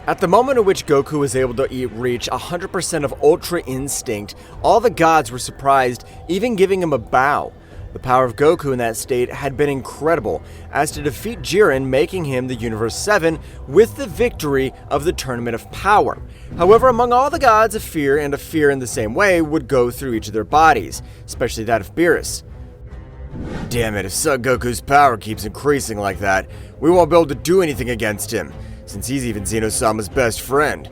At the moment in which Goku was able to reach 100% of Ultra Instinct, all the gods were surprised, even giving him a bow. The power of Goku in that state had been incredible, as to defeat Jiren, making him the Universe 7 with the victory of the Tournament of Power. However, among all the gods, a fear in the same way would go through each of their bodies, especially that of Beerus. Damn it, if Son Goku's power keeps increasing like that, we won't be able to do anything against him, since he's even Zeno-sama's best friend.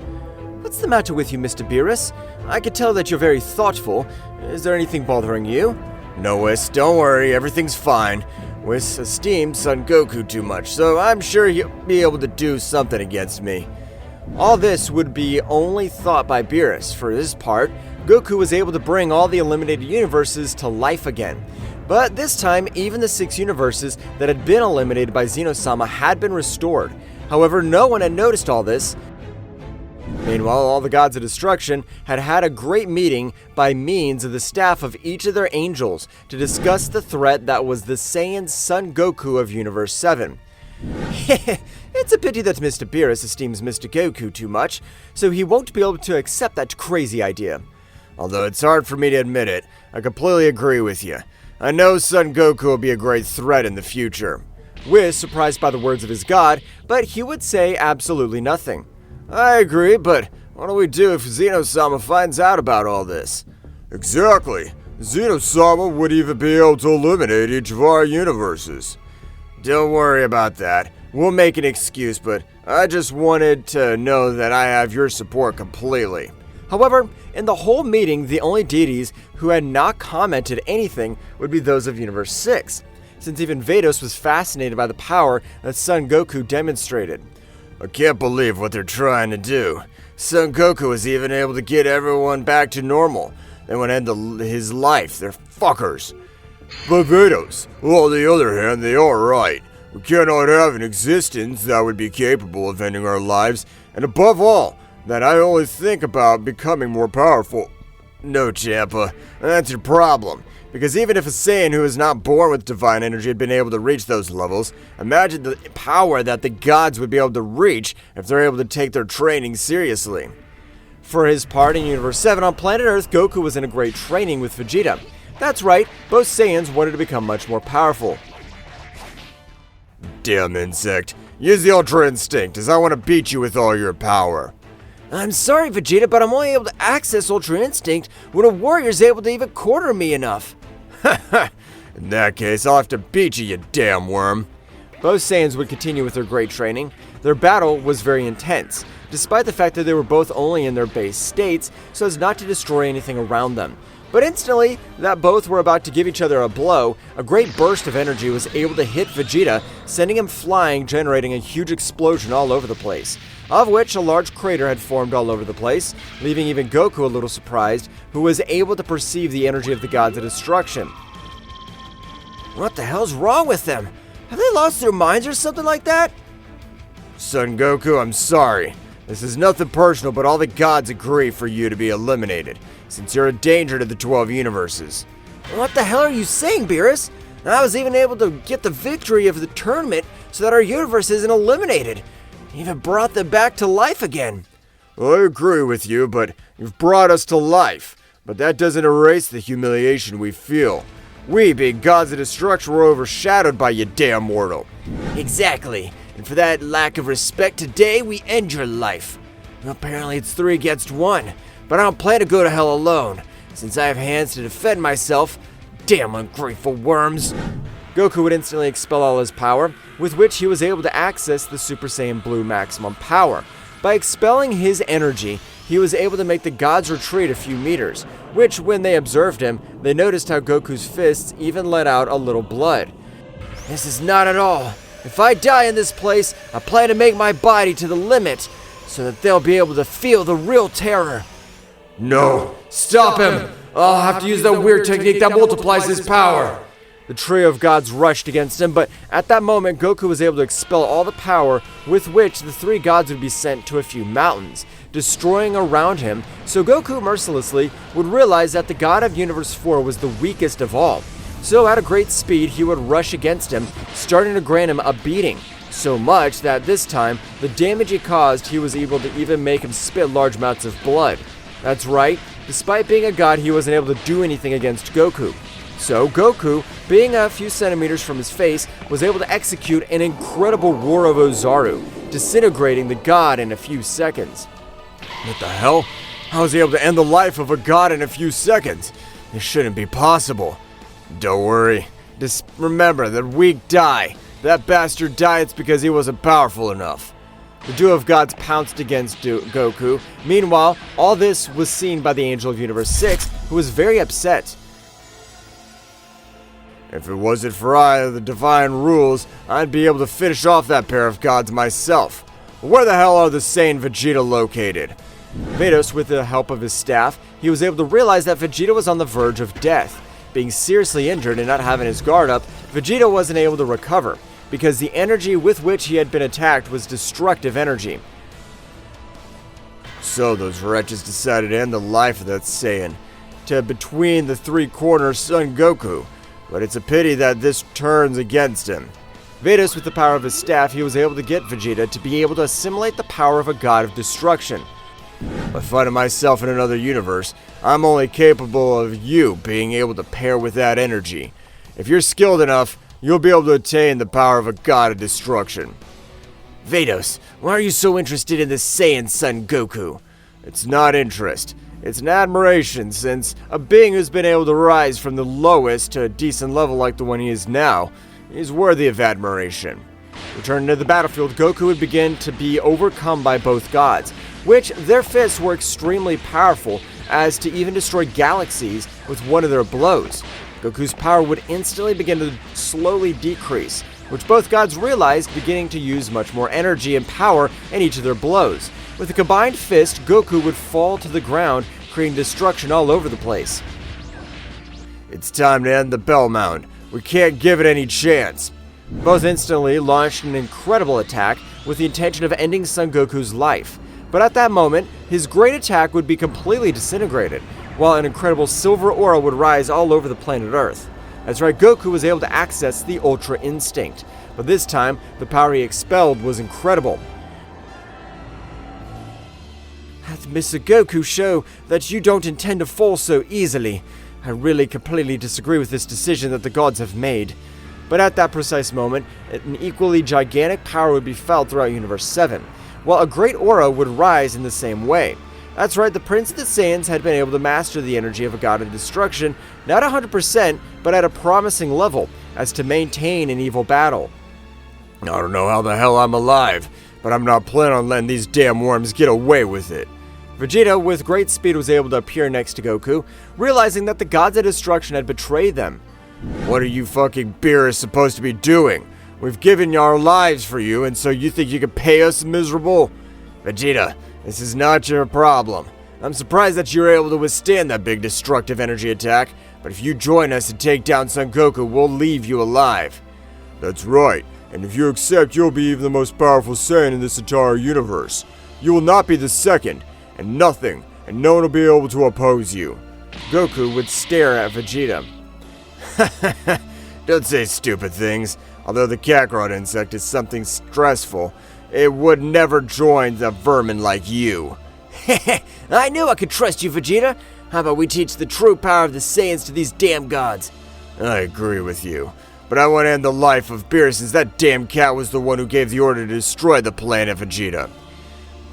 What's the matter with you, Mr. Beerus? I can tell that you're very thoughtful. Is there anything bothering you? No, Whis, don't worry, everything's fine. Whis esteems Son Goku too much, so I'm sure he'll be able to do something against me. All this would be only thought by Beerus. For his part, Goku was able to bring all the eliminated universes to life again. But this time, even the 6 universes that had been eliminated by Zeno-sama had been restored. However, no one had noticed all this. Meanwhile, all the gods of destruction had a great meeting by means of the staff of each of their angels to discuss the threat that was the Saiyan Son Goku of Universe 7. It's a pity that Mr. Beerus esteems Mr. Goku too much, so he won't be able to accept that crazy idea. Although it's hard for me to admit it, I completely agree with you. I know Son Goku will be a great threat in the future. Whis, surprised by the words of his god, but he would say absolutely nothing. I agree, but what do we do if Zeno-sama finds out about all this? Exactly. Zeno-sama would even be able to eliminate each of our universes. Don't worry about that. We'll make an excuse, but I just wanted to know that I have your support completely. However, in the whole meeting, the only deities who had not commented anything would be those of Universe 6, since even Vados was fascinated by the power that Son Goku demonstrated. I can't believe what they're trying to do. Son Goku was even able to get everyone back to normal. They would end his life. They're fuckers. But Vados, on the other hand, they are right. We cannot have an existence that would be capable of ending our lives, and above all, that I only think about becoming more powerful. No, Champa, that's your problem. Because even if a Saiyan who is not born with divine energy had been able to reach those levels, imagine the power that the gods would be able to reach if they're able to take their training seriously. For his part in Universe 7 on planet Earth, Goku was in a great training with Vegeta. That's right, both Saiyans wanted to become much more powerful. Damn insect, use the Ultra Instinct as I want to beat you with all your power. I'm sorry, Vegeta, but I'm only able to access Ultra Instinct when a warrior's able to even corner me enough. In that case, I'll have to beat you, you damn worm. Both Saiyans would continue with their great training. Their battle was very intense, despite the fact that they were both only in their base states, so as not to destroy anything around them. But instantly, that both were about to give each other a blow, a great burst of energy was able to hit Vegeta, sending him flying, generating a huge explosion all over the place, of which a large crater had formed all over the place, leaving even Goku a little surprised, who was able to perceive the energy of the gods of destruction. What the hell's wrong with them? Have they lost their minds or something like that? Son Goku, I'm sorry. This is nothing personal, but all the gods agree for you to be eliminated, since you're a danger to the 12 universes. What the hell are you saying, Beerus? I was even able to get the victory of the tournament so that our universe isn't eliminated. Even brought them back to life again. Well, I agree with you, but you've brought us to life. But that doesn't erase the humiliation we feel. We, being gods of destruction, were overshadowed by you damn mortal. Exactly. And for that lack of respect today, we end your life. Apparently it's 3 against 1, but I don't plan to go to hell alone, since I have hands to defend myself. Damn ungrateful worms. Goku would instantly expel all his power, with which he was able to access the Super Saiyan Blue maximum power. By expelling his energy, he was able to make the gods retreat a few meters, which, when they observed him, they noticed how Goku's fists even let out a little blood. This is not at all. If I die in this place, I plan to make my body to the limit, so that they'll be able to feel the real terror. No, stop him! I'll have to use that weird technique that multiplies his power. The trio of gods rushed against him, but at that moment, Goku was able to expel all the power with which the 3 gods would be sent to a few mountains, destroying around him, so Goku mercilessly would realize that the god of Universe 4 was the weakest of all. So at a great speed, he would rush against him, starting to grant him a beating. So much that this time, the damage he caused, he was able to even make him spit large amounts of blood. That's right, despite being a god, he wasn't able to do anything against Goku. So Goku, being a few centimeters from his face, was able to execute an incredible War of Ozaru, disintegrating the god in a few seconds. What the hell? How was he able to end the life of a god in a few seconds? This shouldn't be possible. Don't worry. Just remember that weak die. That bastard died, it's because he wasn't powerful enough. The duo of gods pounced against Goku. Meanwhile, all this was seen by the Angel of Universe 6, who was very upset. If it wasn't for the divine rules, I'd be able to finish off that pair of gods myself. Where the hell are the Saiyan Vegeta located? Vados, with the help of his staff, he was able to realize that Vegeta was on the verge of death. Being seriously injured and not having his guard up, Vegeta wasn't able to recover, because the energy with which he had been attacked was destructive energy. So those wretches decided to end the life of that Saiyan, to between the three corners Son Goku, but it's a pity that this turns against him. Vados, with the power of his staff, he was able to get Vegeta to be able to assimilate the power of a god of destruction. By finding myself in another universe, I'm only capable of you being able to pair with that energy. If you're skilled enough, you'll be able to attain the power of a god of destruction. Vados, why are you so interested in this Saiyan Son Goku? It's not interest. It's an admiration, since a being who's been able to rise from the lowest to a decent level like the one he is now is worthy of admiration. Returning to the battlefield, Goku would begin to be overcome by both gods, which their fists were extremely powerful, as to even destroy galaxies with one of their blows. Goku's power would instantly begin to slowly decrease, which both gods realized, beginning to use much more energy and power in each of their blows. With a combined fist, Goku would fall to the ground, creating destruction all over the place. It's time to end the Bell Mound. We can't give it any chance. Both instantly launched an incredible attack with the intention of ending Son Goku's life. But at that moment, his great attack would be completely disintegrated, while an incredible silver aura would rise all over the planet Earth. That's right, Goku was able to access the Ultra Instinct, but this time, the power he expelled was incredible. Mr. Goku, show that you don't intend to fall so easily. I really completely disagree with this decision that the gods have made. But at that precise moment, an equally gigantic power would be felt throughout Universe 7, while a great aura would rise in the same way. That's right, the Prince of the Saiyans had been able to master the energy of a god of destruction, not 100%, but at a promising level, as to maintain an evil battle. I don't know how the hell I'm alive, but I'm not planning on letting these damn worms get away with it. Vegeta, with great speed, was able to appear next to Goku, realizing that the gods of destruction had betrayed them. What are you fucking Beerus supposed to be doing? We've given our lives for you, and so you think you can pay us, miserable? Vegeta, this is not your problem. I'm surprised that you were able to withstand that big destructive energy attack, but if you join us and take down Son Goku, we'll leave you alive. That's right, and if you accept, you'll be even the most powerful Saiyan in this entire universe. You will not be the second, and nothing, and no one will be able to oppose you. Goku would stare at Vegeta. Don't say stupid things. Although the Kakarot insect is something stressful, it would never join the vermin like you. I knew I could trust you, Vegeta. How about we teach the true power of the Saiyans to these damn gods? I agree with you, but I want to end the life of Beerus, since that damn cat was the one who gave the order to destroy the planet Vegeta.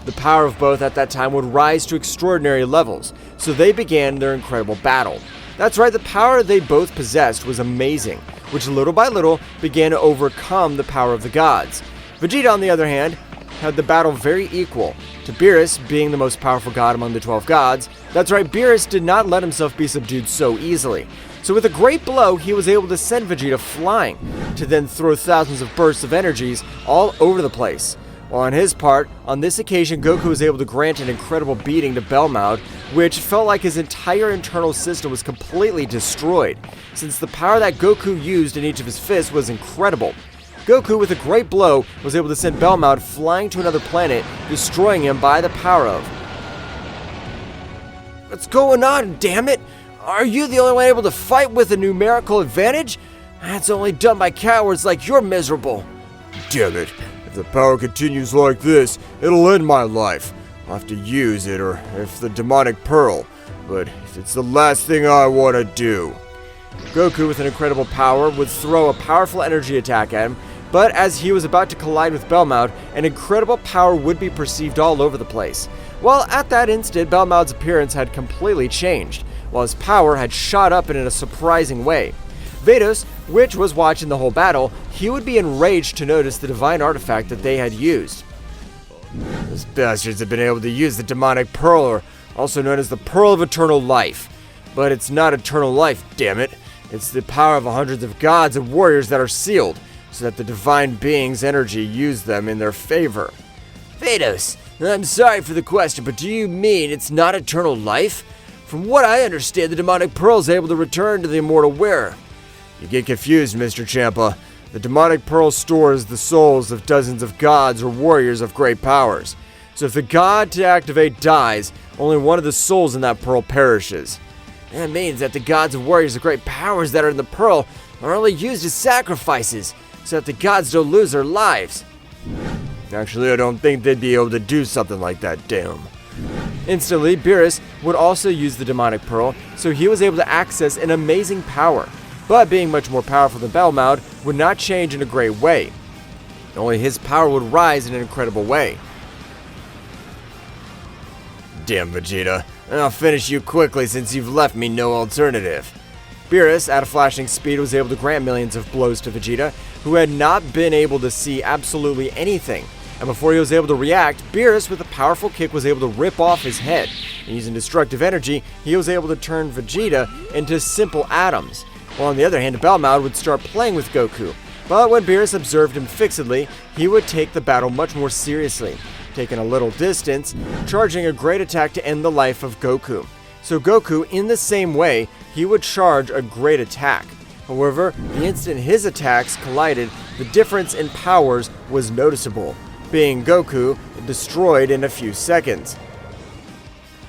The power of both at that time would rise to extraordinary levels, so they began their incredible battle. That's right, the power they both possessed was amazing, which little by little began to overcome the power of the gods. Vegeta, on the other hand, had the battle very equal, to Beerus being the most powerful god among the 12 gods. That's right, Beerus did not let himself be subdued so easily. So with a great blow, he was able to send Vegeta flying, to then throw thousands of bursts of energies all over the place. While on his part, on this occasion, Goku was able to grant an incredible beating to Bellmouth, which felt like his entire internal system was completely destroyed, since the power that Goku used in each of his fists was incredible. Goku, with a great blow, was able to send Bellmouth flying to another planet, destroying him by the power of... What's going on, damn it? Are you the only one able to fight with a numerical advantage? That's only done by cowards like you're miserable. Damn it. If the power continues like this, it'll end my life. I'll have to use it, or if the demonic pearl. But it's the last thing I want to do. Goku, with an incredible power, would throw a powerful energy attack at him, but as he was about to collide with Belmod, an incredible power would be perceived all over the place. Well, at that instant, Belmod's appearance had completely changed, while his power had shot up in a surprising way. Vados, which was watching the whole battle, he would be enraged to notice the divine artifact that they had used. Those bastards have been able to use the demonic pearl, or also known as the Pearl of Eternal Life. But it's not eternal life, damn it. It's the power of hundreds of gods and warriors that are sealed, so that the divine being's energy use them in their favor. Vados, I'm sorry for the question, but do you mean it's not eternal life? From what I understand, the demonic pearl is able to return to the immortal wearer. You get confused, Mr. Champa. The demonic pearl stores the souls of dozens of gods or warriors of great powers. So if the god to activate dies, only one of the souls in that pearl perishes. That means that the gods and warriors of great powers that are in the pearl are only used as sacrifices, so that the gods don't lose their lives. Actually, I don't think they'd be able to do something like that, damn. Instantly, Beerus would also use the demonic pearl, so he was able to access an amazing power. But being much more powerful than Belmod would not change in a great way. Only his power would rise in an incredible way. Damn, Vegeta. I'll finish you quickly since you've left me no alternative. Beerus, at a flashing speed, was able to grant millions of blows to Vegeta, who had not been able to see absolutely anything. And before he was able to react, Beerus, with a powerful kick, was able to rip off his head. And using destructive energy, he was able to turn Vegeta into simple atoms. While on the other hand, Belmod would start playing with Goku. But when Beerus observed him fixedly, he would take the battle much more seriously, taking a little distance, charging a great attack to end the life of Goku. So Goku, in the same way, he would charge a great attack. However, the instant his attacks collided, the difference in powers was noticeable, being Goku destroyed in a few seconds.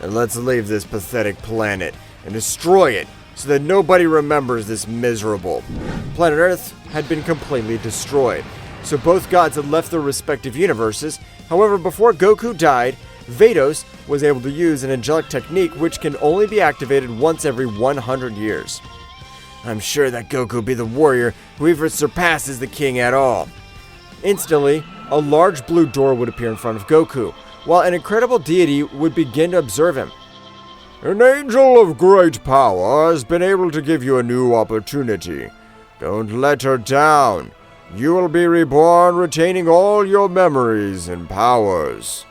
And let's leave this pathetic planet and destroy it, so that nobody remembers this miserable. Planet Earth had been completely destroyed, so both gods had left their respective universes. However, before Goku died, Vados was able to use an angelic technique which can only be activated once every 100 years. I'm sure that Goku will be the warrior who even surpasses the king at all. Instantly, a large blue door would appear in front of Goku, while an incredible deity would begin to observe him. An angel of great power has been able to give you a new opportunity. Don't let her down. You will be reborn, retaining all your memories and powers.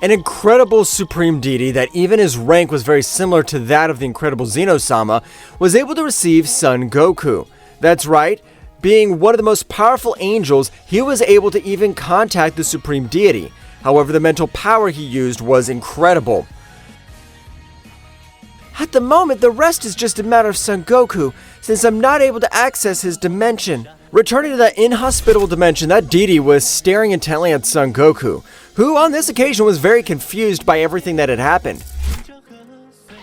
An incredible supreme deity that even his rank was very similar to that of the incredible Zeno-sama was able to receive Son Goku. That's right, being one of the most powerful angels, he was able to even contact the supreme deity. However, the mental power he used was incredible. At the moment, the rest is just a matter of Son Goku, since I'm not able to access his dimension. Returning to that inhospitable dimension, that deity was staring intently at Son Goku, who on this occasion was very confused by everything that had happened.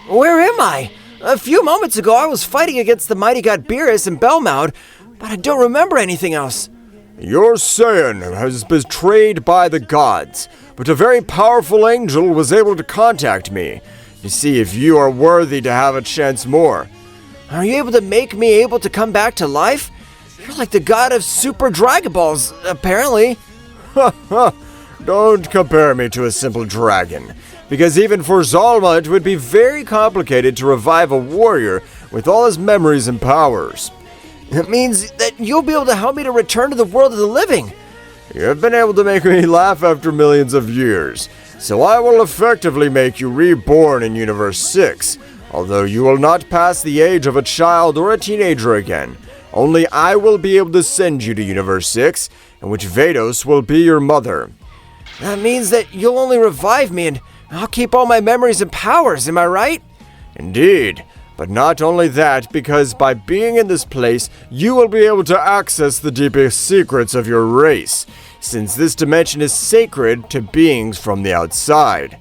Where am I? A few moments ago I was fighting against the mighty god Beerus and Belmod, but I don't remember anything else. Your Saiyan has been betrayed by the gods, but a very powerful angel was able to contact me to see if you are worthy to have a chance more. Are you able to make me able to come back to life? You're like the god of Super Dragon Balls, apparently. Ha ha! Don't compare me to a simple dragon, because even for Zalma it would be very complicated to revive a warrior with all his memories and powers. It means that you'll be able to help me to return to the world of the living. You've been able to make me laugh after millions of years, so I will effectively make you reborn in Universe 6, although you will not pass the age of a child or a teenager again. Only I will be able to send you to Universe 6, in which Vados will be your mother. That means that you'll only revive me and I'll keep all my memories and powers, am I right? Indeed. But not only that, because by being in this place, you will be able to access the deepest secrets of your race, since this dimension is sacred to beings from the outside.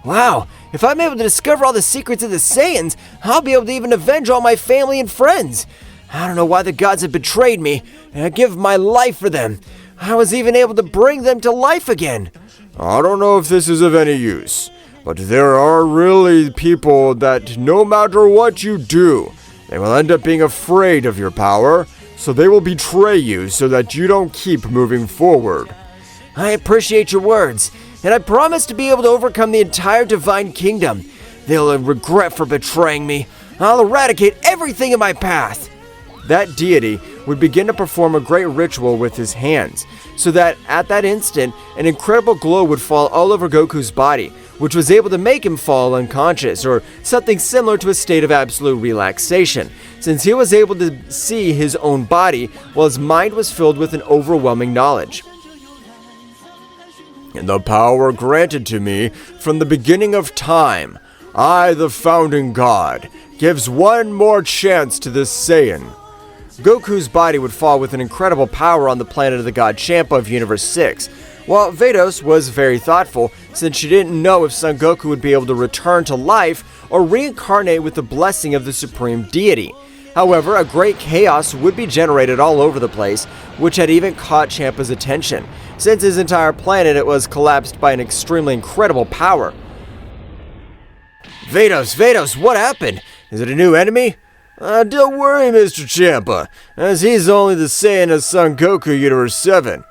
Wow, if I'm able to discover all the secrets of the Saiyans, I'll be able to even avenge all my family and friends. I don't know why the gods have betrayed me, and I give my life for them. I was even able to bring them to life again. I don't know if this is of any use, but there are really people that no matter what you do, they will end up being afraid of your power, so they will betray you so that you don't keep moving forward. I appreciate your words, and I promise to be able to overcome the entire Divine Kingdom. They'll regret for betraying me. I'll eradicate everything in my path. That deity would begin to perform a great ritual with his hands, so that at that instant, an incredible glow would fall all over Goku's body, which was able to make him fall unconscious, or something similar to a state of absolute relaxation, since he was able to see his own body while his mind was filled with an overwhelming knowledge. In the power granted to me from the beginning of time, I, the founding god, gives one more chance to this Saiyan. Goku's body would fall with an incredible power on the planet of the god Champa of Universe 6, while Vados was very thoughtful since she didn't know if Son Goku would be able to return to life or reincarnate with the blessing of the supreme deity. However, a great chaos would be generated all over the place, which had even caught Champa's attention, since his entire planet was collapsed by an extremely incredible power. Vados, what happened? Is it a new enemy? Don't worry, Mr. Champa, as he's only the Saiyan of Son Goku Universe 7.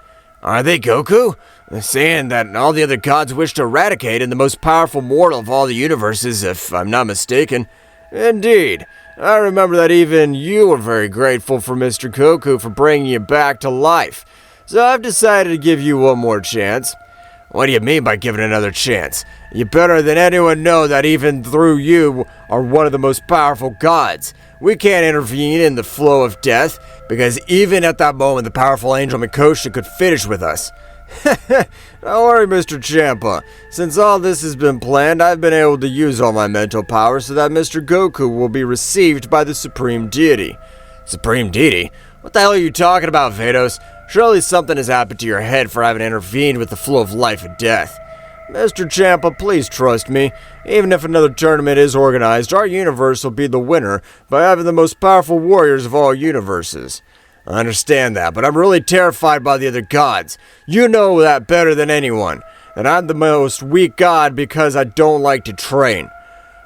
Are they Goku? The Saiyan that all the other gods wish to eradicate and the most powerful mortal of all the universes, if I'm not mistaken. Indeed. I remember that even you were very grateful for Mr. Goku for bringing you back to life. So I've decided to give you one more chance. What do you mean by giving another chance? You better than anyone know that even through you are one of the most powerful gods. We can't intervene in the flow of death, because even at that moment the powerful angel Mikosha could finish with us. Don't worry, Mr. Champa. Since all this has been planned, I've been able to use all my mental power so that Mr. Goku will be received by the Supreme Deity. Supreme Deity? What the hell are you talking about, Vados? Surely something has happened to your head for having intervened with the flow of life and death. Mr. Champa, please trust me. Even if another tournament is organized, our universe will be the winner by having the most powerful warriors of all universes. I understand that, but I'm really terrified by the other gods. You know that better than anyone. That I'm the most weak god because I don't like to train.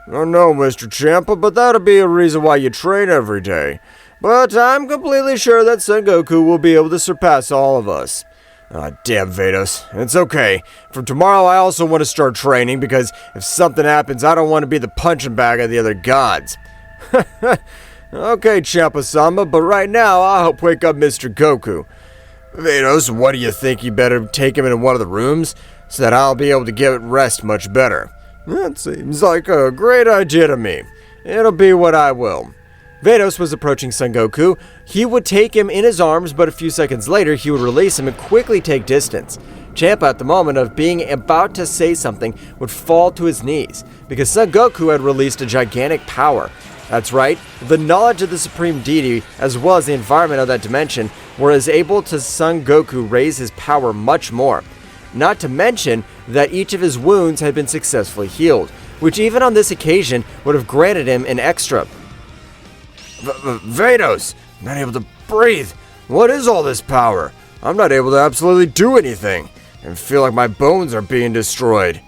Oh no, Mr. Champa, but that'll be a reason why you train every day. But I'm completely sure that Son Goku will be able to surpass all of us. Ah, damn, Vados. It's okay. From tomorrow, I also want to start training, because if something happens, I don't want to be the punching bag of the other gods. Okay, Champa-sama, but right now, I'll help wake up Mr. Goku. Vados, what do you think? You better take him in one of the rooms, so that I'll be able to get rest much better. That seems like a great idea to me. It'll be what I will. Vados was approaching Son Goku. He would take him in his arms, but a few seconds later, he would release him and quickly take distance. Champa, at the moment of being about to say something, would fall to his knees, because Son Goku had released a gigantic power. That's right, the knowledge of the Supreme Deity, as well as the environment of that dimension, was able to Son Goku raise his power much more. Not to mention that each of his wounds had been successfully healed, which even on this occasion would have granted him an extra. Vados, I'm not able to breathe. What is all this power? I'm not able to absolutely do anything, and feel like my bones are being destroyed.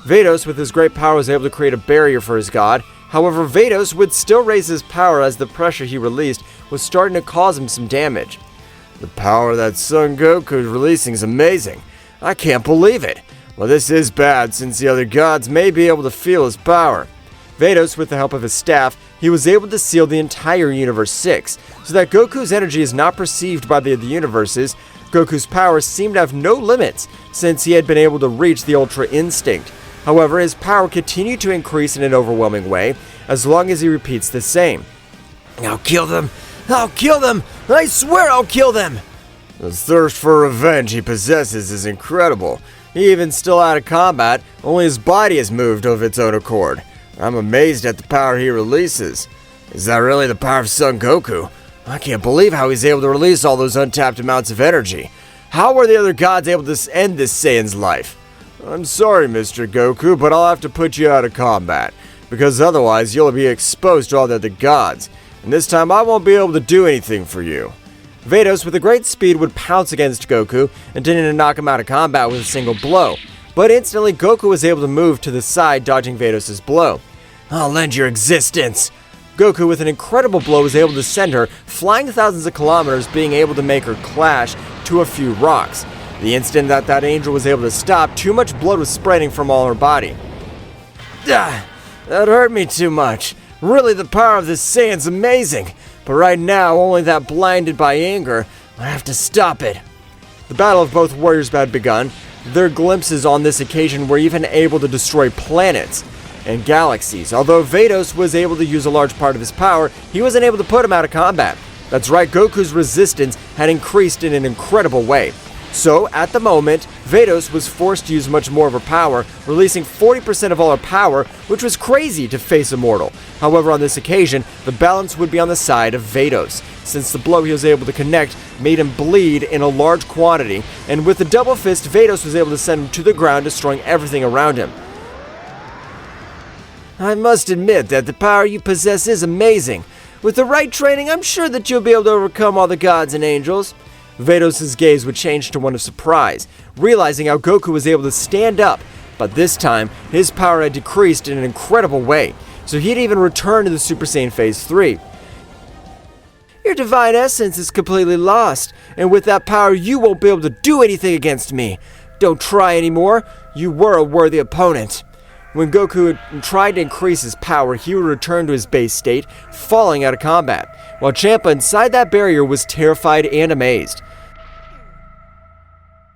Vados, with his great power, was able to create a barrier for his god. However, Vados would still raise his power as the pressure he released was starting to cause him some damage. The power that Son Goku is releasing is amazing. I can't believe it. Well, this is bad, since the other gods may be able to feel his power. Vados, with the help of his staff, he was able to seal the entire Universe 6, so that Goku's energy is not perceived by the other universes. Goku's powers seemed to have no limits, since he had been able to reach the Ultra Instinct. However, his power continued to increase in an overwhelming way, as long as he repeats the same. I'll kill them! I'll kill them! I swear I'll kill them! The thirst for revenge he possesses is incredible. Even still out of combat, only his body has moved of its own accord. I'm amazed at the power he releases. Is that really the power of Son Goku? I can't believe how he's able to release all those untapped amounts of energy. How were the other gods able to end this Saiyan's life? I'm sorry, Mr. Goku, but I'll have to put you out of combat, because otherwise you'll be exposed to all the other gods, and this time I won't be able to do anything for you. Vados, with a great speed, would pounce against Goku, intending to knock him out of combat with a single blow, but instantly Goku was able to move to the side, dodging Vados' blow. I'll lend your existence! Goku, with an incredible blow, was able to send her flying thousands of kilometers, being able to make her clash to a few rocks. The instant that angel was able to stop, too much blood was spreading from all her body. That hurt me too much. Really, the power of this Saiyan's amazing. But right now, only that blinded by anger, I have to stop it. The battle of both warriors had begun. Their glimpses on this occasion were even able to destroy planets and galaxies. Although Vados was able to use a large part of his power, he wasn't able to put him out of combat. That's right, Goku's resistance had increased in an incredible way. So, at the moment, Vados was forced to use much more of her power, releasing 40% of all her power, which was crazy to face a mortal. However, on this occasion, the balance would be on the side of Vados, since the blow he was able to connect made him bleed in a large quantity, and with the double fist, Vados was able to send him to the ground, destroying everything around him. I must admit that the power you possess is amazing. With the right training, I'm sure that you'll be able to overcome all the gods and angels. Vados' gaze would change to one of surprise, realizing how Goku was able to stand up, but this time, his power had decreased in an incredible way, so he'd even returned to the Super Saiyan Phase 3. Your divine essence is completely lost, and with that power, you won't be able to do anything against me. Don't try anymore. You were a worthy opponent. When Goku had tried to increase his power, he would return to his base state, falling out of combat, while Champa inside that barrier was terrified and amazed.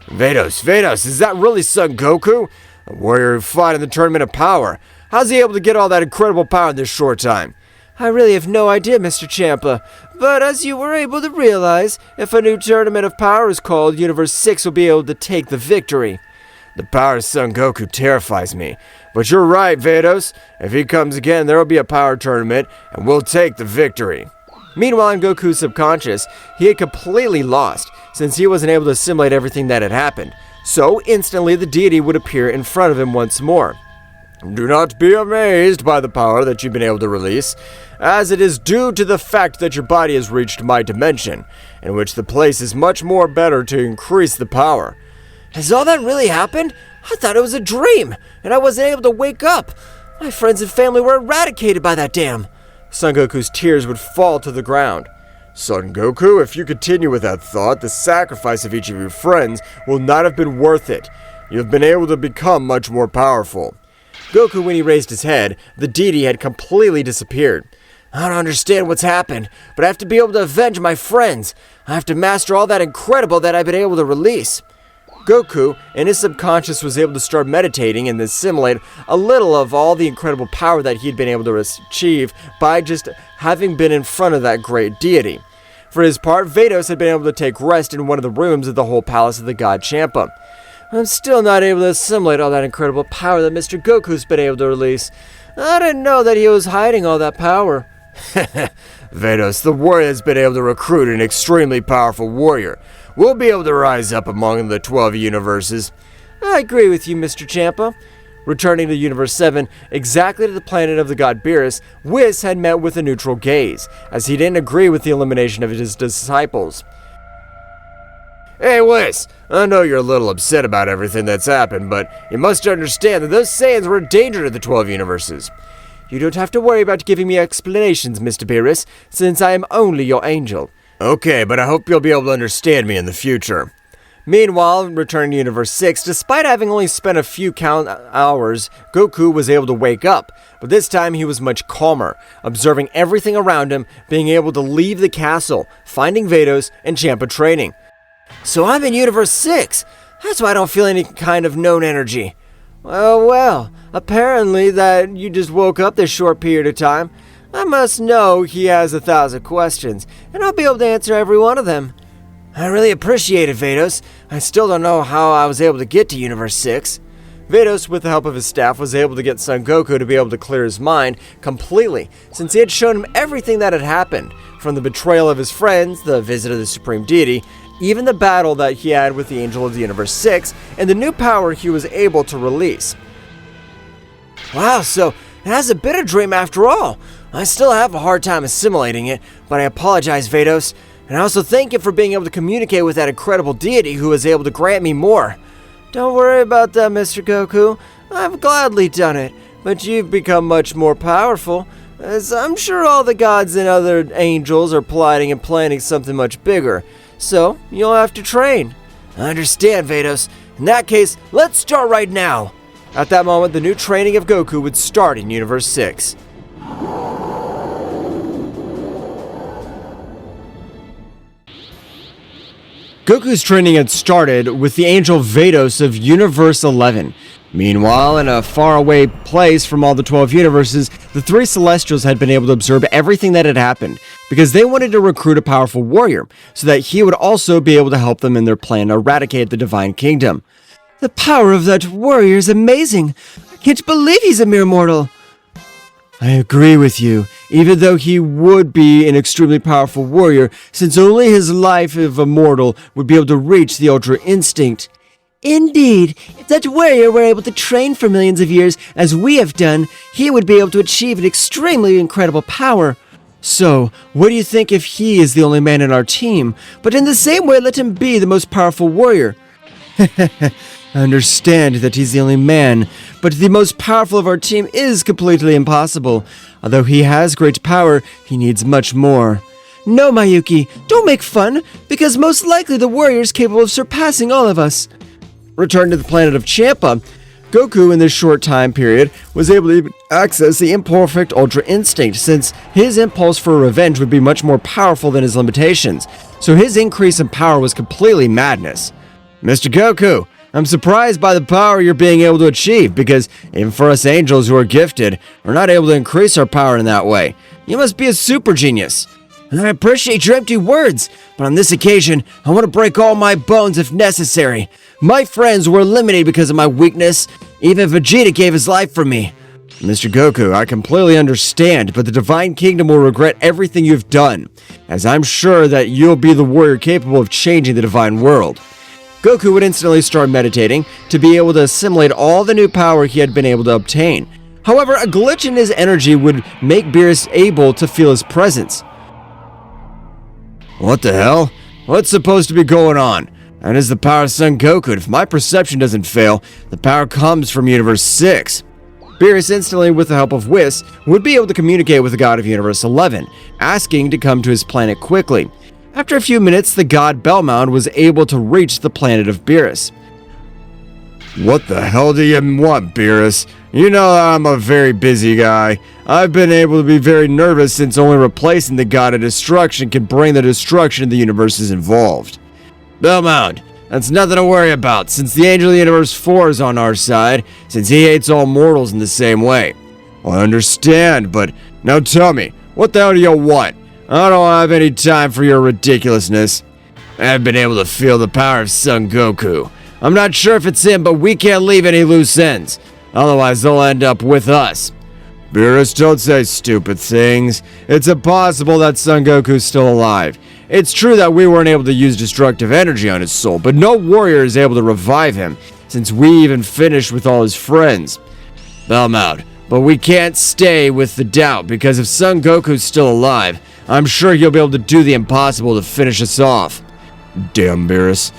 Vados, is that really Son Goku? A warrior who fought in the Tournament of Power. How's he able to get all that incredible power in this short time? I really have no idea, Mr. Champa, but as you were able to realize, if a new Tournament of Power is called, Universe 6 will be able to take the victory. The power of Son Goku terrifies me, but you're right, Vados. If he comes again, there will be a power tournament, and we'll take the victory. Meanwhile, in Goku's subconscious, he had completely lost, since he wasn't able to assimilate everything that had happened. So, instantly, the deity would appear in front of him once more. Do not be amazed by the power that you've been able to release, as it is due to the fact that your body has reached my dimension, in which the place is much more better to increase the power. Has all that really happened? I thought it was a dream, and I wasn't able to wake up. My friends and family were eradicated by that dam. Son Goku's tears would fall to the ground. Son Goku, if you continue with that thought, the sacrifice of each of your friends will not have been worth it. You have been able to become much more powerful. Goku, when he raised his head, the deity had completely disappeared. I don't understand what's happened, but I have to be able to avenge my friends. I have to master all that incredible that I've been able to release. Goku, in his subconscious, was able to start meditating and assimilate a little of all the incredible power that he'd been able to achieve by just having been in front of that great deity. For his part, Vados had been able to take rest in one of the rooms of the whole palace of the god Champa. I'm still not able to assimilate all that incredible power that Mr. Goku's been able to release. I didn't know that he was hiding all that power. Vados, the warrior has been able to recruit an extremely powerful warrior. We'll be able to rise up among the 12 universes. I agree with you, Mr. Champa. Returning to Universe 7, exactly to the planet of the god Beerus, Whis had met with a neutral gaze, as he didn't agree with the elimination of his disciples. Hey, Whis, I know you're a little upset about everything that's happened, but you must understand that those Saiyans were a danger to the 12 universes. You don't have to worry about giving me explanations, Mr. Beerus, since I am only your angel. Okay, but I hope you'll be able to understand me in the future. Meanwhile, returning to Universe 6, despite having only spent a few hours, Goku was able to wake up, but this time he was much calmer, observing everything around him, being able to leave the castle, finding Vados, and Champa training. So I'm in Universe 6! That's why I don't feel any kind of known energy. Well, apparently that you just woke up this short period of time. I must know he has 1,000 questions, and I'll be able to answer every one of them. I really appreciate it, Vados. I still don't know how I was able to get to Universe 6. Vados, with the help of his staff, was able to get Son Goku to be able to clear his mind completely, since he had shown him everything that had happened, from the betrayal of his friends, the visit of the Supreme Deity, even the battle that he had with the Angel of the Universe 6, and the new power he was able to release. Wow, so it has a bit of dream after all. I still have a hard time assimilating it, but I apologize, Vados, and I also thank you for being able to communicate with that incredible deity who was able to grant me more. Don't worry about that, Mr. Goku. I've gladly done it, but you've become much more powerful, as I'm sure all the gods and other angels are plotting and planning something much bigger, so you'll have to train. I understand, Vados. In that case, let's start right now. At that moment, the new training of Goku would start in Universe 6. Goku's training had started with the angel Vados of Universe 11. Meanwhile, in a faraway place from all the 12 universes, the three Celestials had been able to observe everything that had happened, because they wanted to recruit a powerful warrior, so that he would also be able to help them in their plan to eradicate the Divine Kingdom. The power of that warrior is amazing. I can't believe he's a mere mortal. I agree with you, even though he would be an extremely powerful warrior, since only his life of a mortal would be able to reach the Ultra Instinct. Indeed, if that warrior were able to train for millions of years, as we have done, he would be able to achieve an extremely incredible power. So, what do you think if he is the only man in our team, but in the same way let him be the most powerful warrior? I understand that he's the only man, but the most powerful of our team is completely impossible. Although he has great power, he needs much more. No, Mayuki, don't make fun, because most likely the warrior is capable of surpassing all of us. Returned to the planet of Champa, Goku in this short time period was able to even access the imperfect Ultra Instinct, since his impulse for revenge would be much more powerful than his limitations, so his increase in power was completely madness. Mr. Goku, I'm surprised by the power you're being able to achieve, because even for us angels who are gifted, we're not able to increase our power in that way. You must be a super genius. And I appreciate your empty words, but on this occasion, I want to break all my bones if necessary. My friends were eliminated because of my weakness. Even Vegeta gave his life for me. Mr. Goku, I completely understand, but the Divine Kingdom will regret everything you've done, as I'm sure that you'll be the warrior capable of changing the Divine World. Goku would instantly start meditating to be able to assimilate all the new power he had been able to obtain. However, a glitch in his energy would make Beerus able to feel his presence. What the hell? What's supposed to be going on? That is the power of Son Goku. If my perception doesn't fail, the power comes from Universe 6. Beerus instantly, with the help of Whis, would be able to communicate with the god of Universe 11, asking to come to his planet quickly. After a few minutes, the god Bellmound was able to reach the planet of Beerus. What the hell do you want, Beerus? You know I'm a very busy guy. I've been able to be very nervous since only replacing the god of destruction can bring the destruction of the universes involved. Bellmound, that's nothing to worry about, since the Angel of the Universe 4 is on our side, since he hates all mortals in the same way. Well, I understand, but now tell me, what the hell do you want? I don't have any time for your ridiculousness. I've been able to feel the power of Son Goku. I'm not sure if it's him, but we can't leave any loose ends. Otherwise, they'll end up with us. Beerus, don't say stupid things. It's impossible that Son Goku's still alive. It's true that we weren't able to use destructive energy on his soul, but no warrior is able to revive him, since we even finished with all his friends. Bellmound, but we can't stay with the doubt, because if Son Goku's still alive, I'm sure he'll be able to do the impossible to finish us off. Damn, Beerus.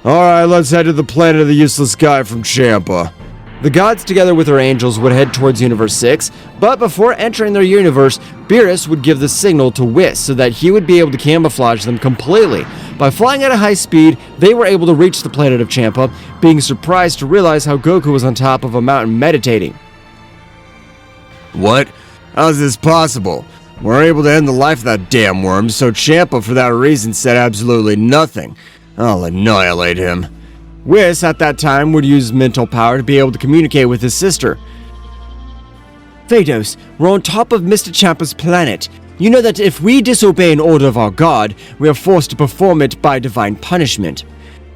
Alright, let's head to the planet of the useless guy from Champa. The gods, together with their angels, would head towards Universe 6, but before entering their universe, Beerus would give the signal to Whis so that he would be able to camouflage them completely. By flying at a high speed, they were able to reach the planet of Champa, being surprised to realize how Goku was on top of a mountain meditating. What? How is this possible? We're able to end the life of that damn worm, so Champa for that reason said absolutely nothing. I'll annihilate him. Whis, at that time, would use mental power to be able to communicate with his sister. Vados, we're on top of Mr. Champa's planet. You know that if we disobey an order of our god, we are forced to perform it by divine punishment.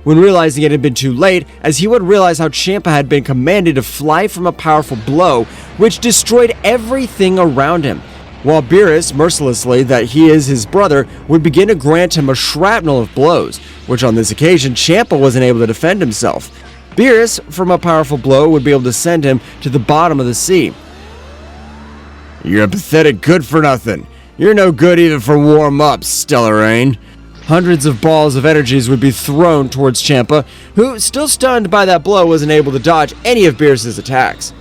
when realizing it had been too late, as he would realize how Champa had been commanded to fly from a powerful blow, which destroyed everything around him. While Beerus, mercilessly that he is his brother, would begin to grant him a shrapnel of blows, which on this occasion Champa wasn't able to defend himself. Beerus, from a powerful blow, would be able to send him to the bottom of the sea. You're a pathetic good-for-nothing. You're no good even for warm-ups, Stellarain. Hundreds of balls of energies would be thrown towards Champa, who, still stunned by that blow, wasn't able to dodge any of Beerus' attacks.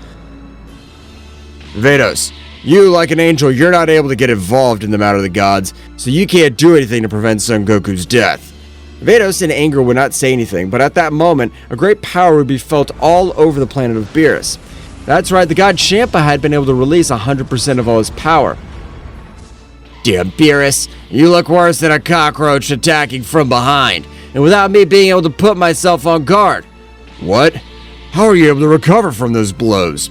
Vados, you, like an angel, you're not able to get involved in the matter of the gods, so you can't do anything to prevent Son Goku's death. Vados, in anger, would not say anything, but at that moment, a great power would be felt all over the planet of Beerus. That's right, the god Champa had been able to release 100% of all his power. Damn Beerus, you look worse than a cockroach attacking from behind, and without me being able to put myself on guard. What? How are you able to recover from those blows?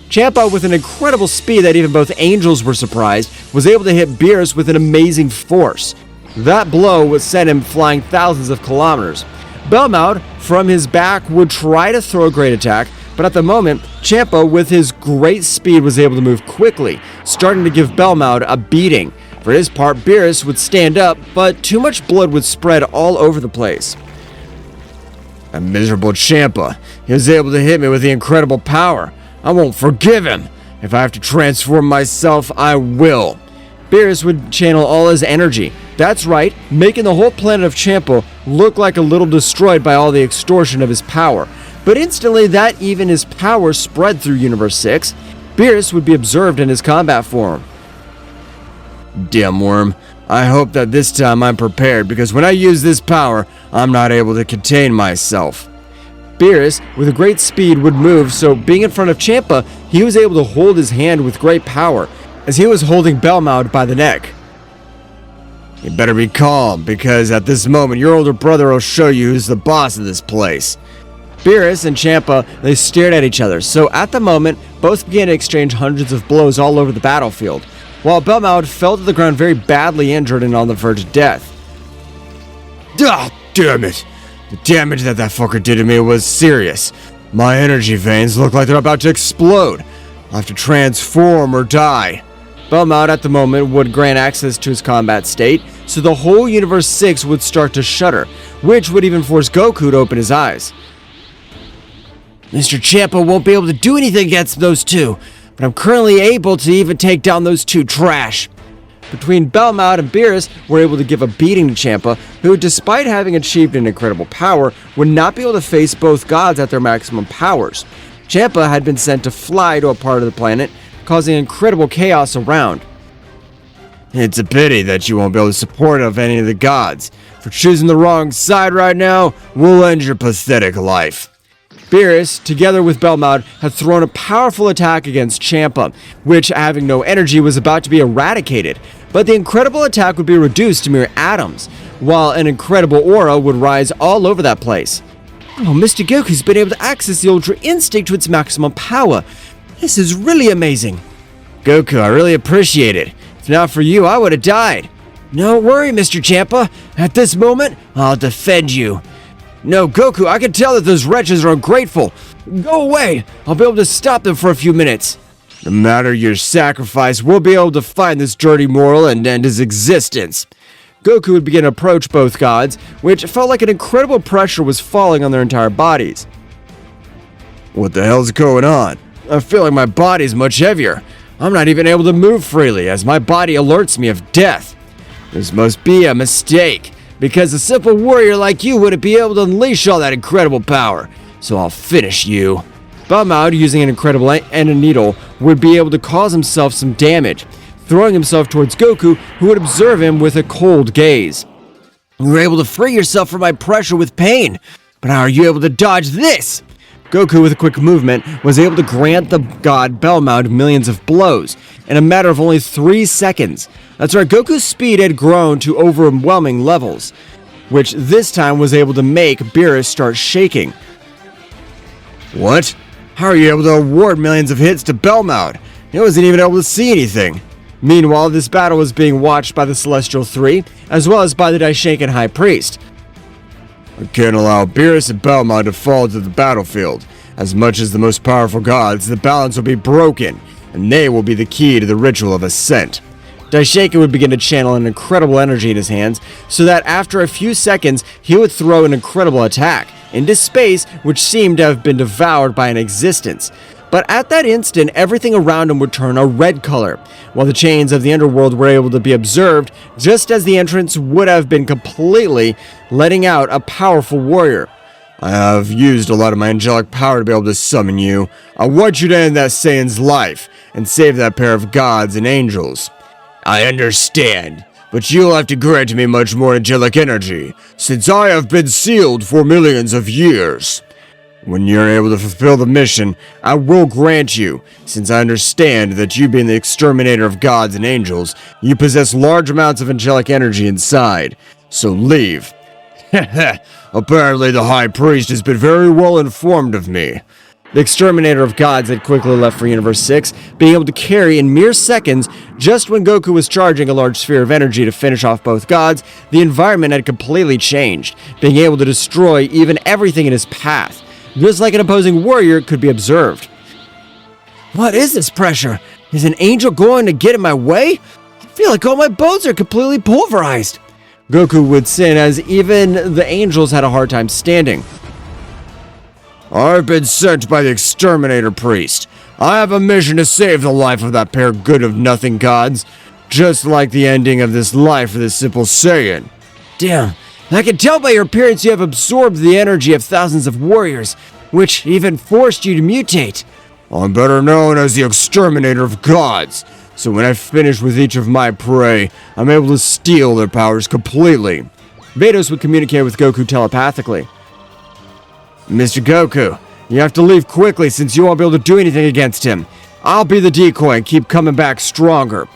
Champa, with an incredible speed that even both angels were surprised, was able to hit Beerus with an amazing force. That blow would send him flying thousands of kilometers. Belmaud, from his back, would try to throw a great attack, but at the moment, Champa, with his great speed, was able to move quickly, starting to give Belmaud a beating. For his part, Beerus would stand up, but too much blood would spread all over the place. A miserable Champa. He was able to hit me with the incredible power. I won't forgive him. If I have to transform myself, I will. Beerus would channel all his energy. That's right, making the whole planet of Champa look like a little destroyed by all the extortion of his power. But instantly, that even his power spread through Universe 6. Beerus would be observed in his combat form. Damn worm. I hope that this time I'm prepared, because when I use this power, I'm not able to contain myself. Beerus, with a great speed, would move, so being in front of Champa, he was able to hold his hand with great power, as he was holding Belmaud by the neck. You better be calm, because at this moment your older brother will show you who's the boss of this place. Beerus and Champa, they stared at each other, so at the moment, both began to exchange hundreds of blows all over the battlefield, while Belmaud fell to the ground very badly injured and on the verge of death. Ah, damn it! The damage that fucker did to me was serious. My energy veins look like they're about to explode. I'll have to transform or die. Belmaud at the moment would grant access to his combat state, so the whole Universe 6 would start to shudder, which would even force Goku to open his eyes. Mr. Champa won't be able to do anything against those two, but I'm currently able to even take down those two trash. Between Belmaud and Beerus were able to give a beating to Champa, who, despite having achieved an incredible power, would not be able to face both gods at their maximum powers. Champa had been sent to fly to a part of the planet, causing incredible chaos around. It's a pity that you won't be able to support of any of the gods. For choosing the wrong side right now, we'll end your pathetic life. Beerus, together with Belmaud, had thrown a powerful attack against Champa, which, having no energy, was about to be eradicated. But the incredible attack would be reduced to mere atoms, while an incredible aura would rise all over that place. Oh, Mr. Goku's been able to access the Ultra Instinct to its maximum power. This is really amazing. Goku, I really appreciate it. If not for you, I would have died. Don't worry, Mr. Champa. At this moment, I'll defend you. No, Goku, I can tell that those wretches are ungrateful. Go away. I'll be able to stop them for a few minutes. No matter your sacrifice, we'll be able to find this dirty mortal and end his existence. Goku would begin to approach both gods, which felt like an incredible pressure was falling on their entire bodies. What the hell's going on? I feel like my body's much heavier. I'm not even able to move freely, as my body alerts me of death. This must be a mistake, because a simple warrior like you wouldn't be able to unleash all that incredible power. So I'll finish you. Belmaud, using an incredible and a needle, would be able to cause himself some damage, throwing himself towards Goku, who would observe him with a cold gaze. You were able to free yourself from my pressure with pain, but how are you able to dodge this? Goku, with a quick movement, was able to grant the god Belmaud millions of blows in a matter of only 3 seconds. That's right, Goku's speed had grown to overwhelming levels, which this time was able to make Beerus start shaking. What? How are you able to award millions of hits to Belmaud? He wasn't even able to see anything. Meanwhile, this battle was being watched by the Celestial Three, as well as by the Daishinkan High Priest. I can't allow Beerus and Belmont to fall to the battlefield. As much as the most powerful gods, the balance will be broken, and they will be the key to the ritual of ascent. Daishinkan would begin to channel an incredible energy in his hands, so that after a few seconds, he would throw an incredible attack into space, which seemed to have been devoured by an existence. But at that instant, everything around him would turn a red color, while the chains of the underworld were able to be observed, just as the entrance would have been completely, letting out a powerful warrior. I have used a lot of my angelic power to be able to summon you. I want you to end that Saiyan's life, and save that pair of gods and angels. I understand, but you'll have to grant me much more angelic energy, since I have been sealed for millions of years. When you're able to fulfill the mission, I will grant you, since I understand that you being the exterminator of gods and angels, you possess large amounts of angelic energy inside. So leave. Apparently the High Priest has been very well informed of me. The exterminator of gods had quickly left for Universe 6, being able to carry in mere seconds. Just when Goku was charging a large sphere of energy to finish off both gods, the environment had completely changed, being able to destroy even everything in his path, just like an opposing warrior could be observed. What is this pressure? Is an angel going to get in my way? I feel like all my bones are completely pulverized. Goku would sin, as even the angels had a hard time standing. I've been sent by the exterminator priest. I have a mission to save the life of that pair of good-of-nothing gods, just like the ending of this life for this simple Saiyan. Damn, I can tell by your appearance you have absorbed the energy of thousands of warriors, which even forced you to mutate. I'm better known as the exterminator of gods, so when I finish with each of my prey, I'm able to steal their powers completely. Vados would communicate with Goku telepathically. Mr. Goku, you have to leave quickly since you won't be able to do anything against him. I'll be the decoy and keep coming back stronger.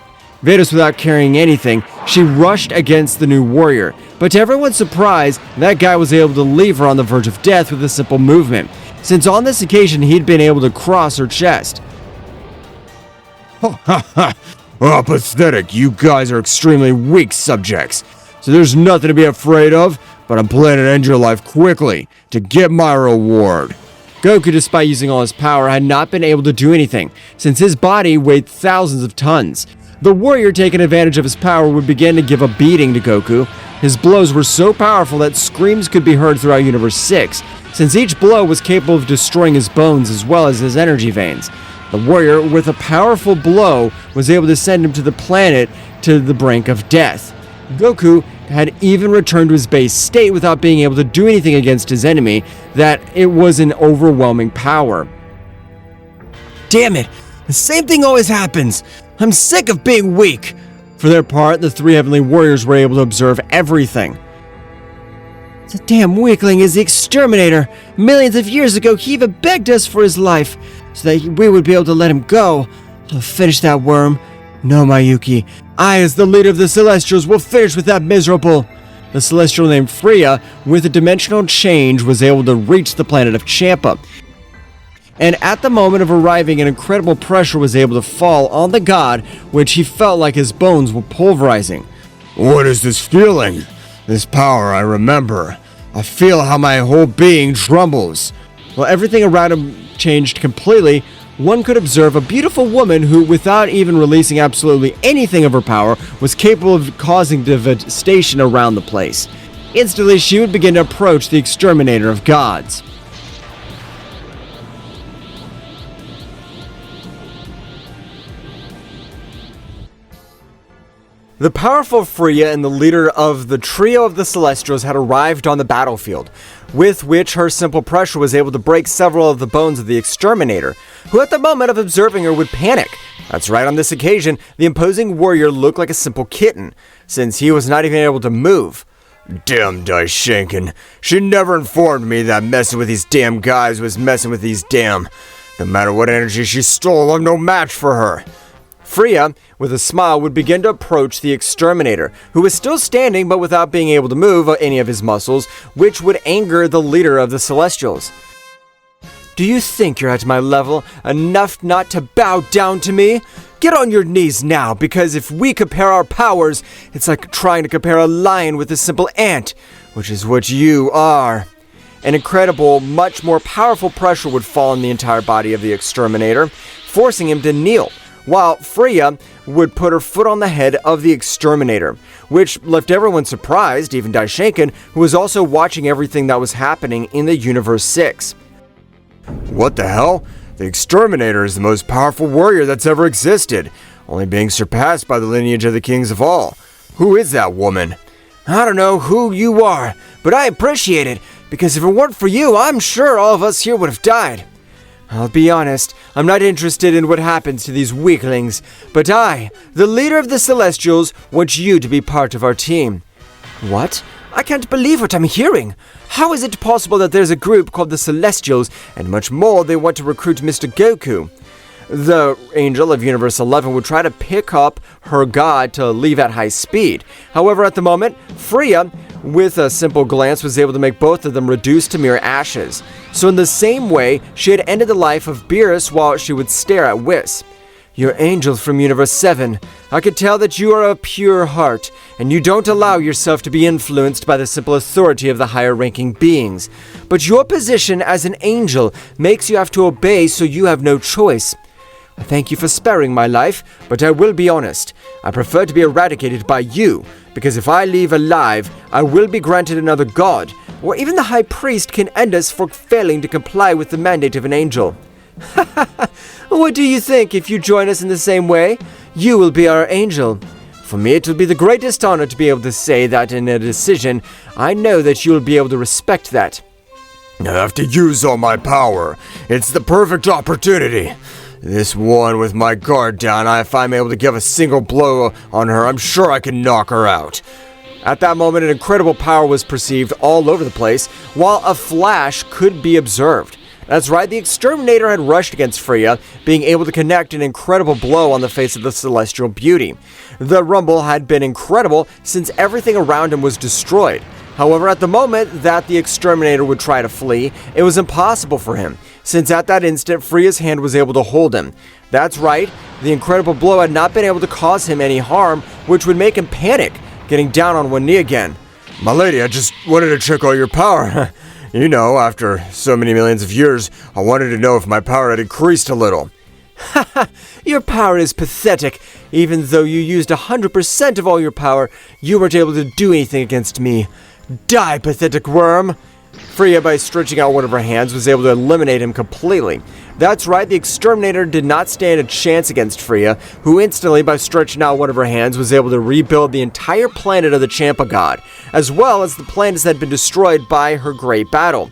Vados, without carrying anything, she rushed against the new warrior, but to everyone's surprise, that guy was able to leave her on the verge of death with a simple movement, since on this occasion he'd been able to cross her chest. Ha ha ha! Oh, pathetic, you guys are extremely weak subjects, so there's nothing to be afraid of, but I'm planning to end your life quickly to get my reward. Goku, despite using all his power, had not been able to do anything, since his body weighed thousands of tons. The warrior, taking advantage of his power, would begin to give a beating to Goku. His blows were so powerful that screams could be heard throughout Universe 6, since each blow was capable of destroying his bones as well as his energy veins. The warrior, with a powerful blow, was able to send him to the planet to the brink of death. Goku had even returned to his base state without being able to do anything against his enemy, that it was an overwhelming power. Damn it! The same thing always happens! I'm sick of being weak! For their part, the three heavenly warriors were able to observe everything. The damn weakling is the exterminator! Millions of years ago, he even begged us for his life, so that we would be able to let him go. I'll finish that worm. No, Mayuki. I, as the leader of the Celestials, will finish with that miserable... The Celestial named Freya, with a dimensional change, was able to reach the planet of Champa. And at the moment of arriving, an incredible pressure was able to fall on the god, which he felt like his bones were pulverizing. What is this feeling? This power, I remember. I feel how my whole being trembles. While everything around him changed completely, one could observe a beautiful woman who, without even releasing absolutely anything of her power, was capable of causing devastation around the place. Instantly, she would begin to approach the exterminator of gods. The powerful Freya and the leader of the trio of the Celestials had arrived on the battlefield, with which her simple pressure was able to break several of the bones of the exterminator, who at the moment of observing her would panic. That's right, on this occasion, the imposing warrior looked like a simple kitten, since he was not even able to move. Damn Daishinkan, she never informed me that messing with these damn guys was messing with these damn... No matter what energy she stole, I'm no match for her. Freya, with a smile, would begin to approach the exterminator, who was still standing but without being able to move any of his muscles, which would anger the leader of the Celestials. Do you think you're at my level, enough not to bow down to me? Get on your knees now, because if we compare our powers, it's like trying to compare a lion with a simple ant, which is what you are. An incredible, much more powerful pressure would fall on the entire body of the exterminator, forcing him to kneel, while Freya would put her foot on the head of the exterminator, which left everyone surprised, even Daishinkan, who was also watching everything that was happening in the Universe 6. What the hell? The exterminator is the most powerful warrior that's ever existed, only being surpassed by the lineage of the kings of all. Who is that woman? I don't know who you are, but I appreciate it, because if it weren't for you, I'm sure all of us here would have died. I'll be honest, I'm not interested in what happens to these weaklings, but I, the leader of the Celestials, want you to be part of our team. What? I can't believe what I'm hearing. How is it possible that there's a group called the Celestials, and much more they want to recruit Mr. Goku? The Angel of Universe 11 would try to pick up her god to leave at high speed. However, at the moment, Freya, with a simple glance, was able to make both of them reduce to mere ashes. So in the same way, she had ended the life of Beerus while she would stare at Whis. You're Angel from Universe 7. I could tell that you are a pure heart, and you don't allow yourself to be influenced by the simple authority of the higher-ranking beings. But your position as an angel makes you have to obey, so you have no choice. I thank you for sparing my life, but I will be honest. I prefer to be eradicated by you, because if I leave alive, I will be granted another god, or even the High Priest can end us for failing to comply with the mandate of an angel. What do you think if you join us in the same way? You will be our angel. For me, it will be the greatest honor to be able to say that in a decision. I know that you will be able to respect that. I have to use all my power. It's the perfect opportunity. This one with my guard down, if I'm able to give a single blow on her, I'm sure I can knock her out. At that moment, an incredible power was perceived all over the place, while a flash could be observed. That's right, the exterminator had rushed against Freya, being able to connect an incredible blow on the face of the celestial beauty. The rumble had been incredible since everything around him was destroyed. However, at the moment that the exterminator would try to flee, it was impossible for him, since at that instant Freya's hand was able to hold him. That's right, the incredible blow had not been able to cause him any harm, which would make him panic, getting down on one knee again. My lady, I just wanted to check all your power. You know, after so many millions of years, I wanted to know if my power had increased a little. Haha, your power is pathetic. Even though you used 100% of all your power, you weren't able to do anything against me. Die, pathetic worm! Freya, by stretching out one of her hands, was able to eliminate him completely. That's right, the exterminator did not stand a chance against Freya, who instantly, by stretching out one of her hands, was able to rebuild the entire planet of the Champa God, as well as the planets that had been destroyed by her great battle.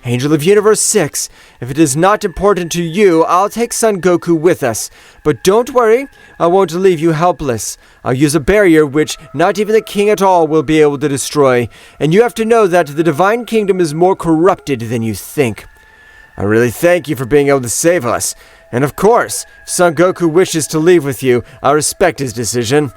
Angel of Universe 6, if it is not important to you, I'll take Son Goku with us. But don't worry, I won't leave you helpless. I'll use a barrier which not even the king at all will be able to destroy. And you have to know that the Divine Kingdom is more corrupted than you think. I really thank you for being able to save us. And of course, if Son Goku wishes to leave with you, I respect his decision.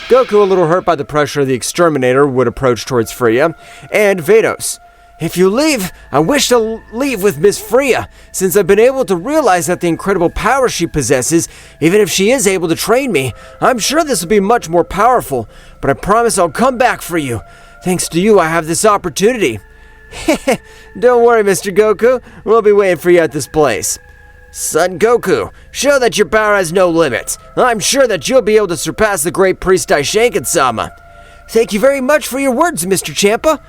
Goku, a little hurt by the pressure of the exterminator, would approach towards Freya. And Vados. If you leave, I wish to leave with Miss Freya, since I've been able to realize that the incredible power she possesses, even if she is able to train me, I'm sure this will be much more powerful, but I promise I'll come back for you. Thanks to you, I have this opportunity. Don't worry, Mr. Goku, we'll be waiting for you at this place. Son Goku, show that your power has no limits. I'm sure that you'll be able to surpass the great priest Daishinkan-sama. Thank you very much for your words, Mr. Champa.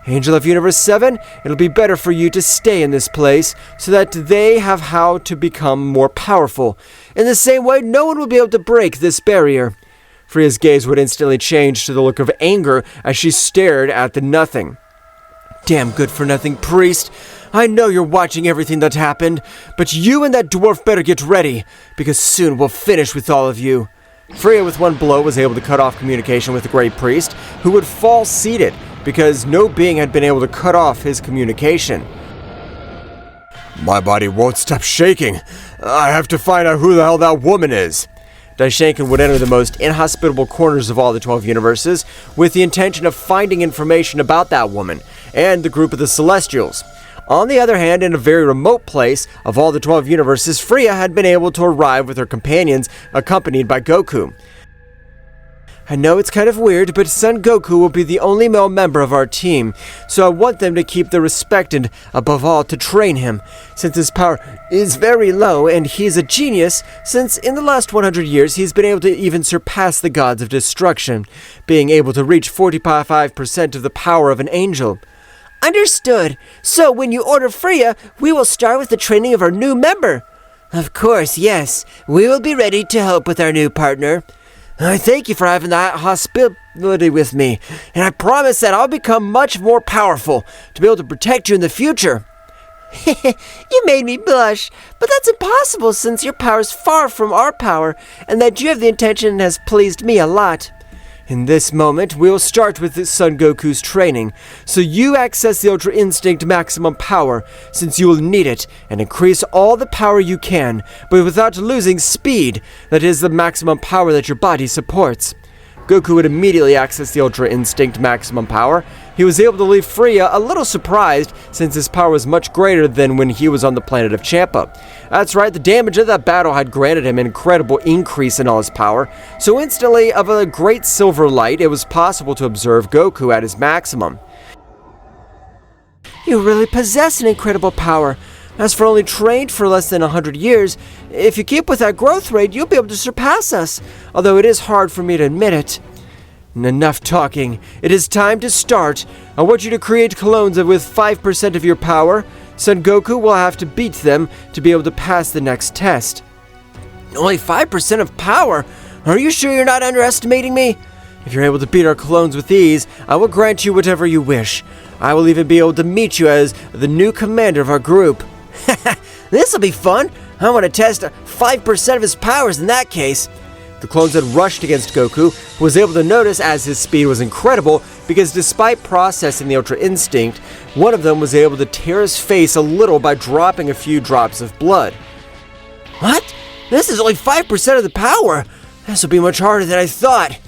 Angel of Universe 7, it'll be better for you to stay in this place so that they have how to become more powerful. In the same way, no one will be able to break this barrier. Freya's gaze would instantly change to the look of anger as she stared at the nothing. Damn good-for-nothing priest. I know you're watching everything that happened, but you and that dwarf better get ready, because soon we'll finish with all of you. Freya, with one blow, was able to cut off communication with the great priest, who would fall seated, because no being had been able to cut off his communication. My body won't stop shaking. I have to find out who the hell that woman is. Daishinkan would enter the most inhospitable corners of all the 12 universes with the intention of finding information about that woman and the group of the Celestials. On the other hand, in a very remote place of all the 12 universes, Freya had been able to arrive with her companions, accompanied by Goku. I know it's kind of weird, but Son Goku will be the only male member of our team, so I want them to keep the respect and, above all, to train him, since his power is very low and he's a genius, since in the last 100 years he's been able to even surpass the gods of destruction, being able to reach 45% of the power of an angel. Understood. So when you order Freya, we will start with the training of our new member. Of course, yes. We will be ready to help with our new partner. I thank you for having that hospitality with me, and I promise that I'll become much more powerful to be able to protect you in the future. You made me blush, but that's impossible since your power is far from our power, and that you have the intention has pleased me a lot. In this moment, we will start with Son Goku's training, so you access the Ultra Instinct maximum power, since you will need it, and increase all the power you can, but without losing speed, that is the maximum power that your body supports. Goku would immediately access the Ultra Instinct maximum power. He was able to leave Freya a little surprised, since his power was much greater than when he was on the planet of Champa. That's right, the damage of that battle had granted him an incredible increase in all his power, so instantly, of a great silver light, it was possible to observe Goku at his maximum. You really possess an incredible power. As for only trained for less than 100 years, if you keep with that growth rate, you'll be able to surpass us, although it is hard for me to admit it. Enough talking. It is time to start. I want you to create clones with 5% of your power. Son Goku will have to beat them to be able to pass the next test. Only 5% of power? Are you sure you're not underestimating me? If you're able to beat our clones with ease, I will grant you whatever you wish. I will even be able to meet you as the new commander of our group. This'll be fun. I want to test 5% of his powers in that case. The clones had rushed against Goku, who was able to notice as his speed was incredible because despite processing the Ultra Instinct, one of them was able to tear his face a little by dropping a few drops of blood. What? This is only 5% of the power. This will be much harder than I thought.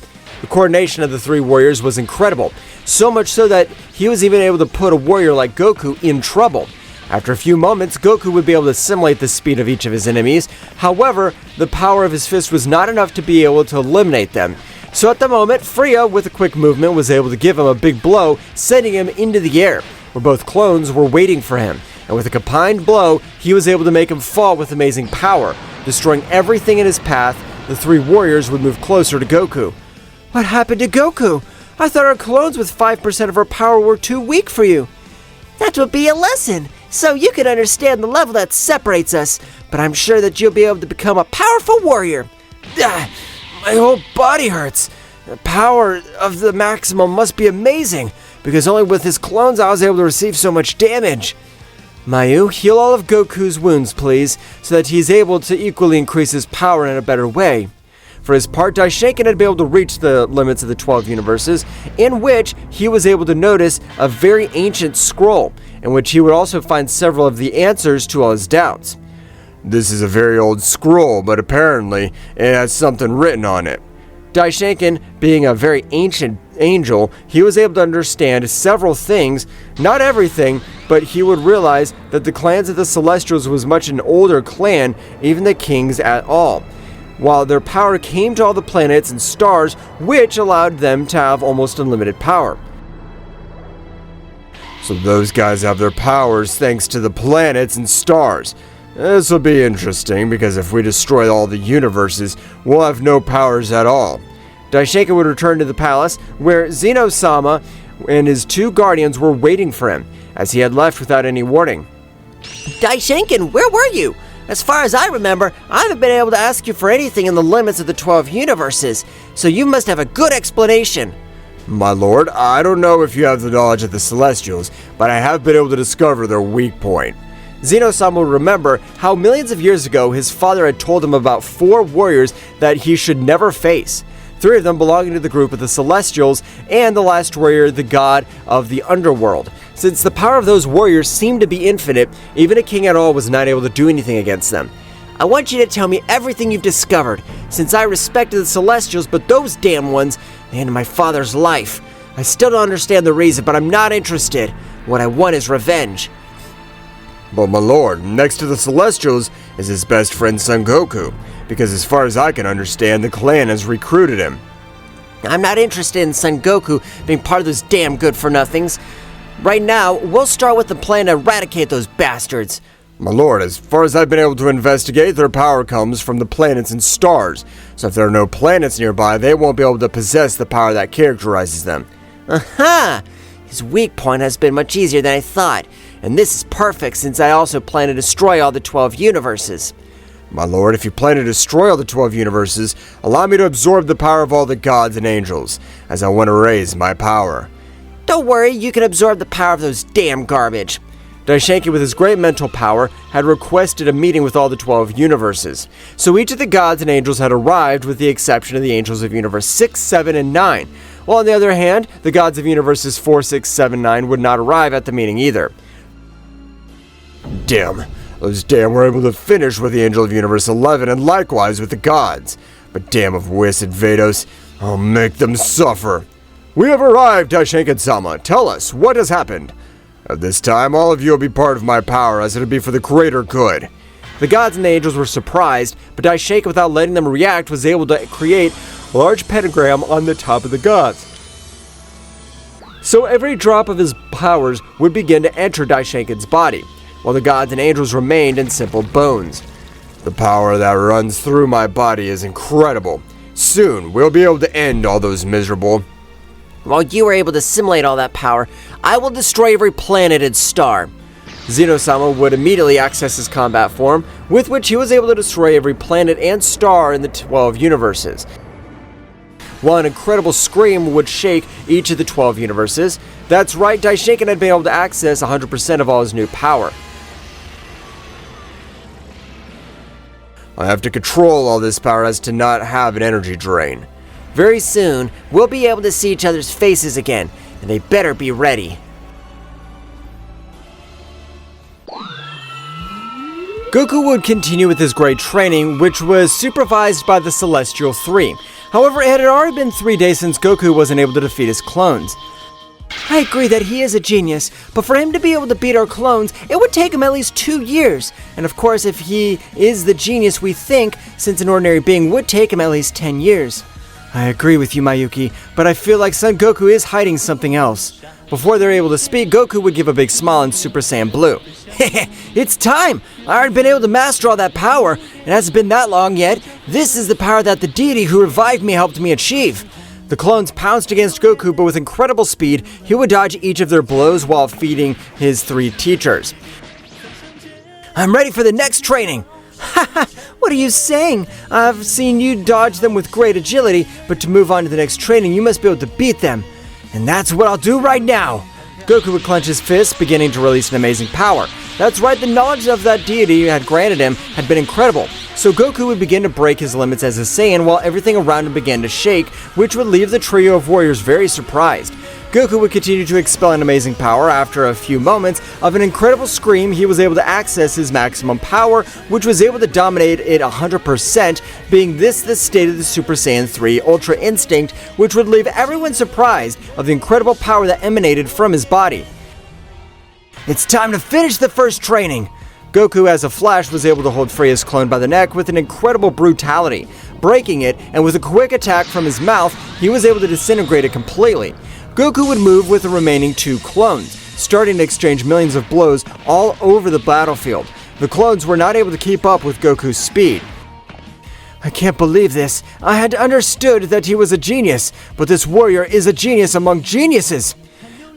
The coordination of the three warriors was incredible, so much so that he was even able to put a warrior like Goku in trouble. After a few moments, Goku would be able to simulate the speed of each of his enemies. However, the power of his fist was not enough to be able to eliminate them. So at the moment, Freya, with a quick movement, was able to give him a big blow, sending him into the air, where both clones were waiting for him. And with a combined blow, he was able to make him fall with amazing power. Destroying everything in his path, the three warriors would move closer to Goku. What happened to Goku? I thought our clones with 5% of our power were too weak for you. That would be a lesson, so you can understand the level that separates us, but I'm sure that you'll be able to become a powerful warrior. My whole body hurts. The power of the maximum must be amazing, because only with his clones I was able to receive so much damage. Mayu, heal all of Goku's wounds, please, so that he's able to equally increase his power in a better way. For his part, Daishinkan had been able to reach the limits of the 12 universes, in which he was able to notice a very ancient scroll, in which he would also find several of the answers to all his doubts. This is a very old scroll, but apparently it has something written on it. Daishinkan, being a very ancient angel, he was able to understand several things, not everything, but he would realize that the clans of the Celestials was much an older clan, even the kings at all, while their power came to all the planets and stars, which allowed them to have almost unlimited power. So those guys have their powers thanks to the planets and stars. This will be interesting, because if we destroy all the universes, we'll have no powers at all. Daishinkan would return to the palace, where Zeno-sama and his two guardians were waiting for him, as he had left without any warning. Daishinkan, where were you? As far as I remember, I haven't been able to ask you for anything in the limits of the 12 universes, so you must have a good explanation. My lord, I don't know if you have the knowledge of the Celestials, but I have been able to discover their weak point. Zeno-sama would remember how millions of years ago his father had told him about 4 warriors that he should never face. 3 of them belonging to the group of the Celestials, and the last warrior, the god of the underworld. Since the power of those warriors seemed to be infinite, even a king at all was not able to do anything against them. I want you to tell me everything you've discovered, since I respected the Celestials, but those damn ones, they ended my father's life. I still don't understand the reason, but I'm not interested. What I want is revenge. But my lord, next to the Celestials is his best friend Son Goku, because as far as I can understand, the clan has recruited him. I'm not interested in Son Goku being part of those damn good-for-nothings. Right now, we'll start with the plan to eradicate those bastards. My lord, as far as I've been able to investigate, their power comes from the planets and stars. So if there are no planets nearby, they won't be able to possess the power that characterizes them. Aha! His weak point has been much easier than I thought, and this is perfect since I also plan to destroy all the 12 universes. My lord, if you plan to destroy all the 12 universes, allow me to absorb the power of all the gods and angels, as I want to raise my power. Don't worry, you can absorb the power of those damn garbage. Daishenki, with his great mental power, had requested a meeting with all the 12 universes. So each of the gods and angels had arrived with the exception of the angels of Universe 6, 7, and 9. While on the other hand, the gods of Universes 4, 6, 7, 9 would not arrive at the meeting either. Damn, those damn were able to finish with the angel of Universe 11 and likewise with the gods. But damn of Whis and Vados, I'll make them suffer. We have arrived, Daishenki-sama. Tell us, what has happened? At this time, all of you will be part of my power, as it will be for the greater good. The gods and the angels were surprised, but Daishenki, without letting them react, was able to create a large pentagram on the top of the gods. So every drop of his powers would begin to enter Daishenki's body, while the gods and angels remained in simple bones. The power that runs through my body is incredible. Soon, we'll be able to end all those miserable. While you were able to assimilate all that power, I will destroy every planet and star. Zeno-sama would immediately access his combat form, with which he was able to destroy every planet and star in the 12 universes. While an incredible scream would shake each of the 12 universes. That's right, Daishenki had been able to access 100% of all his new power. I have to control all this power as to not have an energy drain. Very soon, we'll be able to see each other's faces again, and they better be ready. Goku would continue with his great training, which was supervised by the Celestial 3. However, it had already been 3 days since Goku wasn't able to defeat his clones. I agree that he is a genius, but for him to be able to beat our clones, it would take him at least 2 years. And of course, if he is the genius we think, since an ordinary being would take him at least 10 years. I agree with you, Mayuki, but I feel like Son Goku is hiding something else. Before they're able to speak, Goku would give a big smile in Super Saiyan Blue. It's time! I already been able to master all that power. It hasn't been that long yet. This is the power that the deity who revived me helped me achieve. The clones pounced against Goku, but with incredible speed, he would dodge each of their blows while feeding his 3 teachers. I'm ready for the next training! Haha, what are you saying? I've seen you dodge them with great agility, but to move on to the next training, you must be able to beat them. And that's what I'll do right now! Goku would clench his fists, beginning to release an amazing power. That's right, the knowledge of that deity had granted him had been incredible. So Goku would begin to break his limits as a Saiyan while everything around him began to shake, which would leave the trio of warriors very surprised. Goku would continue to expel an amazing power. After a few moments of an incredible scream, he was able to access his maximum power, which was able to dominate it 100%, being this the state of the Super Saiyan 3 Ultra Instinct, which would leave everyone surprised of the incredible power that emanated from his body. It's time to finish the first training! Goku, as a flash, was able to hold Frieza's clone by the neck with an incredible brutality, breaking it, and with a quick attack from his mouth, he was able to disintegrate it completely. Goku would move with the remaining 2 clones, starting to exchange millions of blows all over the battlefield. The clones were not able to keep up with Goku's speed. I can't believe this. I had understood that he was a genius, but this warrior is a genius among geniuses.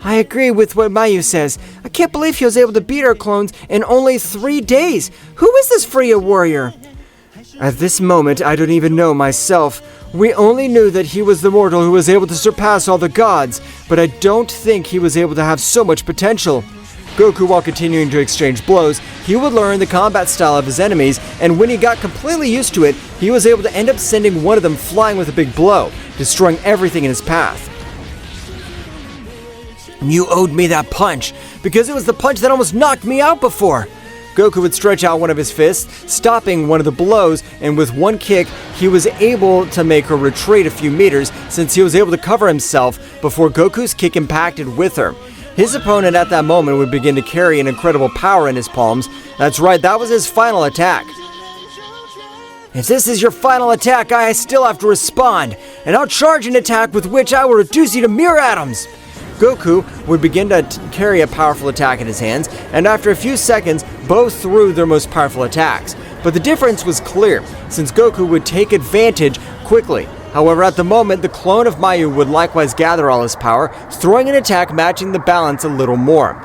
I agree with what Mayu says. I can't believe he was able to beat our clones in only 3 days. Who is this Freya warrior? At this moment, I don't even know myself. We only knew that he was the mortal who was able to surpass all the gods, but I don't think he was able to have so much potential. Goku, while continuing to exchange blows, he would learn the combat style of his enemies, and when he got completely used to it, he was able to end up sending one of them flying with a big blow, destroying everything in his path. You owed me that punch, because it was the punch that almost knocked me out before. Goku would stretch out one of his fists, stopping one of the blows, and with one kick, he was able to make her retreat a few meters since he was able to cover himself before Goku's kick impacted with her. His opponent at that moment would begin to carry an incredible power in his palms. That's right, that was his final attack. If this is your final attack, I still have to respond, and I'll charge an attack with which I will reduce you to mere atoms. Goku would begin to carry a powerful attack in his hands, and after a few seconds, both threw their most powerful attacks. But the difference was clear, since Goku would take advantage quickly. However, at the moment, the clone of Mayu would likewise gather all his power, throwing an attack matching the balance a little more.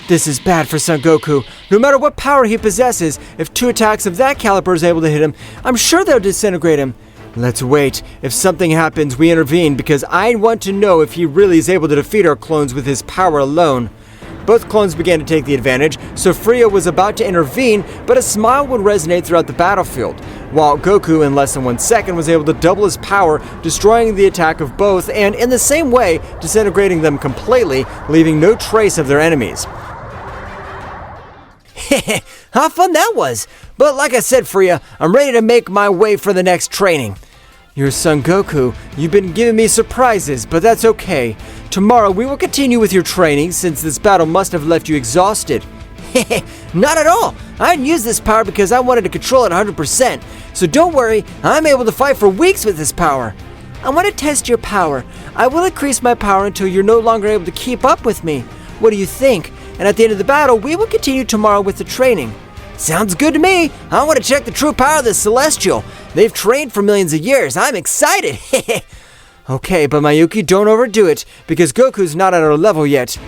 This is bad for Son Goku. No matter what power he possesses, if 2 attacks of that caliber is able to hit him, I'm sure they'll disintegrate him. Let's wait. If something happens, we intervene because I want to know if he really is able to defeat our clones with his power alone. Both clones began to take the advantage, so Friya was about to intervene, but a smile would resonate throughout the battlefield, while Goku in less than 1 second was able to double his power, destroying the attack of both and in the same way disintegrating them completely, leaving no trace of their enemies. How fun that was! But like I said, Friya, I'm ready to make my way for the next training. Your son Goku, you've been giving me surprises, but that's okay. Tomorrow we will continue with your training since this battle must have left you exhausted. Not at all! I didn't use this power because I wanted to control it 100%, so don't worry, I'm able to fight for weeks with this power. I want to test your power. I will increase my power until you're no longer able to keep up with me. What do you think? And at the end of the battle, we will continue tomorrow with the training. Sounds good to me. I want to check the true power of this Celestial. They've trained for millions of years. I'm excited. Okay, but Mayuki, don't overdo it, because Goku's not at our level yet.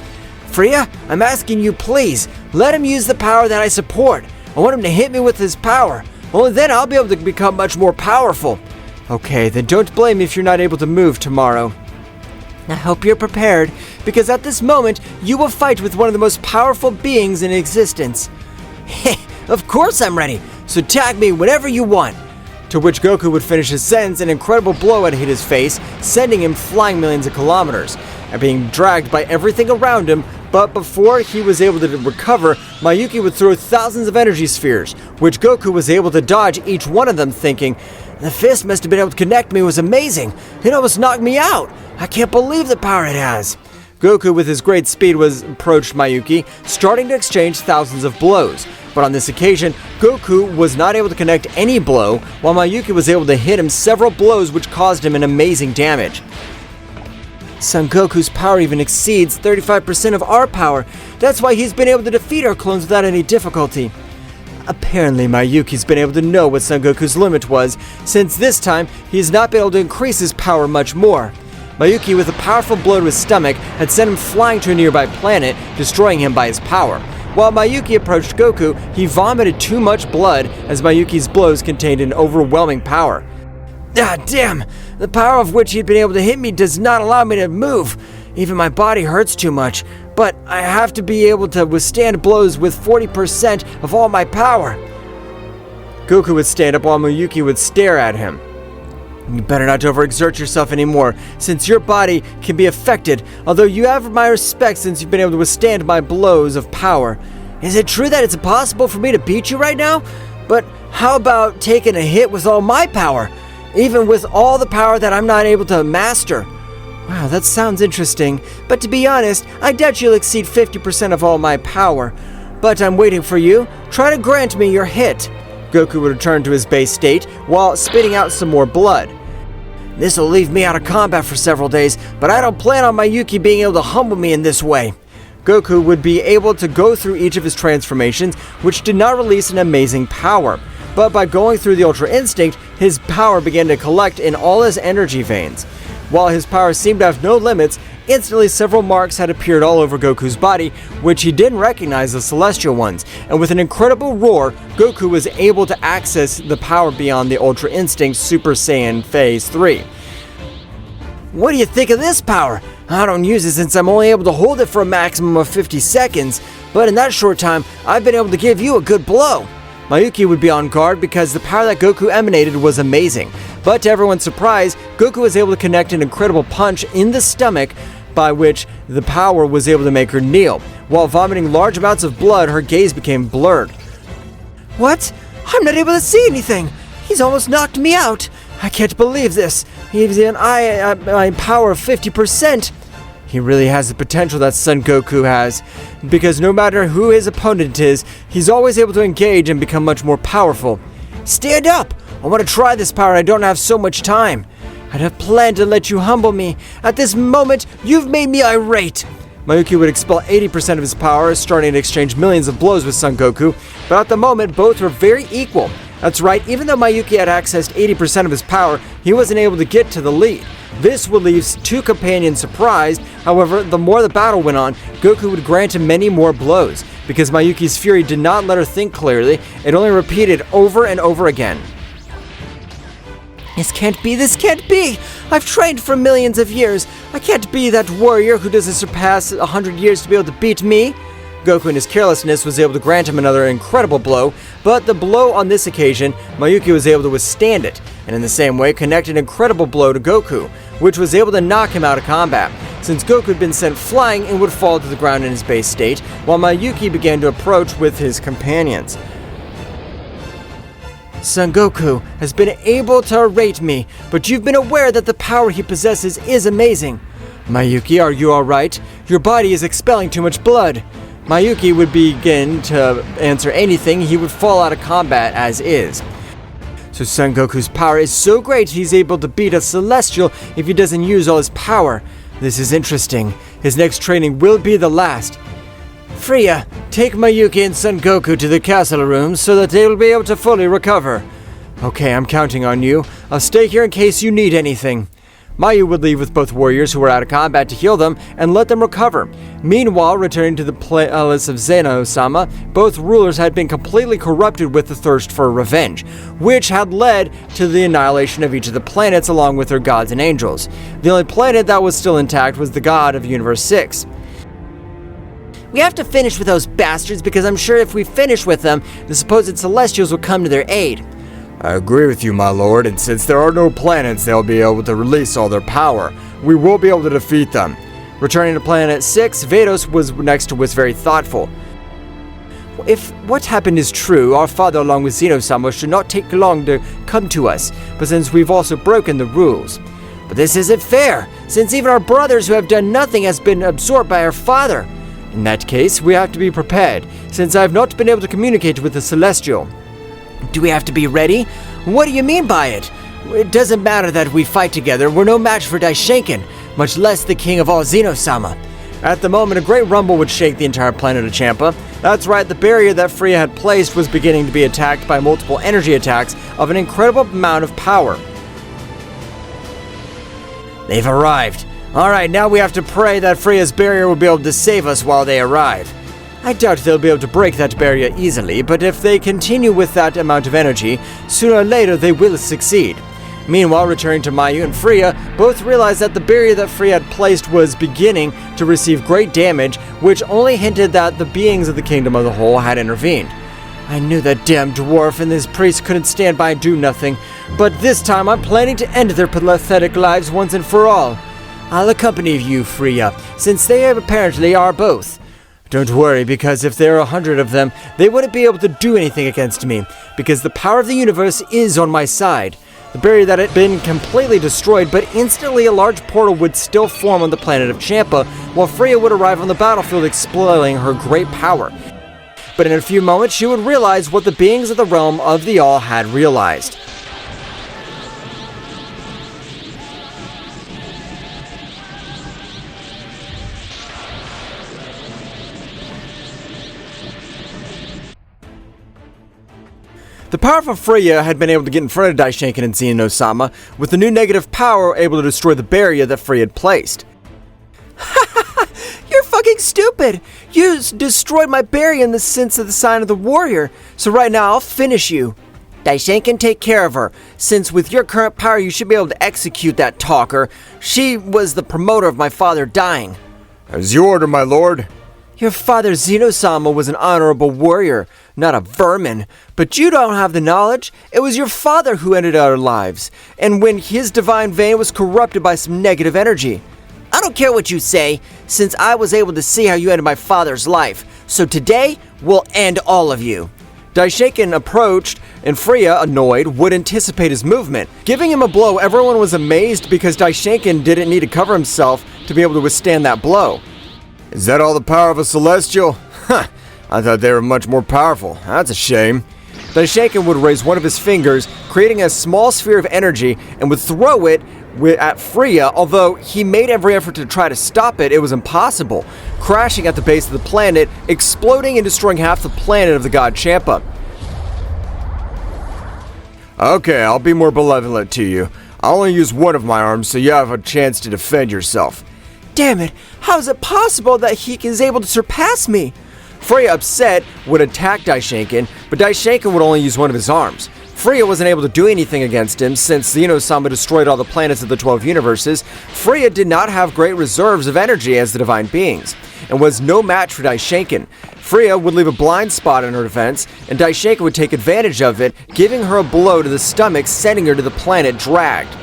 Friya, I'm asking you, please, let him use the power that I support. I want him to hit me with his power. Only then I'll be able to become much more powerful. Okay, then don't blame me if you're not able to move tomorrow. I hope you're prepared, because at this moment, you will fight with one of the most powerful beings in existence. Of course I'm ready, so tag me whenever you want. To which Goku would finish his sentence, an incredible blow had hit his face, sending him flying millions of kilometers, and being dragged by everything around him. But before he was able to recover, Mayuki would throw thousands of energy spheres, which Goku was able to dodge each one of them, thinking, the fist must have been able to connect me, it was amazing. It almost knocked me out. I can't believe the power it has. Goku, with his great speed, approached Mayuki, starting to exchange thousands of blows. But on this occasion, Goku was not able to connect any blow, while Mayuki was able to hit him several blows which caused him an amazing damage. Son Goku's power even exceeds 35% of our power. That's why he's been able to defeat our clones without any difficulty. Apparently, Mayuki's been able to know what Son Goku's limit was, since this time he has not been able to increase his power much more. Mayuki, with a powerful blow to his stomach, had sent him flying to a nearby planet, destroying him by his power. While Mayuki approached Goku, he vomited too much blood as Mayuki's blows contained an overwhelming power. Ah, damn! The power of which he'd been able to hit me does not allow me to move. Even my body hurts too much, but I have to be able to withstand blows with 40% of all my power. Goku would stand up while Mayuki would stare at him. You better not overexert yourself anymore, since your body can be affected, although you have my respect since you've been able to withstand my blows of power. Is it true that it's impossible for me to beat you right now? But how about taking a hit with all my power? Even with all the power that I'm not able to master. Wow, that sounds interesting, but to be honest, I doubt you'll exceed 50% of all my power. But I'm waiting for you. Try to grant me your hit. Goku would return to his base state while spitting out some more blood. This'll leave me out of combat for several days, but I don't plan on Mayuki being able to humble me in this way. Goku would be able to go through each of his transformations, which did not release an amazing power. But by going through the Ultra Instinct, his power began to collect in all his energy veins. While his power seemed to have no limits, instantly several marks had appeared all over Goku's body, which he didn't recognize as celestial ones, and with an incredible roar, Goku was able to access the power beyond the Ultra Instinct Super Saiyan Phase 3. What do you think of this power? I don't use it since I'm only able to hold it for a maximum of 50 seconds, but in that short time, I've been able to give you a good blow. Mayuki would be on guard because the power that Goku emanated was amazing, but to everyone's surprise, Goku was able to connect an incredible punch in the stomach by which the power was able to make her kneel. While vomiting large amounts of blood, her gaze became blurred. What? I'm not able to see anything! He's almost knocked me out! I can't believe this! He's an my power of 50%! He really has the potential that Son Goku has, because no matter who his opponent is, he's always able to engage and become much more powerful. Stand up! I want to try this power and I don't have so much time. I'd have planned to let you humble me. At this moment, you've made me irate. Mayuki would expel 80% of his power, starting to exchange millions of blows with Son Goku, but at the moment, both were very equal. That's right, even though Mayuki had accessed 80% of his power, he wasn't able to get to the lead. This would leave two companions surprised. However, the more the battle went on, Goku would grant him many more blows. Because Mayuki's fury did not let her think clearly, it only repeated over and over again. This can't be! I've trained for millions of years. I can't be that warrior who doesn't surpass 100 years to be able to beat me. Goku in his carelessness was able to grant him another incredible blow, but the blow on this occasion, Mayuki was able to withstand it, and in the same way connect an incredible blow to Goku, which was able to knock him out of combat, since Goku had been sent flying and would fall to the ground in his base state, while Mayuki began to approach with his companions. Son Goku has been able to irate me, but you've been aware that the power he possesses is amazing. Mayuki, are you alright? Your body is expelling too much blood. Mayuki would begin to answer anything, he would fall out of combat as is. So Son Goku's power is so great he's able to beat a Celestial if he doesn't use all his power. This is interesting. His next training will be the last. Freya, take Mayuki and Son Goku to the castle rooms so that they will be able to fully recover. Okay, I'm counting on you. I'll stay here in case you need anything. Mayu would leave with both warriors who were out of combat to heal them and let them recover. Meanwhile, returning to the palace of Zeno-sama, both rulers had been completely corrupted with the thirst for revenge, which had led to the annihilation of each of the planets along with their gods and angels. The only planet that was still intact was the god of Universe 6. We have to finish with those bastards because I'm sure if we finish with them, the supposed Celestials will come to their aid. I agree with you, my lord, and since there are no planets, they'll be able to release all their power. We will be able to defeat them. Returning to Planet 6, Vados was very thoughtful. If what happened is true, our father along with Zeno-sama should not take long to come to us, but since we've also broken the rules. But this isn't fair, since even our brothers who have done nothing has been absorbed by our father. In that case, we have to be prepared, since I have not been able to communicate with the Celestial. Do we have to be ready? What do you mean by it? It doesn't matter that we fight together, we're no match for Daishinken, much less the king of all Zeno-sama. At the moment, a great rumble would shake the entire planet of Champa. That's right, the barrier that Freya had placed was beginning to be attacked by multiple energy attacks of an incredible amount of power. They've arrived. Alright, now we have to pray that Freya's barrier will be able to save us while they arrive. I doubt they'll be able to break that barrier easily, but if they continue with that amount of energy, sooner or later they will succeed. Meanwhile, returning to Mayu and Freya, both realized that the barrier that Freya had placed was beginning to receive great damage, which only hinted that the beings of the Kingdom of the Whole had intervened. I knew that damn dwarf and his priest couldn't stand by and do nothing, but this time I'm planning to end their pathetic lives once and for all. I'll accompany you, Freya, since they apparently are both. Don't worry, because if there are 100 of them, they wouldn't be able to do anything against me, because the power of the universe is on my side. The barrier that had been completely destroyed, but instantly a large portal would still form on the planet of Champa, while Freya would arrive on the battlefield exploiting her great power. But in a few moments, she would realize what the beings of the realm of the All had realized. The powerful Freya had been able to get in front of Daishinken and Zeno-sama, with the new negative power able to destroy the barrier that Freya had placed. You're fucking stupid! You destroyed my barrier in the sense of the sign of the warrior, so right now I'll finish you. Daishinken, take care of her, since with your current power you should be able to execute that talker. She was the promoter of my father dying. As you order, my lord. Your father Zeno-sama was an honorable warrior, not a vermin. But you don't have the knowledge. It was your father who ended our lives, and when his divine vein was corrupted by some negative energy. I don't care what you say, since I was able to see how you ended my father's life. So today, we'll end all of you. Daishaken approached, and Freya, annoyed, would anticipate his movement. Giving him a blow, everyone was amazed because Daishaken didn't need to cover himself to be able to withstand that blow. Is that all the power of a celestial? Huh, I thought they were much more powerful. That's a shame. Daishaken would raise one of his fingers, creating a small sphere of energy, and would throw it at Freya. Although he made every effort to try to stop it, it was impossible, crashing at the base of the planet, exploding and destroying half the planet of the god Champa. Okay, I'll be more benevolent to you. I'll only use one of my arms so you have a chance to defend yourself. Damn it, how is it possible that he is able to surpass me? Freya, upset, would attack Daishaken, but Daishaken would only use one of his arms. Freya wasn't able to do anything against him since Zeno-sama destroyed all the planets of the 12 universes. Freya did not have great reserves of energy as the divine beings, and was no match for Daishaken. Freya would leave a blind spot in her defense, and Daishaken would take advantage of it, giving her a blow to the stomach, sending her to the planet dragged.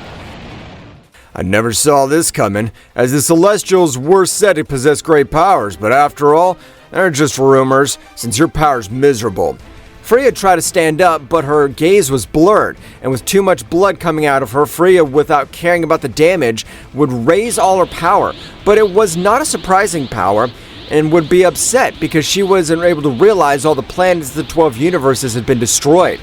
I never saw this coming, as the Celestials were said to possess great powers, but after all, they're just rumors, since your power's miserable. Freya tried to stand up, but her gaze was blurred, and with too much blood coming out of her, Freya, without caring about the damage, would raise all her power. But it was not a surprising power, and would be upset because she wasn't able to realize all the planets of the 12 universes had been destroyed.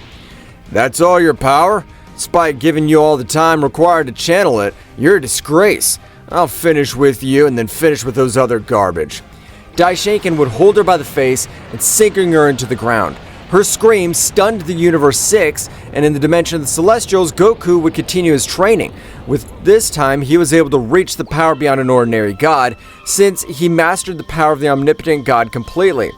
That's all your power? Despite giving you all the time required to channel it, you're a disgrace. I'll finish with you and then finish with those other garbage. Daishaken would hold her by the face and sinking her into the ground. Her scream stunned the Universe 6, and in the dimension of the Celestials, Goku would continue his training. With this time, he was able to reach the power beyond an ordinary god, since he mastered the power of the omnipotent god completely.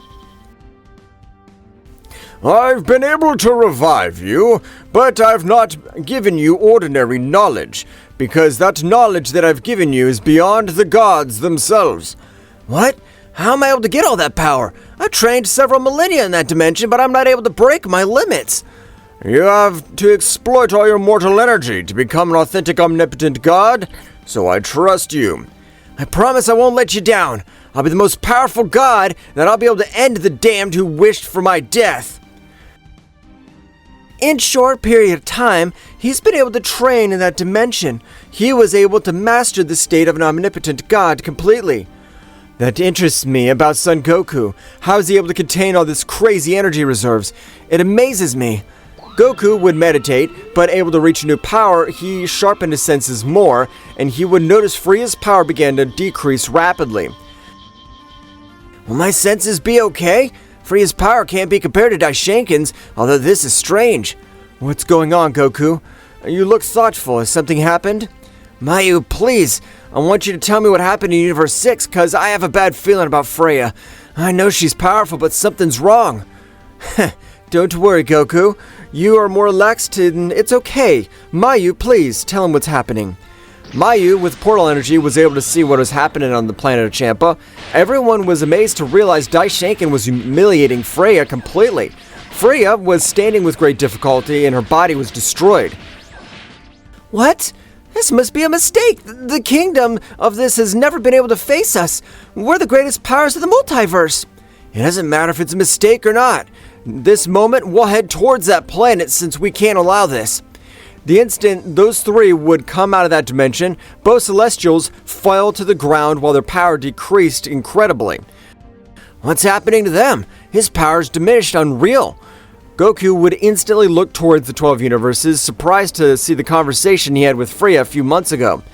I've been able to revive you, but I've not given you ordinary knowledge, because that knowledge that I've given you is beyond the gods themselves. What? How am I able to get all that power? I've trained several millennia in that dimension, but I'm not able to break my limits. You have to exploit all your mortal energy to become an authentic omnipotent god, so I trust you. I promise I won't let you down. I'll be the most powerful god, and then I'll be able to end the damned who wished for my death. In a short period of time, he's been able to train in that dimension. He was able to master the state of an omnipotent god completely. That interests me about Son Goku. How is he able to contain all this crazy energy reserves? It amazes me. Goku would meditate, but able to reach a new power, he sharpened his senses more, and he would notice Freya's power began to decrease rapidly. Will my senses be okay? Freya's power can't be compared to Daishaken's, although this is strange. What's going on, Goku? You look thoughtful. Has something happened? Mayu, please. I want you to tell me what happened in Universe 6, because I have a bad feeling about Freya. I know she's powerful, but something's wrong. Don't worry, Goku. You are more relaxed and it's okay. Mayu, please, tell him what's happening. Mayu, with portal energy, was able to see what was happening on the planet of Champa. Everyone was amazed to realize Daishaken was humiliating Freya completely. Freya was standing with great difficulty and her body was destroyed. What? This must be a mistake. The kingdom of this has never been able to face us. We're the greatest powers of the multiverse. It doesn't matter if it's a mistake or not. This moment, we'll head towards that planet since we can't allow this. The instant those three would come out of that dimension, both Celestials fell to the ground while their power decreased incredibly. What's happening to them? His power's diminished unreal. Goku would instantly look towards the 12 universes, surprised to see the conversation he had with Freya a few months ago.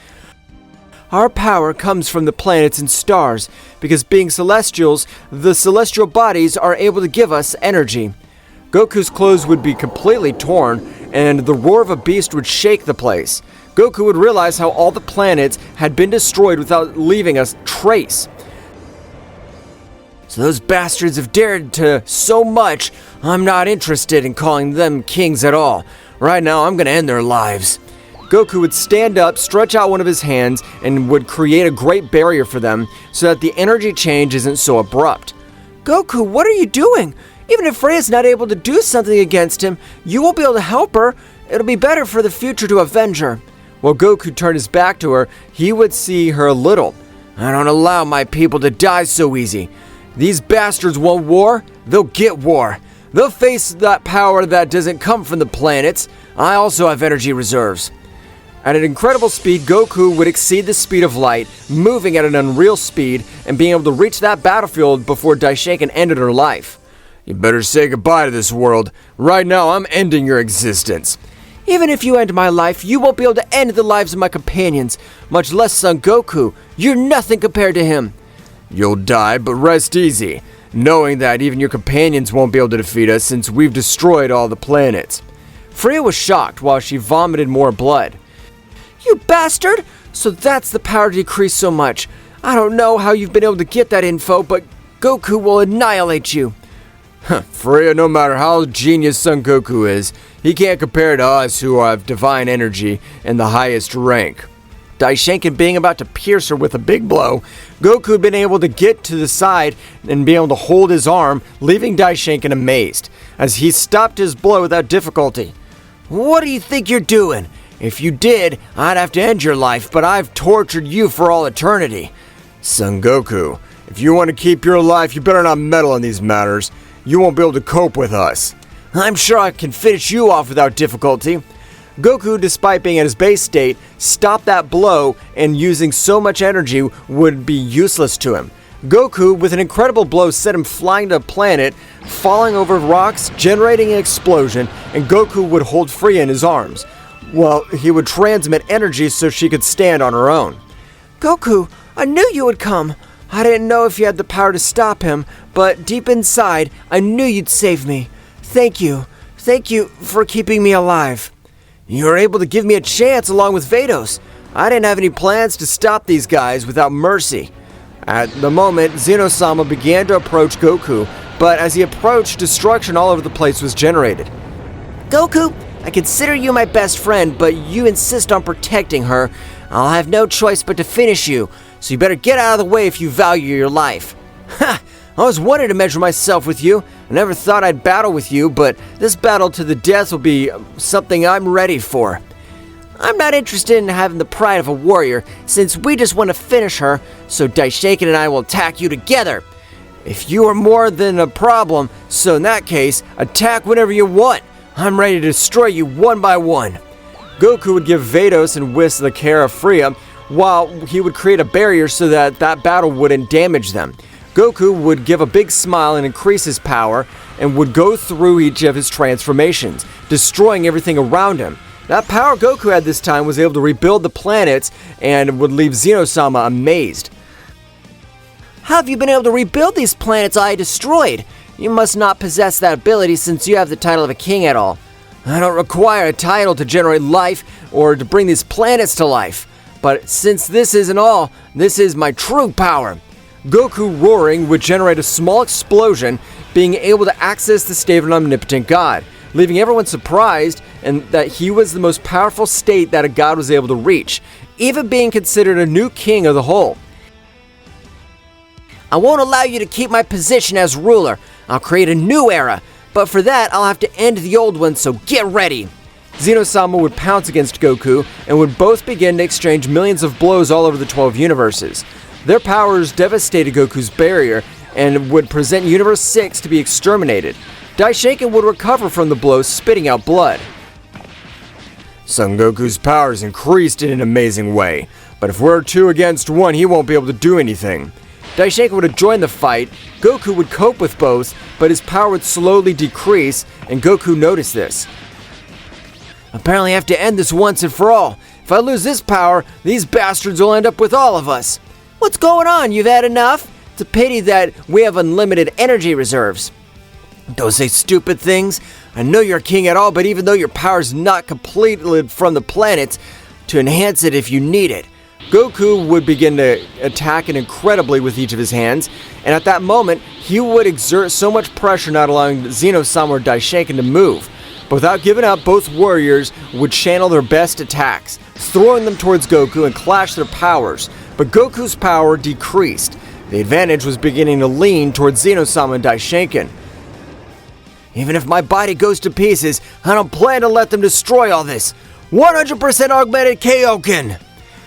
Our power comes from the planets and stars, because being Celestials, the celestial bodies are able to give us energy. Goku's clothes would be completely torn, and the roar of a beast would shake the place. Goku would realize how all the planets had been destroyed without leaving a trace. So those bastards have dared to so much, I'm not interested in calling them kings at all. Right now, I'm gonna end their lives. Goku would stand up, stretch out one of his hands, and would create a great barrier for them so that the energy change isn't so abrupt. Goku, what are you doing? Even if Freya's not able to do something against him, you won't be able to help her. It'll be better for the future to avenge her. While Goku turned his back to her, he would see her a little. I don't allow my people to die so easy. These bastards want war, they'll get war. They'll face that power that doesn't come from the planets. I also have energy reserves. At an incredible speed, Goku would exceed the speed of light, moving at an unreal speed and being able to reach that battlefield before Daishinkan ended her life. You better say goodbye to this world. Right now, I'm ending your existence. Even if you end my life, you won't be able to end the lives of my companions, much less Son Goku. You're nothing compared to him. You'll die, but rest easy, knowing that even your companions won't be able to defeat us since we've destroyed all the planets. Freya was shocked while she vomited more blood. You bastard! So that's the power to decrease so much. I don't know how you've been able to get that info, but Goku will annihilate you. Freya, no matter how genius Son Goku is, he can't compare to us who have divine energy and the highest rank. Daishinkan being about to pierce her with a big blow, Goku had been able to get to the side and be able to hold his arm, leaving Daishinkan amazed, as he stopped his blow without difficulty. What do you think you're doing? If you did, I'd have to end your life, but I've tortured you for all eternity. Son Goku, if you want to keep your life, you better not meddle in these matters. You won't be able to cope with us. I'm sure I can finish you off without difficulty. Goku, despite being at his base state, stopped that blow, and using so much energy would be useless to him. Goku, with an incredible blow, sent him flying to a planet, falling over rocks, generating an explosion, and Goku would hold Freya in his arms. Well, he would transmit energy so she could stand on her own. Goku, I knew you would come. I didn't know if you had the power to stop him, but deep inside, I knew you'd save me. Thank you. Thank you for keeping me alive. You were able to give me a chance along with Vados. I didn't have any plans to stop these guys without mercy. At the moment, Zeno-sama began to approach Goku, but as he approached, destruction all over the place was generated. Goku, I consider you my best friend, but you insist on protecting her. I'll have no choice but to finish you, so you better get out of the way if you value your life. Ha! I always wanted to measure myself with you. I never thought I'd battle with you, but this battle to the death will be something I'm ready for. I'm not interested in having the pride of a warrior, since we just want to finish her, so Daishinkan and I will attack you together. If you are more than a problem, so in that case, attack whenever you want. I'm ready to destroy you one by one. Goku would give Vados and Whis the care of Freya, while he would create a barrier so that battle wouldn't damage them. Goku would give a big smile and increase his power, and would go through each of his transformations, destroying everything around him. That power Goku had this time was able to rebuild the planets, and would leave Zeno-sama amazed. How have you been able to rebuild these planets I destroyed? You must not possess that ability since you have the title of a king at all. I don't require a title to generate life or to bring these planets to life. But since this isn't all, this is my true power. Goku roaring would generate a small explosion, being able to access the state of an omnipotent god, leaving everyone surprised and that he was the most powerful state that a god was able to reach, even being considered a new king of the whole. I won't allow you to keep my position as ruler. I'll create a new era, but for that I'll have to end the old one, so get ready. Zeno-sama would pounce against Goku and would both begin to exchange millions of blows all over the 12 universes. Their powers devastated Goku's barrier and would present Universe 6 to be exterminated. Daishinkan would recover from the blows, spitting out blood. Son Goku's powers increased in an amazing way, but if we're 2 against 1, he won't be able to do anything. Daishinkan would have joined the fight. Goku would cope with both, but his power would slowly decrease, and Goku noticed this. Apparently I have to end this once and for all. If I lose this power, these bastards will end up with all of us. What's going on? You've had enough? It's a pity that we have unlimited energy reserves. Don't say stupid things. I know you're king at all, but even though your power's not completely from the planets, to enhance it if you need it. Goku would begin to attack it incredibly with each of his hands, and at that moment, he would exert so much pressure not allowing Zeno-sama or Daishinkan to move. But without giving up, both warriors would channel their best attacks, throwing them towards Goku and clash their powers. But Goku's power decreased. The advantage was beginning to lean towards Zeno-sama and Daishinkan. Even if my body goes to pieces, I don't plan to let them destroy all this. 100% augmented Kaioken!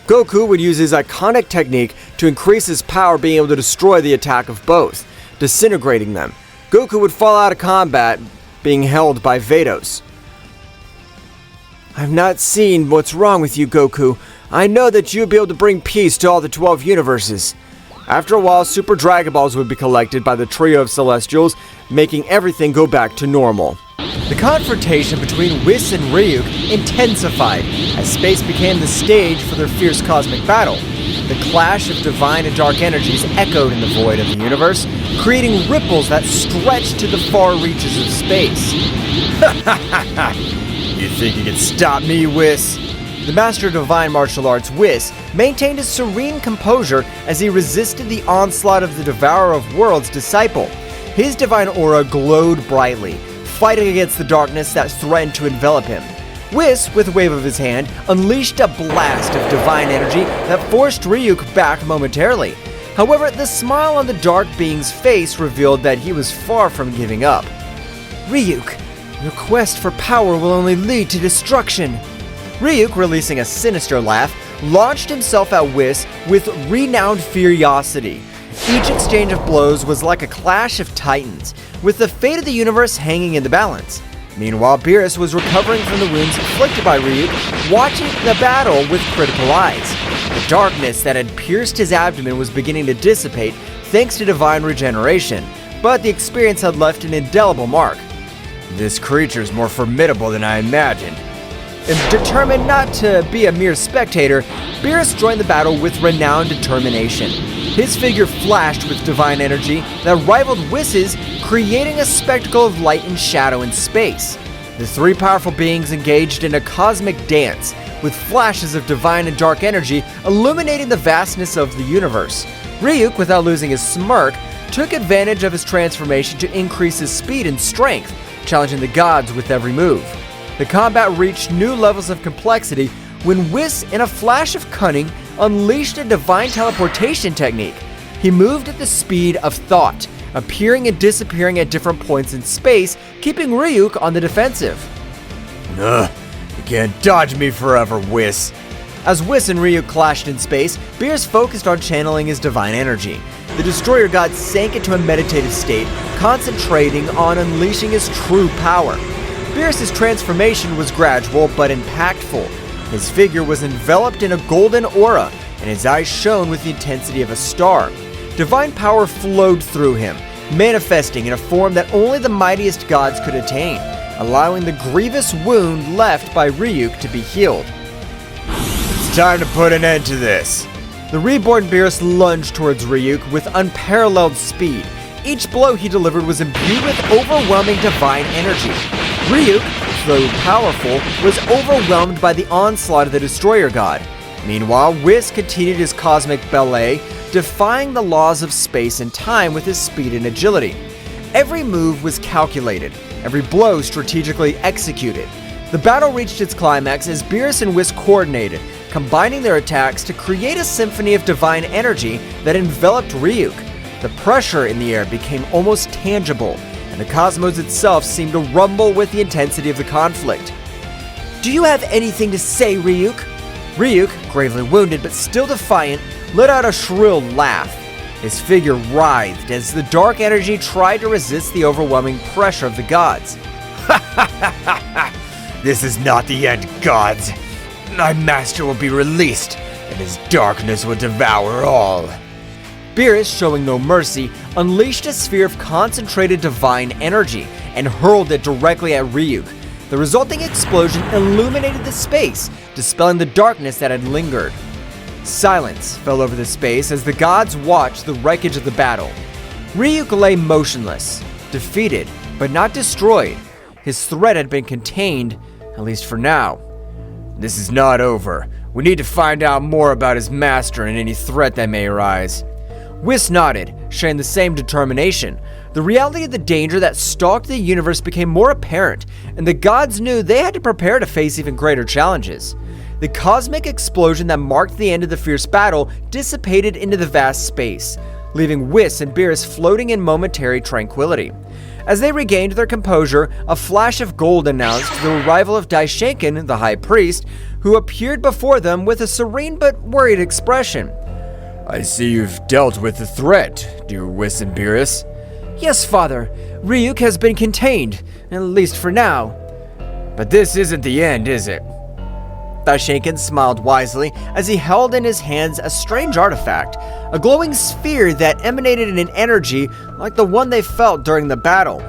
Goku would use his iconic technique to increase his power, being able to destroy the attack of both, disintegrating them. Goku would fall out of combat, being held by Vados. I've not seen what's wrong with you, Goku. I know that you'd be able to bring peace to all the 12 universes. After a while, Super Dragon Balls would be collected by the trio of Celestials, making everything go back to normal. The confrontation between Whis and Ryuk intensified as space became the stage for their fierce cosmic battle. The clash of divine and dark energies echoed in the void of the universe, creating ripples that stretched to the far reaches of space. You think you can stop me, Whis? The master of divine martial arts, Whis, maintained a serene composure as he resisted the onslaught of the Devourer of Worlds disciple. His divine aura glowed brightly, fighting against the darkness that threatened to envelop him. Whis, with a wave of his hand, unleashed a blast of divine energy that forced Ryuk back momentarily. However, the smile on the dark being's face revealed that he was far from giving up. Ryuk, your quest for power will only lead to destruction. Ryuk, releasing a sinister laugh, launched himself at Whis with renowned furiosity. Each exchange of blows was like a clash of titans, with the fate of the universe hanging in the balance. Meanwhile, Beerus was recovering from the wounds inflicted by Ryuk, watching the battle with critical eyes. The darkness that had pierced his abdomen was beginning to dissipate thanks to divine regeneration, but the experience had left an indelible mark. This creature's more formidable than I imagined. And determined not to be a mere spectator, Beerus joined the battle with renowned determination. His figure flashed with divine energy that rivaled Whis's, creating a spectacle of light and shadow in space. The three powerful beings engaged in a cosmic dance, with flashes of divine and dark energy illuminating the vastness of the universe. Ryuk, without losing his smirk, took advantage of his transformation to increase his speed and strength, challenging the gods with every move. The combat reached new levels of complexity when Whis, in a flash of cunning, unleashed a divine teleportation technique. He moved at the speed of thought, appearing and disappearing at different points in space, keeping Ryuk on the defensive. You can't dodge me forever, Whis. As Whis and Ryuk clashed in space, Beerus focused on channeling his divine energy. The Destroyer God sank into a meditative state, concentrating on unleashing his true power. Beerus' transformation was gradual but impactful. His figure was enveloped in a golden aura, and his eyes shone with the intensity of a star. Divine power flowed through him, manifesting in a form that only the mightiest gods could attain, allowing the grievous wound left by Ryuk to be healed. It's time to put an end to this. The reborn Beerus lunged towards Ryuk with unparalleled speed. Each blow he delivered was imbued with overwhelming divine energy. Ryuk, though powerful, was overwhelmed by the onslaught of the Destroyer God. Meanwhile, Whis continued his cosmic ballet, defying the laws of space and time with his speed and agility. Every move was calculated, every blow strategically executed. The battle reached its climax as Beerus and Whis coordinated, combining their attacks to create a symphony of divine energy that enveloped Ryuk. The pressure in the air became almost tangible, and the cosmos itself seemed to rumble with the intensity of the conflict. Do you have anything to say, Ryuk? Ryuk, gravely wounded but still defiant, let out a shrill laugh. His figure writhed as the dark energy tried to resist the overwhelming pressure of the gods. This is not the end, gods. My master will be released, and his darkness will devour all. Beerus, showing no mercy, unleashed a sphere of concentrated divine energy and hurled it directly at Ryuk. The resulting explosion illuminated the space, dispelling the darkness that had lingered. Silence fell over the space as the gods watched the wreckage of the battle. Ryuk lay motionless, defeated, but not destroyed. His threat had been contained, at least for now. This is not over. We need to find out more about his master and any threat that may arise. Whis nodded, sharing the same determination. The reality of the danger that stalked the universe became more apparent, and the gods knew they had to prepare to face even greater challenges. The cosmic explosion that marked the end of the fierce battle dissipated into the vast space, leaving Whis and Beerus floating in momentary tranquility. As they regained their composure, a flash of gold announced the arrival of Daishinkan, the High Priest, who appeared before them with a serene but worried expression. I see you've dealt with the threat, dear Whis and Beerus. Yes, Father. Ryuk has been contained, at least for now. But this isn't the end, is it? Daishinkan smiled wisely as he held in his hands a strange artifact, a glowing sphere that emanated an energy like the one they felt during the battle.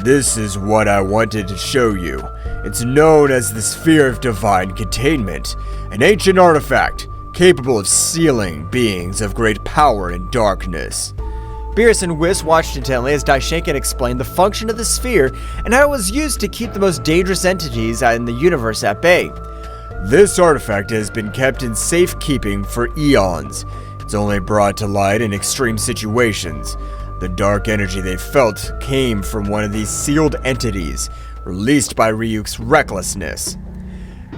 This is what I wanted to show you. It's known as the Sphere of Divine Containment, an ancient artifact capable of sealing beings of great power and darkness. Beerus and Whis watched intently as Daishinkan explained the function of the sphere and how it was used to keep the most dangerous entities in the universe at bay. This artifact has been kept in safekeeping for eons. It's only brought to light in extreme situations. The dark energy they felt came from one of these sealed entities, released by Ryuk's recklessness.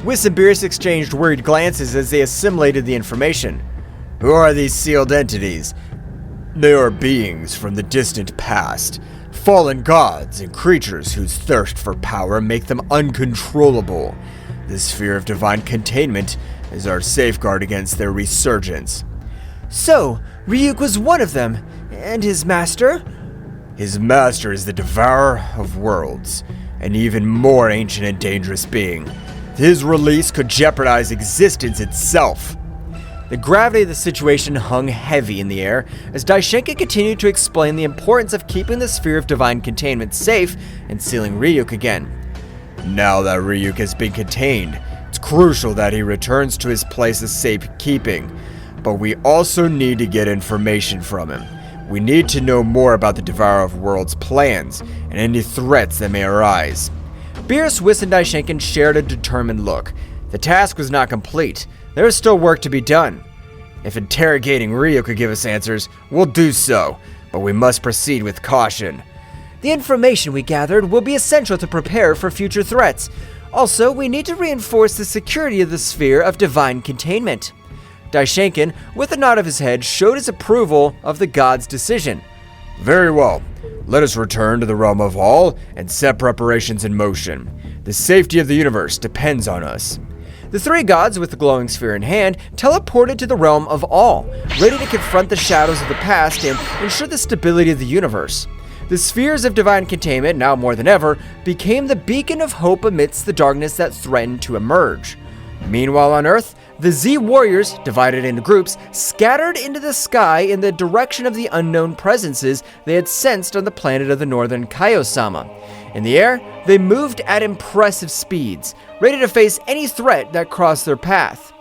Whis and Beerus exchanged worried glances as they assimilated the information. Who are these sealed entities? They are beings from the distant past, fallen gods and creatures whose thirst for power make them uncontrollable. The Sphere of Divine Containment is our safeguard against their resurgence. So, Ryuk was one of them, and his master? His master is the Devourer of Worlds, an even more ancient and dangerous being. His release could jeopardize existence itself. The gravity of the situation hung heavy in the air as Daishinkan continued to explain the importance of keeping the Sphere of Divine Containment safe and sealing Ryuk again. Now that Ryuk has been contained, it's crucial that he returns to his place of safekeeping. But we also need to get information from him. We need to know more about the Devourer of Worlds' plans and any threats that may arise. Beerus, Whis, and Daishinkan shared a determined look. The task was not complete. There is still work to be done. If interrogating Ryuk could give us answers, we'll do so, but we must proceed with caution. The information we gathered will be essential to prepare for future threats. Also, we need to reinforce the security of the Sphere of Divine Containment. Daishinkan, with a nod of his head, showed his approval of the god's decision. Very well. Let us return to the realm of all and set preparations in motion. The safety of the universe depends on us. The three gods, with the glowing sphere in hand, teleported to the realm of all, ready to confront the shadows of the past and ensure the stability of the universe. The spheres of divine containment, now more than ever, became the beacon of hope amidst the darkness that threatened to emerge. Meanwhile on Earth, the Z warriors, divided into groups, scattered into the sky in the direction of the unknown presences they had sensed on the planet of the northern Zeno-sama. In the air, they moved at impressive speeds, ready to face any threat that crossed their path.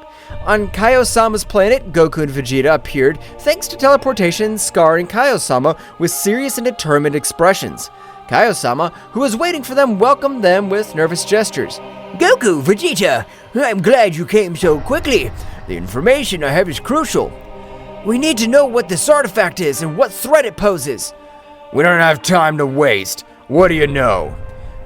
On Zeno-sama's planet, Goku and Vegeta appeared thanks to teleportation, scarring Zeno-sama with serious and determined expressions. Zeno-sama, who was waiting for them, welcomed them with nervous gestures. Goku, Vegeta, I'm glad you came so quickly. The information I have is crucial. We need to know what this artifact is and what threat it poses. We don't have time to waste. What do you know?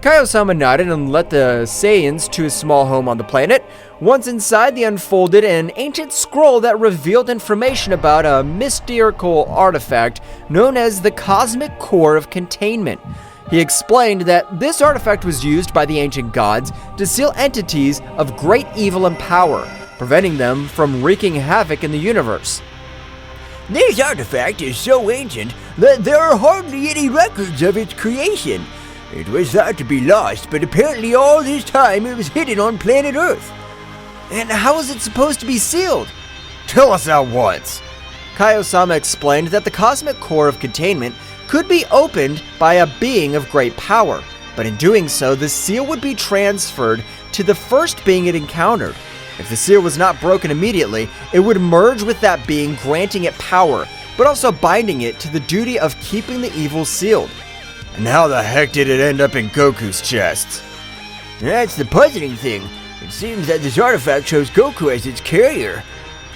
Zeno-sama nodded and led the Saiyans to his small home on the planet. Once inside, they unfolded an ancient scroll that revealed information about a mystical artifact known as the Cosmic Core of Containment. He explained that this artifact was used by the ancient gods to seal entities of great evil and power, preventing them from wreaking havoc in the universe. This artifact is so ancient that there are hardly any records of its creation. It was thought to be lost, but apparently all this time it was hidden on planet Earth. And how is it supposed to be sealed? Tell us at once. Zeno-sama explained that the Cosmic Core of Containment could be opened by a being of great power, but in doing so, the seal would be transferred to the first being it encountered. If the seal was not broken immediately, it would merge with that being, granting it power, but also binding it to the duty of keeping the evil sealed. And how the heck did it end up in Goku's chest? That's the puzzling thing. It seems that this artifact shows Goku as its carrier.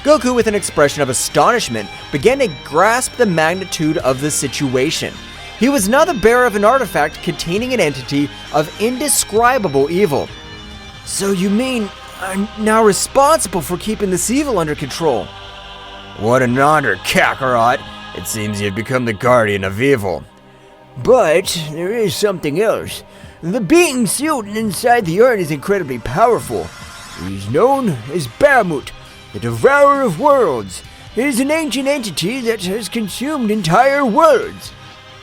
Goku, with an expression of astonishment, began to grasp the magnitude of the situation. He was now the bearer of an artifact containing an entity of indescribable evil. So you mean I'm now responsible for keeping this evil under control? What an honor, Kakarot! It seems you've become the guardian of evil. But there is something else. The being sealed inside the urn is incredibly powerful. He is known as Bahamut, the Devourer of Worlds. It is an ancient entity that has consumed entire worlds.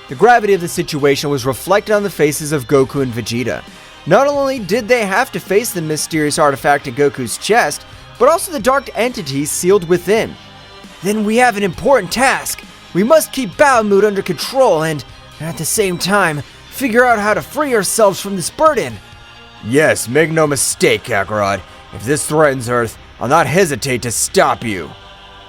The gravity of the situation was reflected on the faces of Goku and Vegeta. Not only did they have to face the mysterious artifact in Goku's chest, but also the dark entity sealed within. Then we have an important task. We must keep Bahamut under control and, at the same time, figure out how to free ourselves from this burden. Yes, make no mistake, Kakarot. If this threatens Earth, I'll not hesitate to stop you.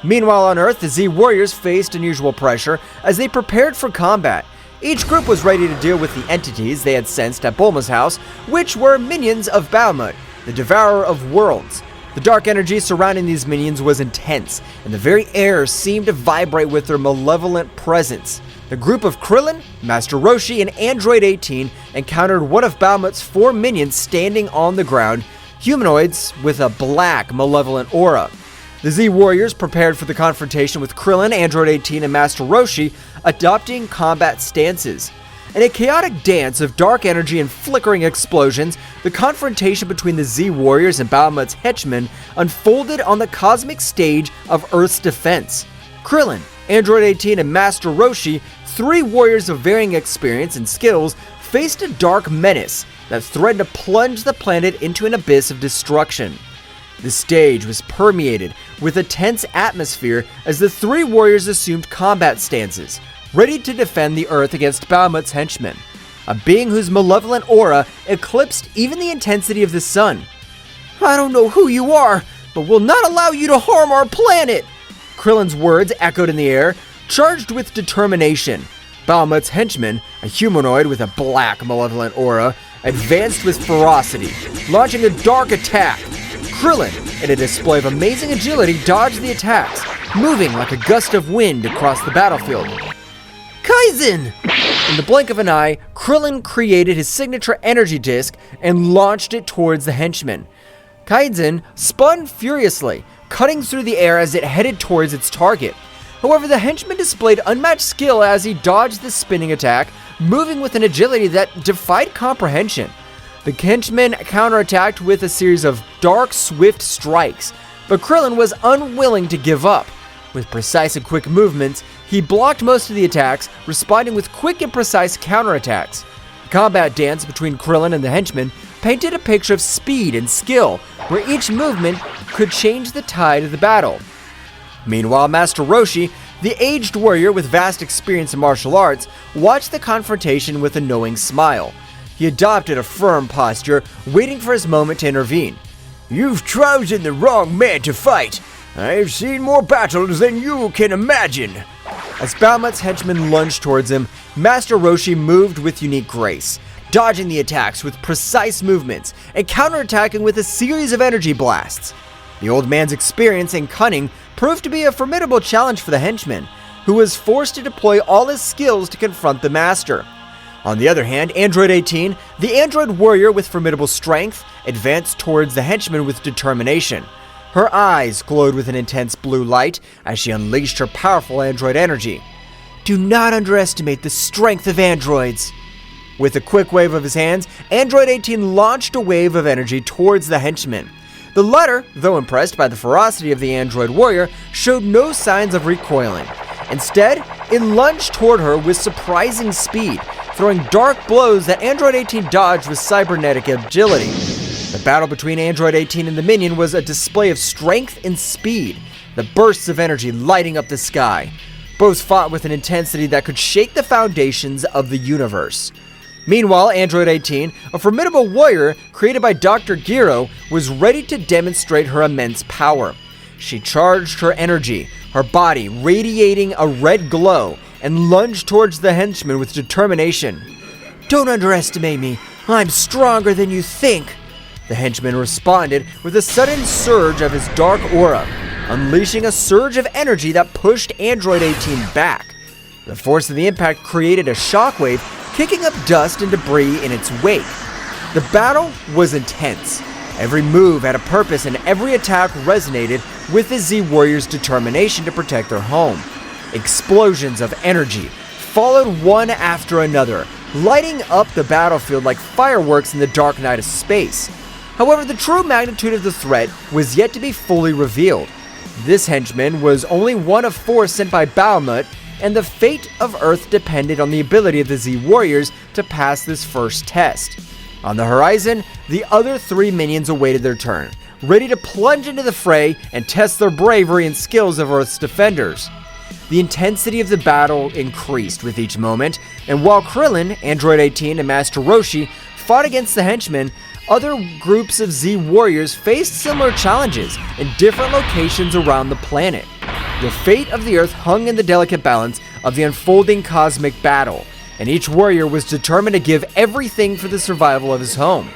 Meanwhile on Earth, the Z-Warriors faced unusual pressure as they prepared for combat. Each group was ready to deal with the entities they had sensed at Bulma's house, which were minions of Bahamut, the Devourer of Worlds. The dark energy surrounding these minions was intense, and the very air seemed to vibrate with their malevolent presence. The group of Krillin, Master Roshi, and Android 18 encountered one of Bahamut's 4 minions standing on the ground, humanoids with a black, malevolent aura. The Z-Warriors prepared for the confrontation with Krillin, Android 18, and Master Roshi, adopting combat stances. In a chaotic dance of dark energy and flickering explosions, the confrontation between the Z-Warriors and Bahamut's henchmen unfolded on the cosmic stage of Earth's defense. Krillin, Android 18, and Master Roshi, 3 warriors of varying experience and skills, faced a dark menace that threatened to plunge the planet into an abyss of destruction. The stage was permeated with a tense atmosphere as the 3 warriors assumed combat stances, ready to defend the Earth against Bahamut's henchmen, a being whose malevolent aura eclipsed even the intensity of the sun. I don't know who you are, but we'll not allow you to harm our planet! Krillin's words echoed in the air, charged with determination. Bahamut's henchman, a humanoid with a black malevolent aura, advanced with ferocity, launching a dark attack. Krillin, in a display of amazing agility, dodged the attacks, moving like a gust of wind across the battlefield. Kaizen! In the blink of an eye, Krillin created his signature energy disc and launched it towards the henchman. Kaizen spun furiously, cutting through the air as it headed towards its target. However, the henchman displayed unmatched skill as he dodged the spinning attack, moving with an agility that defied comprehension. The henchman counterattacked with a series of dark, swift strikes, but Krillin was unwilling to give up. With precise and quick movements, he blocked most of the attacks, responding with quick and precise counterattacks. The combat dance between Krillin and the henchman painted a picture of speed and skill, where each movement could change the tide of the battle. Meanwhile, Master Roshi, the aged warrior with vast experience in martial arts, watched the confrontation with a knowing smile. He adopted a firm posture, waiting for his moment to intervene. You've chosen the wrong man to fight. I've seen more battles than you can imagine. As Bahamut's henchmen lunged towards him, Master Roshi moved with unique grace, dodging the attacks with precise movements and counterattacking with a series of energy blasts. The old man's experience and cunning proved to be a formidable challenge for the henchman, who was forced to deploy all his skills to confront the master. On the other hand, Android 18, the android warrior with formidable strength, advanced towards the henchman with determination. Her eyes glowed with an intense blue light as she unleashed her powerful android energy. Do not underestimate the strength of androids. With a quick wave of his hands, Android 18 launched a wave of energy towards the henchman. The latter, though impressed by the ferocity of the android warrior, showed no signs of recoiling. Instead, it lunged toward her with surprising speed, throwing dark blows that Android 18 dodged with cybernetic agility. The battle between Android 18 and the minion was a display of strength and speed, the bursts of energy lighting up the sky. Both fought with an intensity that could shake the foundations of the universe. Meanwhile, Android 18, a formidable warrior created by Dr. Gero, was ready to demonstrate her immense power. She charged her energy, her body radiating a red glow, and lunged towards the henchman with determination. Don't underestimate me. I'm stronger than you think. The henchman responded with a sudden surge of his dark aura, unleashing a surge of energy that pushed Android 18 back. The force of the impact created a shockwave, kicking up dust and debris in its wake. The battle was intense. Every move had a purpose and every attack resonated with the Z-Warriors' determination to protect their home. Explosions of energy followed one after another, lighting up the battlefield like fireworks in the dark night of space. However, the true magnitude of the threat was yet to be fully revealed. This henchman was only one of 4 sent by Bahamut, and the fate of Earth depended on the ability of the Z-Warriors to pass this first test. On the horizon, the other 3 minions awaited their turn, ready to plunge into the fray and test their bravery and skills of Earth's defenders. The intensity of the battle increased with each moment, and while Krillin, Android 18, and Master Roshi fought against the henchmen, other groups of Z-Warriors faced similar challenges in different locations around the planet. The fate of the Earth hung in the delicate balance of the unfolding cosmic battle, and each warrior was determined to give everything for the survival of his home.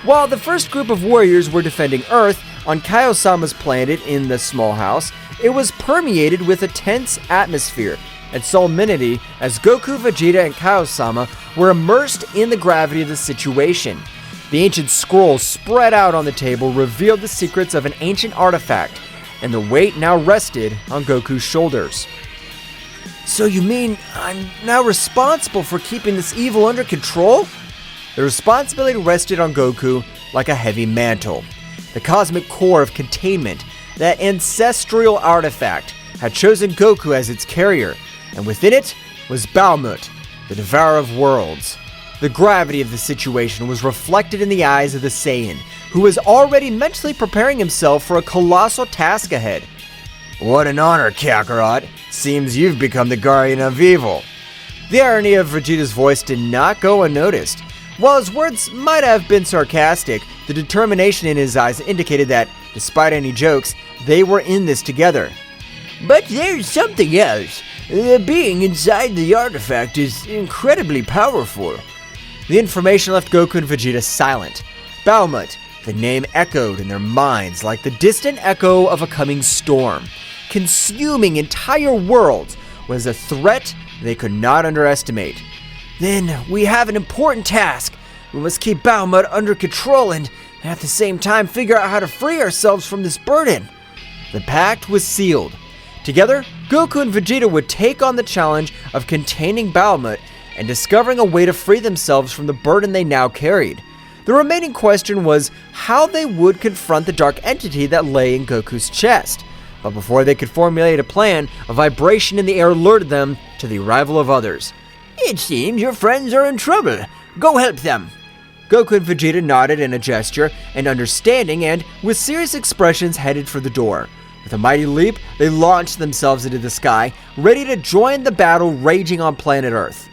While the first group of warriors were defending Earth on Kaio-sama's planet in the small house, it was permeated with a tense atmosphere and solemnity as Goku, Vegeta, and Kaio-sama were immersed in the gravity of the situation. The ancient scroll spread out on the table revealed the secrets of an ancient artifact, and the weight now rested on Goku's shoulders. So you mean I'm now responsible for keeping this evil under control? The responsibility rested on Goku like a heavy mantle. The cosmic core of containment, that ancestral artifact, had chosen Goku as its carrier, and within it was Bahamut, the devourer of worlds. The gravity of the situation was reflected in the eyes of the Saiyan, who was already mentally preparing himself for a colossal task ahead. What an honor, Kakarot. Seems you've become the guardian of evil. The irony of Vegeta's voice did not go unnoticed. While his words might have been sarcastic, the determination in his eyes indicated that, despite any jokes, they were in this together. But there's something else. The being inside the artifact is incredibly powerful. The information left Goku and Vegeta silent. Bahamut, the name echoed in their minds like the distant echo of a coming storm. Consuming entire worlds was a threat they could not underestimate. Then we have an important task. We must keep Bahamut under control and at the same time figure out how to free ourselves from this burden. The pact was sealed. Together, Goku and Vegeta would take on the challenge of containing Bahamut and discovering a way to free themselves from the burden they now carried. The remaining question was how they would confront the dark entity that lay in Goku's chest. But before they could formulate a plan, a vibration in the air alerted them to the arrival of others. It seems your friends are in trouble. Go help them. Goku and Vegeta nodded in a gesture and understanding and, with serious expressions, headed for the door. With a mighty leap, they launched themselves into the sky, ready to join the battle raging on planet Earth.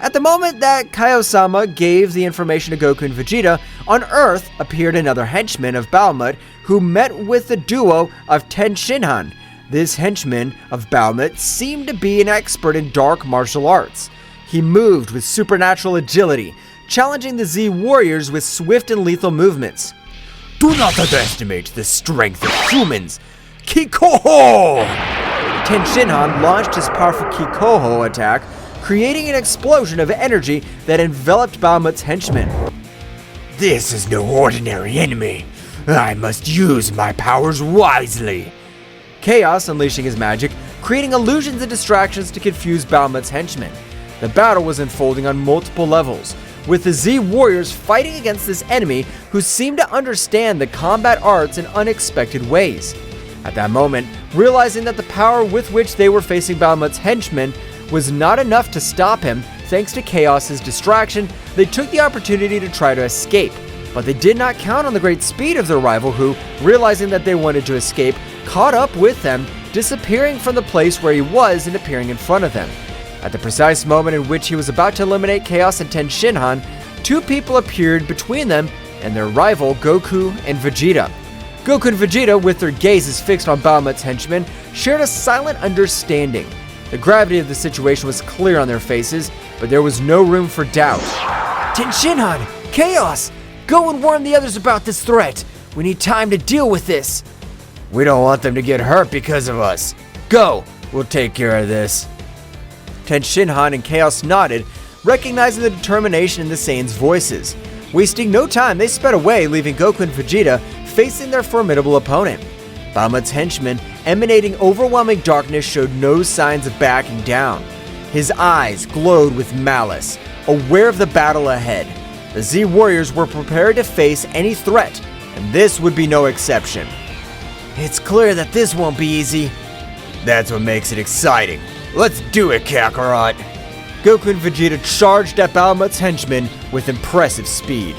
At the moment that Kaio-sama gave the information to Goku and Vegeta, on Earth appeared another henchman of Bahamut who met with the duo of Tenshinhan. This henchman of Bahamut seemed to be an expert in dark martial arts. He moved with supernatural agility, challenging the Z-Warriors with swift and lethal movements. Do not underestimate the strength of humans. Kikoho! Tenshinhan launched his powerful Kikoho attack, creating an explosion of energy that enveloped Bahamut's henchmen. This is no ordinary enemy. I must use my powers wisely. Chaos unleashing his magic, creating illusions and distractions to confuse Bahamut's henchmen. The battle was unfolding on multiple levels, with the Z-Warriors fighting against this enemy who seemed to understand the combat arts in unexpected ways. At that moment, realizing that the power with which they were facing Bahamut's henchmen was not enough to stop him, thanks to Chaos's distraction, they took the opportunity to try to escape. But they did not count on the great speed of their rival who, realizing that they wanted to escape, caught up with them, disappearing from the place where he was and appearing in front of them. At the precise moment in which he was about to eliminate Chaos and Tenshinhan, two people appeared between them and their rival Goku and Vegeta. Goku and Vegeta, with their gazes fixed on Bahamut's henchmen, shared a silent understanding. The gravity of the situation was clear on their faces, but there was no room for doubt. Tenshinhan! Chaos! Go and warn the others about this threat. We need time to deal with this. We don't want them to get hurt because of us. Go! We'll take care of this. Tenshinhan and Chaos nodded, recognizing the determination in the Saiyans' voices. Wasting no time, they sped away, leaving Goku and Vegeta facing their formidable opponent. Bahamut's henchman, emanating overwhelming darkness, showed no signs of backing down. His eyes glowed with malice, aware of the battle ahead. The Z-Warriors were prepared to face any threat, and this would be no exception. It's clear that this won't be easy. That's what makes it exciting. Let's do it, Kakarot. Goku and Vegeta charged at Bahamut's henchmen with impressive speed.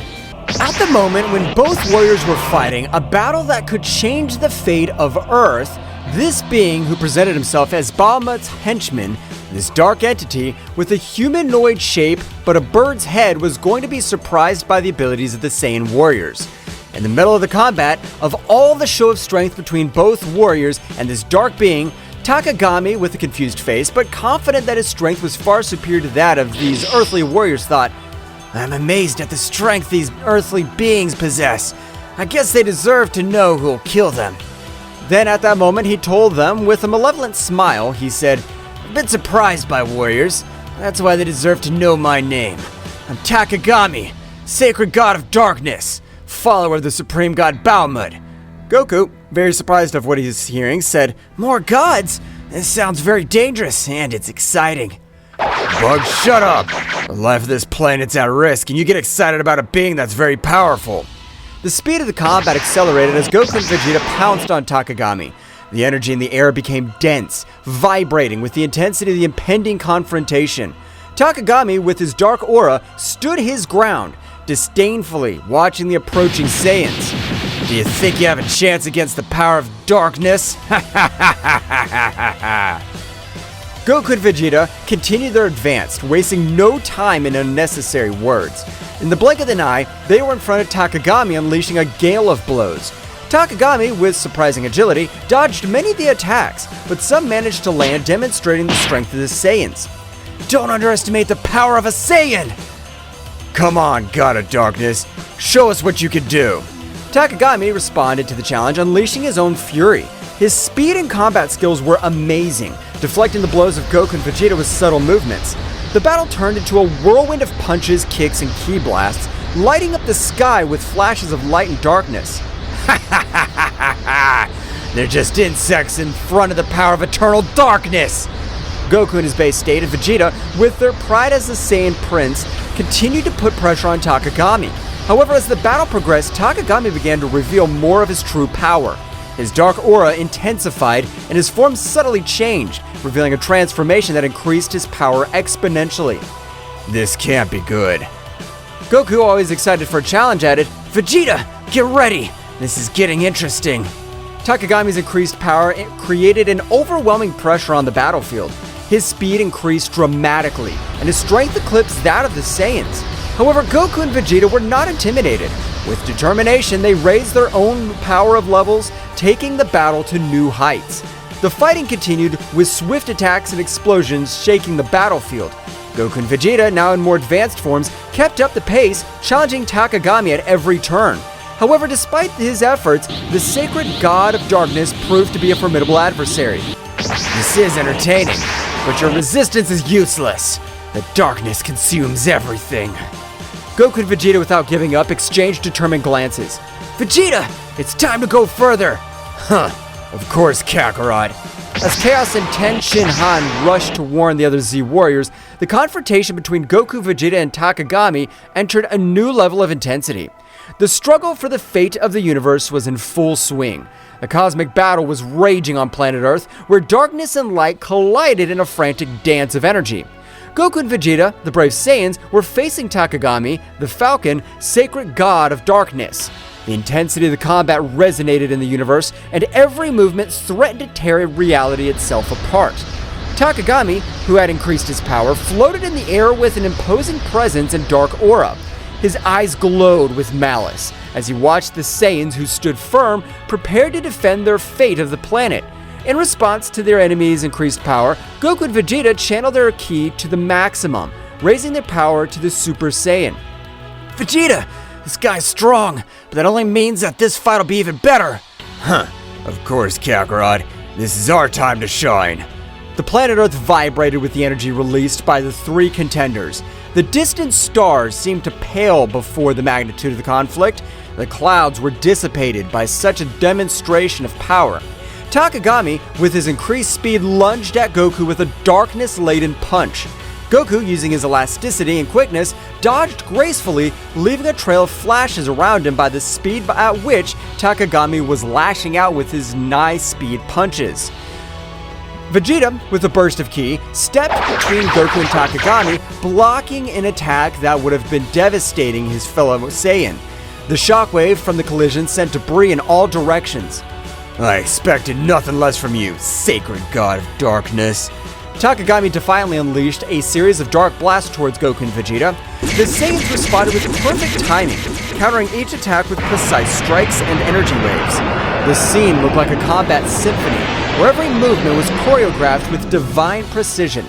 At the moment when both warriors were fighting a battle that could change the fate of Earth, this being who presented himself as Bahamut's henchman, this dark entity with a humanoid shape but a bird's head, was going to be surprised by the abilities of the Saiyan warriors. In the middle of the combat, of all the show of strength between both warriors and this dark being, Takagami, with a confused face but confident that his strength was far superior to that of these earthly warriors, thought, "I'm amazed at the strength these earthly beings possess. I guess they deserve to know who'll kill them." Then at that moment he told them with a malevolent smile, he said, "I've been surprised by warriors. That's why they deserve to know my name. I'm Takagami, sacred god of darkness, follower of the supreme god Bahamut." Goku, very surprised of what he's hearing, said, "More gods? This sounds very dangerous and it's exciting." Bug, shut up! The life of this planet's at risk, and you get excited about a being that's very powerful. The speed of the combat accelerated as Goku and Vegeta pounced on Takagami. The energy in the air became dense, vibrating with the intensity of the impending confrontation. Takagami, with his dark aura, stood his ground, disdainfully watching the approaching Saiyans. "Do you think you have a chance against the power of darkness?" Goku and Vegeta continued their advance, wasting no time in unnecessary words. In the blink of an eye, they were in front of Takagami, unleashing a gale of blows. Takagami, with surprising agility, dodged many of the attacks, but some managed to land, demonstrating the strength of the Saiyans. "Don't underestimate the power of a Saiyan!" Come on, God of Darkness. Show us what you can do. Takagami responded to the challenge, unleashing his own fury. His speed and combat skills were amazing, deflecting the blows of Goku and Vegeta with subtle movements. The battle turned into a whirlwind of punches, kicks, and ki blasts, lighting up the sky with flashes of light and darkness. They're just insects in front of the power of eternal darkness. Goku in his base state and Vegeta, with their pride as the Saiyan Prince, continued to put pressure on Takagami. However, as the battle progressed, Takagami began to reveal more of his true power. His dark aura intensified and his form subtly changed, revealing a transformation that increased his power exponentially. This can't be good. Goku, always excited for a challenge, added, "Vegeta, get ready! This is getting interesting." Takagami's increased power created an overwhelming pressure on the battlefield. His speed increased dramatically, and his strength eclipsed that of the Saiyans. However, Goku and Vegeta were not intimidated. With determination, they raised their own power of levels, taking the battle to new heights. The fighting continued with swift attacks and explosions shaking the battlefield. Goku and Vegeta, now in more advanced forms, kept up the pace, challenging Takagami at every turn. However, despite his efforts, the sacred god of darkness proved to be a formidable adversary. This is entertaining, but your resistance is useless. The darkness consumes everything. Goku and Vegeta, without giving up, exchanged determined glances. "Vegeta, it's time to go further!" Huh, of course, Kakarot. As Chaos and Ten Shin Han rushed to warn the other Z warriors, the confrontation between Goku, Vegeta, and Takagami entered a new level of intensity. The struggle for the fate of the universe was in full swing. A cosmic battle was raging on planet Earth, where darkness and light collided in a frantic dance of energy. Goku and Vegeta, the brave Saiyans, were facing Takagami, the Falcon, sacred god of darkness. The intensity of the combat resonated in the universe, and every movement threatened to tear reality itself apart. Takagami, who had increased his power, floated in the air with an imposing presence and dark aura. His eyes glowed with malice as he watched the Saiyans, who stood firm, prepared to defend their fate of the planet. In response to their enemies' increased power, Goku and Vegeta channeled their ki to the maximum, raising their power to the Super Saiyan. Vegeta, this guy's strong, but that only means that this fight will be even better. Huh, of course, Kakarot. This is our time to shine. The planet Earth vibrated with the energy released by the three contenders. The distant stars seemed to pale before the magnitude of the conflict. The clouds were dissipated by such a demonstration of power. Takagami, with his increased speed, lunged at Goku with a darkness-laden punch. Goku, using his elasticity and quickness, dodged gracefully, leaving a trail of flashes around him by the speed at which Takagami was lashing out with his high-speed punches. Vegeta, with a burst of ki, stepped between Goku and Takagami, blocking an attack that would have been devastating his fellow Saiyan. The shockwave from the collision sent debris in all directions. I expected nothing less from you, sacred god of darkness. Takagami defiantly unleashed a series of dark blasts towards Goku and Vegeta. The Saiyans responded with perfect timing, countering each attack with precise strikes and energy waves. The scene looked like a combat symphony, where every movement was choreographed with divine precision.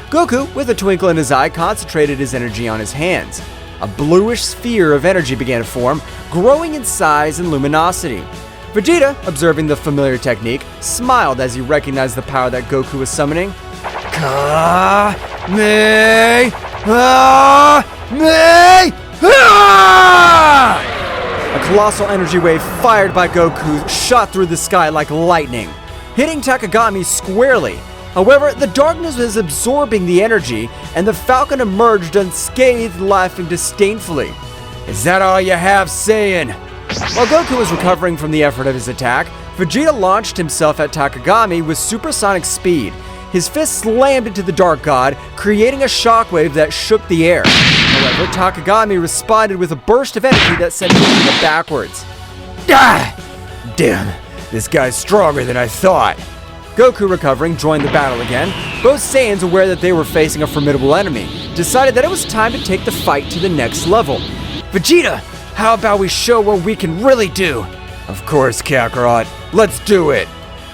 Goku, with a twinkle in his eye, concentrated his energy on his hands. A bluish sphere of energy began to form, growing in size and luminosity. Vegeta, observing the familiar technique, smiled as he recognized the power that Goku was summoning. A colossal energy wave fired by Goku shot through the sky like lightning, hitting Takagami squarely. However, the darkness was absorbing the energy, and the Falcon emerged unscathed, laughing disdainfully. Is that all you have, Saiyan? While Goku was recovering from the effort of his attack, Vegeta launched himself at Takagami with supersonic speed. His fist slammed into the Dark God, creating a shockwave that shook the air. However, Takagami responded with a burst of energy that sent Vegeta backwards. Ah! Damn, this guy's stronger than I thought. Goku, recovering, joined the battle again. Both Saiyans, aware that they were facing a formidable enemy, decided that it was time to take the fight to the next level. Vegeta, how about we show what we can really do? Of course, Kakarot. Let's do it.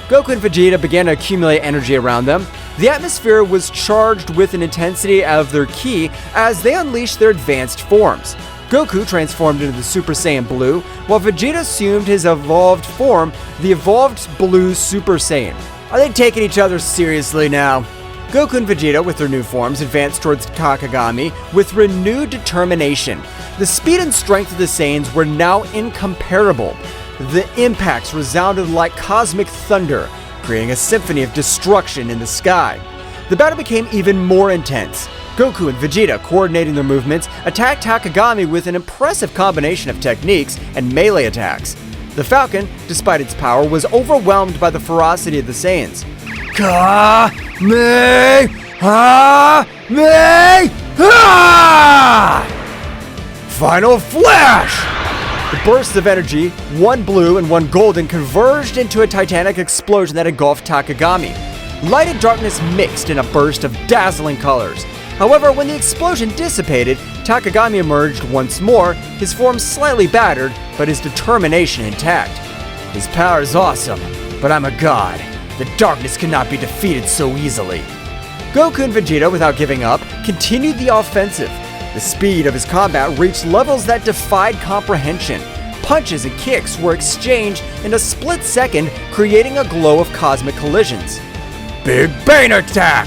Goku and Vegeta began to accumulate energy around them. The atmosphere was charged with an intensity of their ki as they unleashed their advanced forms. Goku transformed into the Super Saiyan Blue, while Vegeta assumed his evolved form, the evolved Blue Super Saiyan. Are they taking each other seriously now? Goku and Vegeta, with their new forms, advanced towards Takagami with renewed determination. The speed and strength of the Saiyans were now incomparable. The impacts resounded like cosmic thunder, creating a symphony of destruction in the sky. The battle became even more intense. Goku and Vegeta, coordinating their movements, attacked Takagami with an impressive combination of techniques and melee attacks. The Falcon, despite its power, was overwhelmed by the ferocity of the Saiyans. Final flash! The bursts of energy, one blue and one golden, converged into a titanic explosion that engulfed Takagami. Light and darkness mixed in a burst of dazzling colors. However, when the explosion dissipated, Takagami emerged once more, his form slightly battered, but his determination intact. His power is awesome, but I'm a god. The darkness cannot be defeated so easily. Goku and Vegeta, without giving up, continued the offensive. The speed of his combat reached levels that defied comprehension. Punches and kicks were exchanged in a split second, creating a glow of cosmic collisions. Big Bang attack!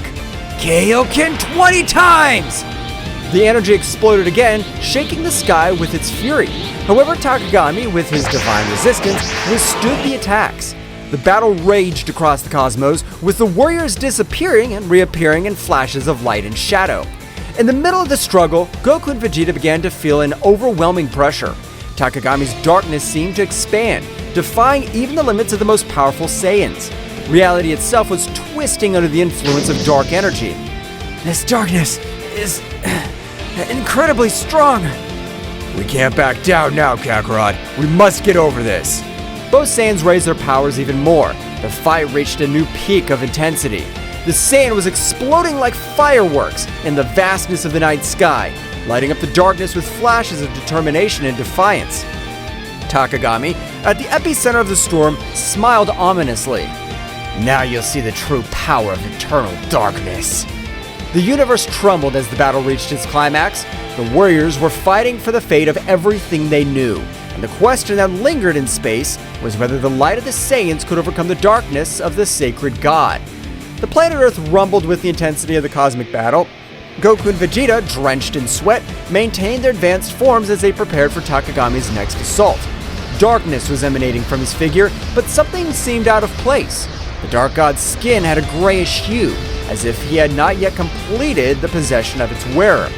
Kaioken 20 times! The energy exploded again, shaking the sky with its fury. However, Takagami, with his divine resistance, withstood the attacks. The battle raged across the cosmos, with the warriors disappearing and reappearing in flashes of light and shadow. In the middle of the struggle, Goku and Vegeta began to feel an overwhelming pressure. Takagami's darkness seemed to expand, defying even the limits of the most powerful Saiyans. Reality itself was twisting under the influence of dark energy. This darkness is incredibly strong. We can't back down now, Kakarot. We must get over this. Both Saiyans raised their powers even more. The fight reached a new peak of intensity. The Saiyan was exploding like fireworks in the vastness of the night sky, lighting up the darkness with flashes of determination and defiance. Takagami, at the epicenter of the storm, smiled ominously. Now you'll see the true power of eternal darkness. The universe trembled as the battle reached its climax. The warriors were fighting for the fate of everything they knew, and the question that lingered in space was whether the light of the Saiyans could overcome the darkness of the sacred god. The planet Earth rumbled with the intensity of the cosmic battle. Goku and Vegeta, drenched in sweat, maintained their advanced forms as they prepared for Takagami's next assault. Darkness was emanating from his figure, but something seemed out of place. The Dark God's skin had a grayish hue, as if he had not yet completed the possession of its wearer.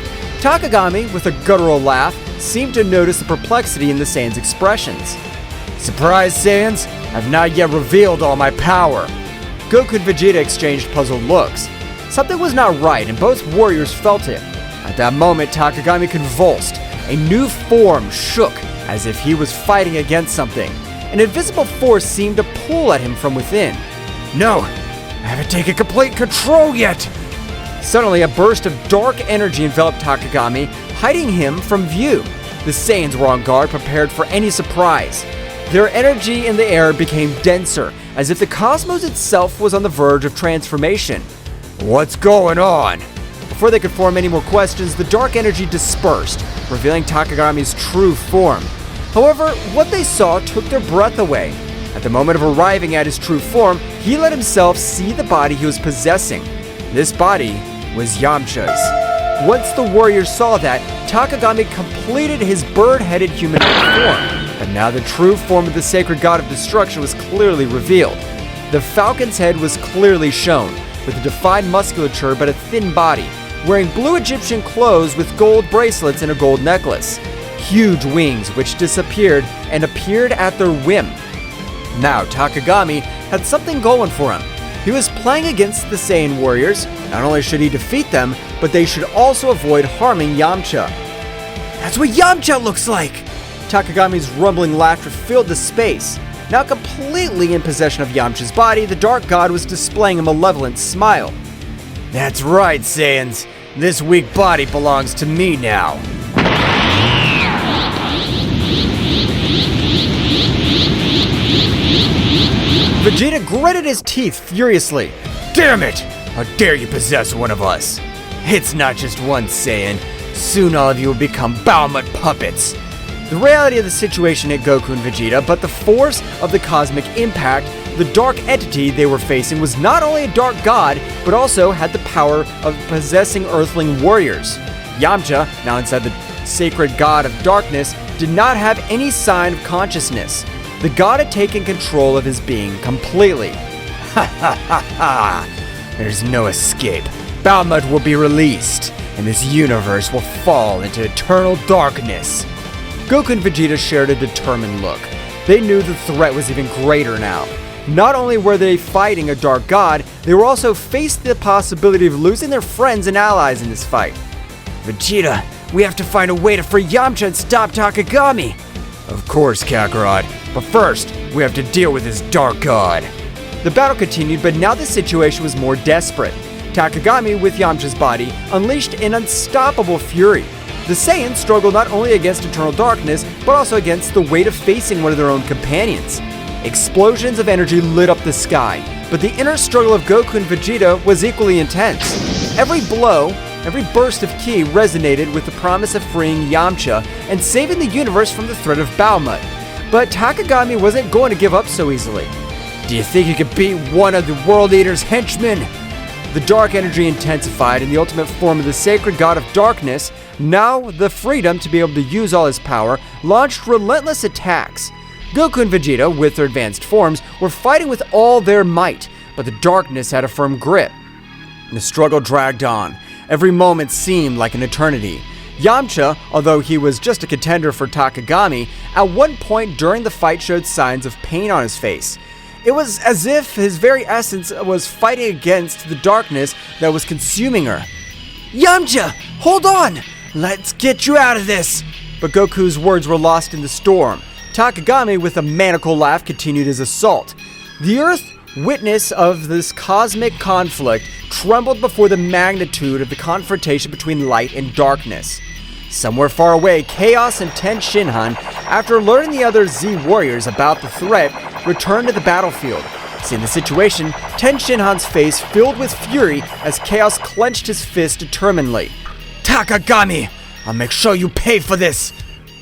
Takagami, with a guttural laugh, seemed to notice the perplexity in the Saiyans' expressions. Surprise, Saiyans! I've not yet revealed all my power. Goku and Vegeta exchanged puzzled looks. Something was not right, and both warriors felt it. At that moment, Takagami convulsed. A new form shook, as if he was fighting against something. An invisible force seemed to pull at him from within. No, I haven't taken complete control yet. Suddenly, a burst of dark energy enveloped Takagami, hiding him from view. The Saiyans were on guard, prepared for any surprise. Their energy in the air became denser, as if the cosmos itself was on the verge of transformation. What's going on? Before they could form any more questions, the dark energy dispersed, revealing Takagami's true form. However, what they saw took their breath away. At the moment of arriving at his true form, he let himself see the body he was possessing. This body was Yamcha's. Once the warriors saw that, Takagami completed his bird-headed humanoid form, but now the true form of the sacred god of destruction was clearly revealed. The falcon's head was clearly shown, with a defined musculature but a thin body, wearing blue Egyptian clothes with gold bracelets and a gold necklace. Huge wings which disappeared and appeared at their whim. Now Takagami had something going for him. He was playing against the Saiyan warriors. Not only should he defeat them, but they should also avoid harming Yamcha. That's what Yamcha looks like! Takagami's rumbling laughter filled the space. Now completely in possession of Yamcha's body, the Dark God was displaying a malevolent smile. That's right, Saiyans. This weak body belongs to me now. Vegeta gritted his teeth furiously. Damn it! How dare you possess one of us? It's not just one Saiyan. Soon all of you will become Baomut puppets. The reality of the situation hit Goku and Vegeta, but the force of the cosmic impact, the dark entity they were facing was not only a dark god, but also had the power of possessing earthling warriors. Yamcha, now inside the sacred god of darkness, did not have any sign of consciousness. The god had taken control of his being completely. Ha ha ha ha! There's no escape. Baomut will be released, and this universe will fall into eternal darkness. Goku and Vegeta shared a determined look. They knew the threat was even greater now. Not only were they fighting a dark god, they were also faced the possibility of losing their friends and allies in this fight. Vegeta, we have to find a way to free Yamcha and stop Takagami! Of course, Kakarot. But first, we have to deal with this dark god. The battle continued, but now the situation was more desperate. Takagami, with Yamcha's body, unleashed an unstoppable fury. The Saiyans struggled not only against eternal darkness, but also against the weight of facing one of their own companions. Explosions of energy lit up the sky, but the inner struggle of Goku and Vegeta was equally intense. Every blow, every burst of ki resonated with the promise of freeing Yamcha and saving the universe from the threat of Baomut. But Takagami wasn't going to give up so easily. Do you think you could beat one of the World Eater's henchmen? The dark energy intensified in the ultimate form of the sacred god of darkness. Now, the freedom to be able to use all his power launched relentless attacks. Goku and Vegeta, with their advanced forms, were fighting with all their might, but the darkness had a firm grip. The struggle dragged on. Every moment seemed like an eternity. Yamcha, although he was just a contender for Takagami, at one point during the fight showed signs of pain on his face. It was as if his very essence was fighting against the darkness that was consuming her. Yamcha, hold on! Let's get you out of this! But Goku's words were lost in the storm. Takagami, with a maniacal laugh, continued his assault. The Earth, witness of this cosmic conflict, trembled before the magnitude of the confrontation between light and darkness. Somewhere far away, Chaos and Ten Shinhan, after learning the other Z warriors about the threat, returned to the battlefield. Seeing the situation, Ten Shinhan's face filled with fury as Chaos clenched his fist determinedly. Takagami! I'll make sure you pay for this!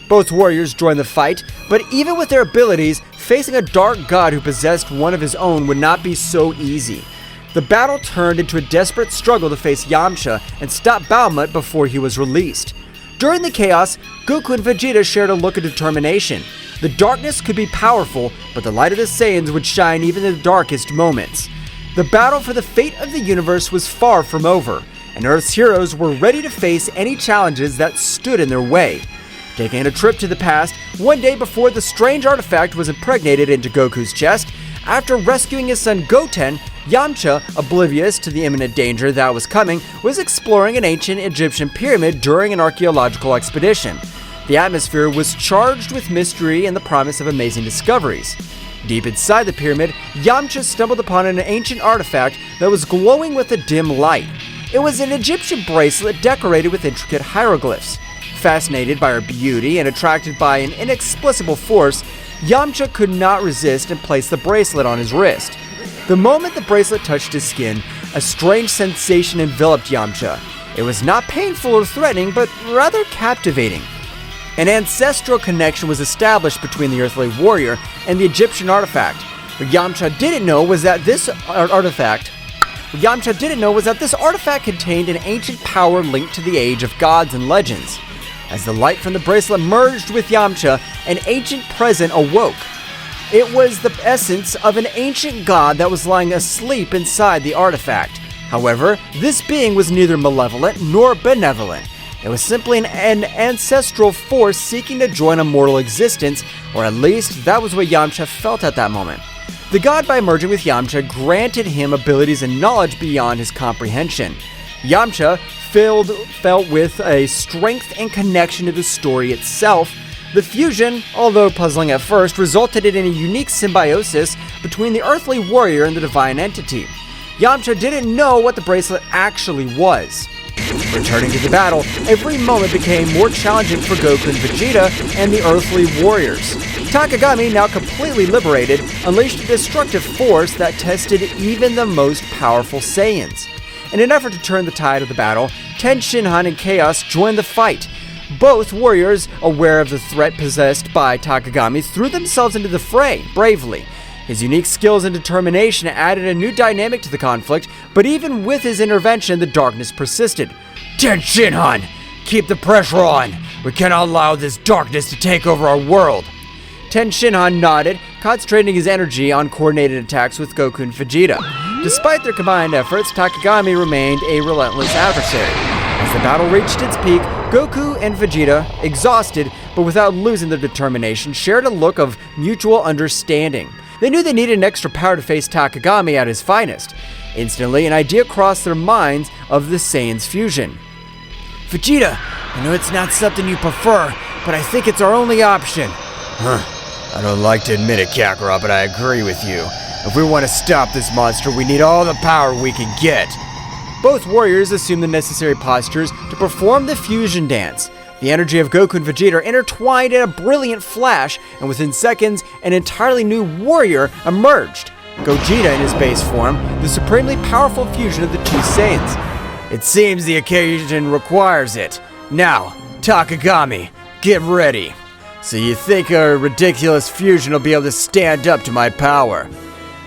Both warriors joined the fight, but even with their abilities, facing a dark god who possessed one of his own would not be so easy. The battle turned into a desperate struggle to face Yamcha and stop Baomut before he was released. During the chaos, Goku and Vegeta shared a look of determination. The darkness could be powerful, but the light of the Saiyans would shine even in the darkest moments. The battle for the fate of the universe was far from over, and Earth's heroes were ready to face any challenges that stood in their way. Taking a trip to the past, one day before the strange artifact was impregnated into Goku's chest, after rescuing his son Goten, Yamcha, oblivious to the imminent danger that was coming, was exploring an ancient Egyptian pyramid during an archaeological expedition. The atmosphere was charged with mystery and the promise of amazing discoveries. Deep inside the pyramid, Yamcha stumbled upon an ancient artifact that was glowing with a dim light. It was an Egyptian bracelet decorated with intricate hieroglyphs. Fascinated by her beauty and attracted by an inexplicable force, Yamcha could not resist and placed the bracelet on his wrist. The moment the bracelet touched his skin, a strange sensation enveloped Yamcha. It was not painful or threatening, but rather captivating. An ancestral connection was established between the earthly warrior and the Egyptian artifact. What Yamcha didn't know was that this artifact contained an ancient power linked to the age of gods and legends. As the light from the bracelet merged with Yamcha, an ancient presence awoke. It was the essence of an ancient god that was lying asleep inside the artifact. However, this being was neither malevolent nor benevolent. It was simply an ancestral force seeking to join a mortal existence, or at least that was what Yamcha felt at that moment. The god, by merging with Yamcha, granted him abilities and knowledge beyond his comprehension. Yamcha felt with a strength and connection to the story itself. The fusion, although puzzling at first, resulted in a unique symbiosis between the earthly warrior and the divine entity. Yamcha didn't know what the bracelet actually was. Returning to the battle, every moment became more challenging for Goku and Vegeta and the earthly warriors. Takagami, now completely liberated, unleashed a destructive force that tested even the most powerful Saiyans. In an effort to turn the tide of the battle, Ten Shinhan and Chaos joined the fight. Both warriors, aware of the threat possessed by Takagami, threw themselves into the fray bravely. His unique skills and determination added a new dynamic to the conflict, but even with his intervention, the darkness persisted. Ten Shinhan, keep the pressure on. We cannot allow this darkness to take over our world. Ten Shinhan nodded, concentrating his energy on coordinated attacks with Goku and Vegeta. Despite their combined efforts, Takagami remained a relentless adversary. As the battle reached its peak, Goku and Vegeta, exhausted but without losing their determination, shared a look of mutual understanding. They knew they needed an extra power to face Takagami at his finest. Instantly, an idea crossed their minds of the Saiyans' fusion. Vegeta, I know it's not something you prefer, but I think it's our only option. I don't like to admit it, Kakarot, but I agree with you. If we want to stop this monster, we need all the power we can get. Both warriors assumed the necessary postures to perform the fusion dance. The energy of Goku and Vegeta intertwined in a brilliant flash, and within seconds, an entirely new warrior emerged. Gogeta in his base form, the supremely powerful fusion of the two Saiyans. It seems the occasion requires it. Now, Takagami, get ready. So you think a ridiculous fusion will be able to stand up to my power?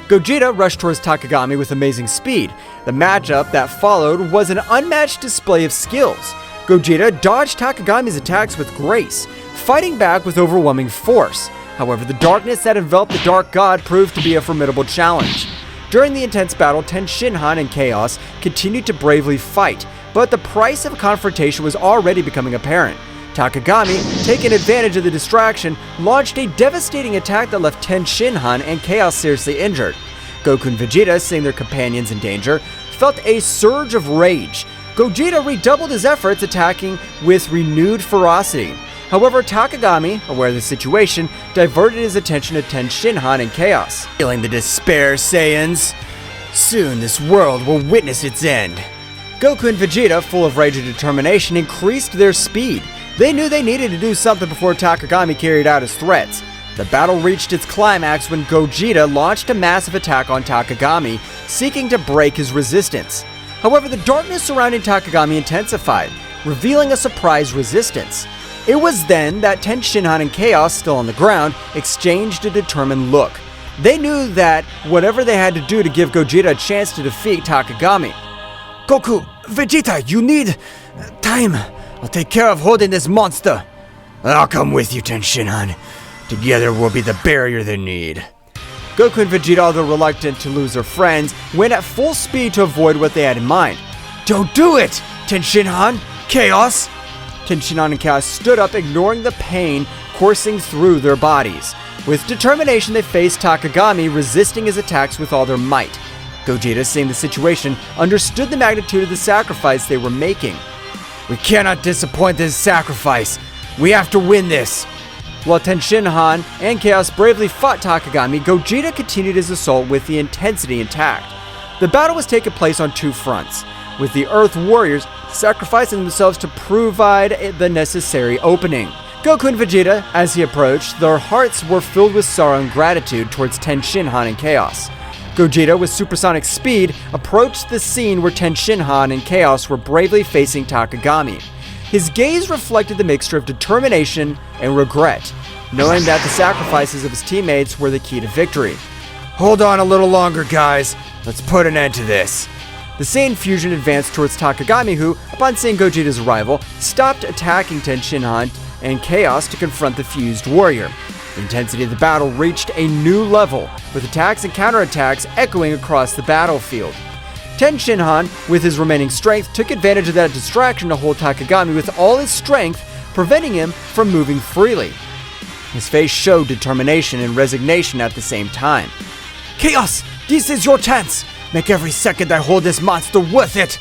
Gogeta rushed towards Takagami with amazing speed. The matchup that followed was an unmatched display of skills. Gogeta dodged Takagami's attacks with grace, fighting back with overwhelming force. However, the darkness that enveloped the Dark God proved to be a formidable challenge. During the intense battle, Ten Shinhan and Chaos continued to bravely fight, but the price of a confrontation was already becoming apparent. Takagami, taking advantage of the distraction, launched a devastating attack that left Ten Shinhan and Chaos seriously injured. Goku and Vegeta, seeing their companions in danger, felt a surge of rage. Gogeta redoubled his efforts, attacking with renewed ferocity. However, Takagami, aware of the situation, diverted his attention to Ten Shinhan and Chaos. Feeling the despair, Saiyans? Soon this world will witness its end. Goku and Vegeta, full of rage and determination, increased their speed. They knew they needed to do something before Takagami carried out his threats. The battle reached its climax when Gogeta launched a massive attack on Takagami, seeking to break his resistance. However, the darkness surrounding Takagami intensified, revealing a surprise resistance. It was then that Ten Shinhan and Chaos, still on the ground, exchanged a determined look. They knew that whatever they had to do to give Gogeta a chance to defeat Takagami. Goku, Vegeta, you need time. I'll take care of holding this monster. I'll come with you, Ten Shinhan. Together we'll be the barrier they need. Goku and Vegeta, although reluctant to lose their friends, went at full speed to avoid what they had in mind. Don't do it, Ten Shinhan! Chaos! Ten Shinhan and Chaos stood up, ignoring the pain coursing through their bodies. With determination, they faced Takagami, resisting his attacks with all their might. Gogeta, seeing the situation, understood the magnitude of the sacrifice they were making. We cannot disappoint this sacrifice. We have to win this. While Tenshinhan and Chaos bravely fought Takagami, Gogeta continued his assault with the intensity intact. The battle was taking place on two fronts, with the Earth Warriors sacrificing themselves to provide the necessary opening. Goku and Vegeta, as he approached, their hearts were filled with sorrow and gratitude towards Tenshinhan and Chaos. Gogeta, with supersonic speed, approached the scene where Tenshinhan and Chaos were bravely facing Takagami. His gaze reflected the mixture of determination and regret, knowing that the sacrifices of his teammates were the key to victory. Hold on a little longer, guys. Let's put an end to this. The Saiyan fusion advanced towards Takagami, who, upon seeing Gogeta's arrival, stopped attacking Tenshinhan and Chaos to confront the fused warrior. The intensity of the battle reached a new level, with attacks and counterattacks echoing across the battlefield. Tenshinhan, with his remaining strength, took advantage of that distraction to hold Takagami with all his strength, preventing him from moving freely. His face showed determination and resignation at the same time. Chaos, this is your chance. Make every second I hold this monster worth it.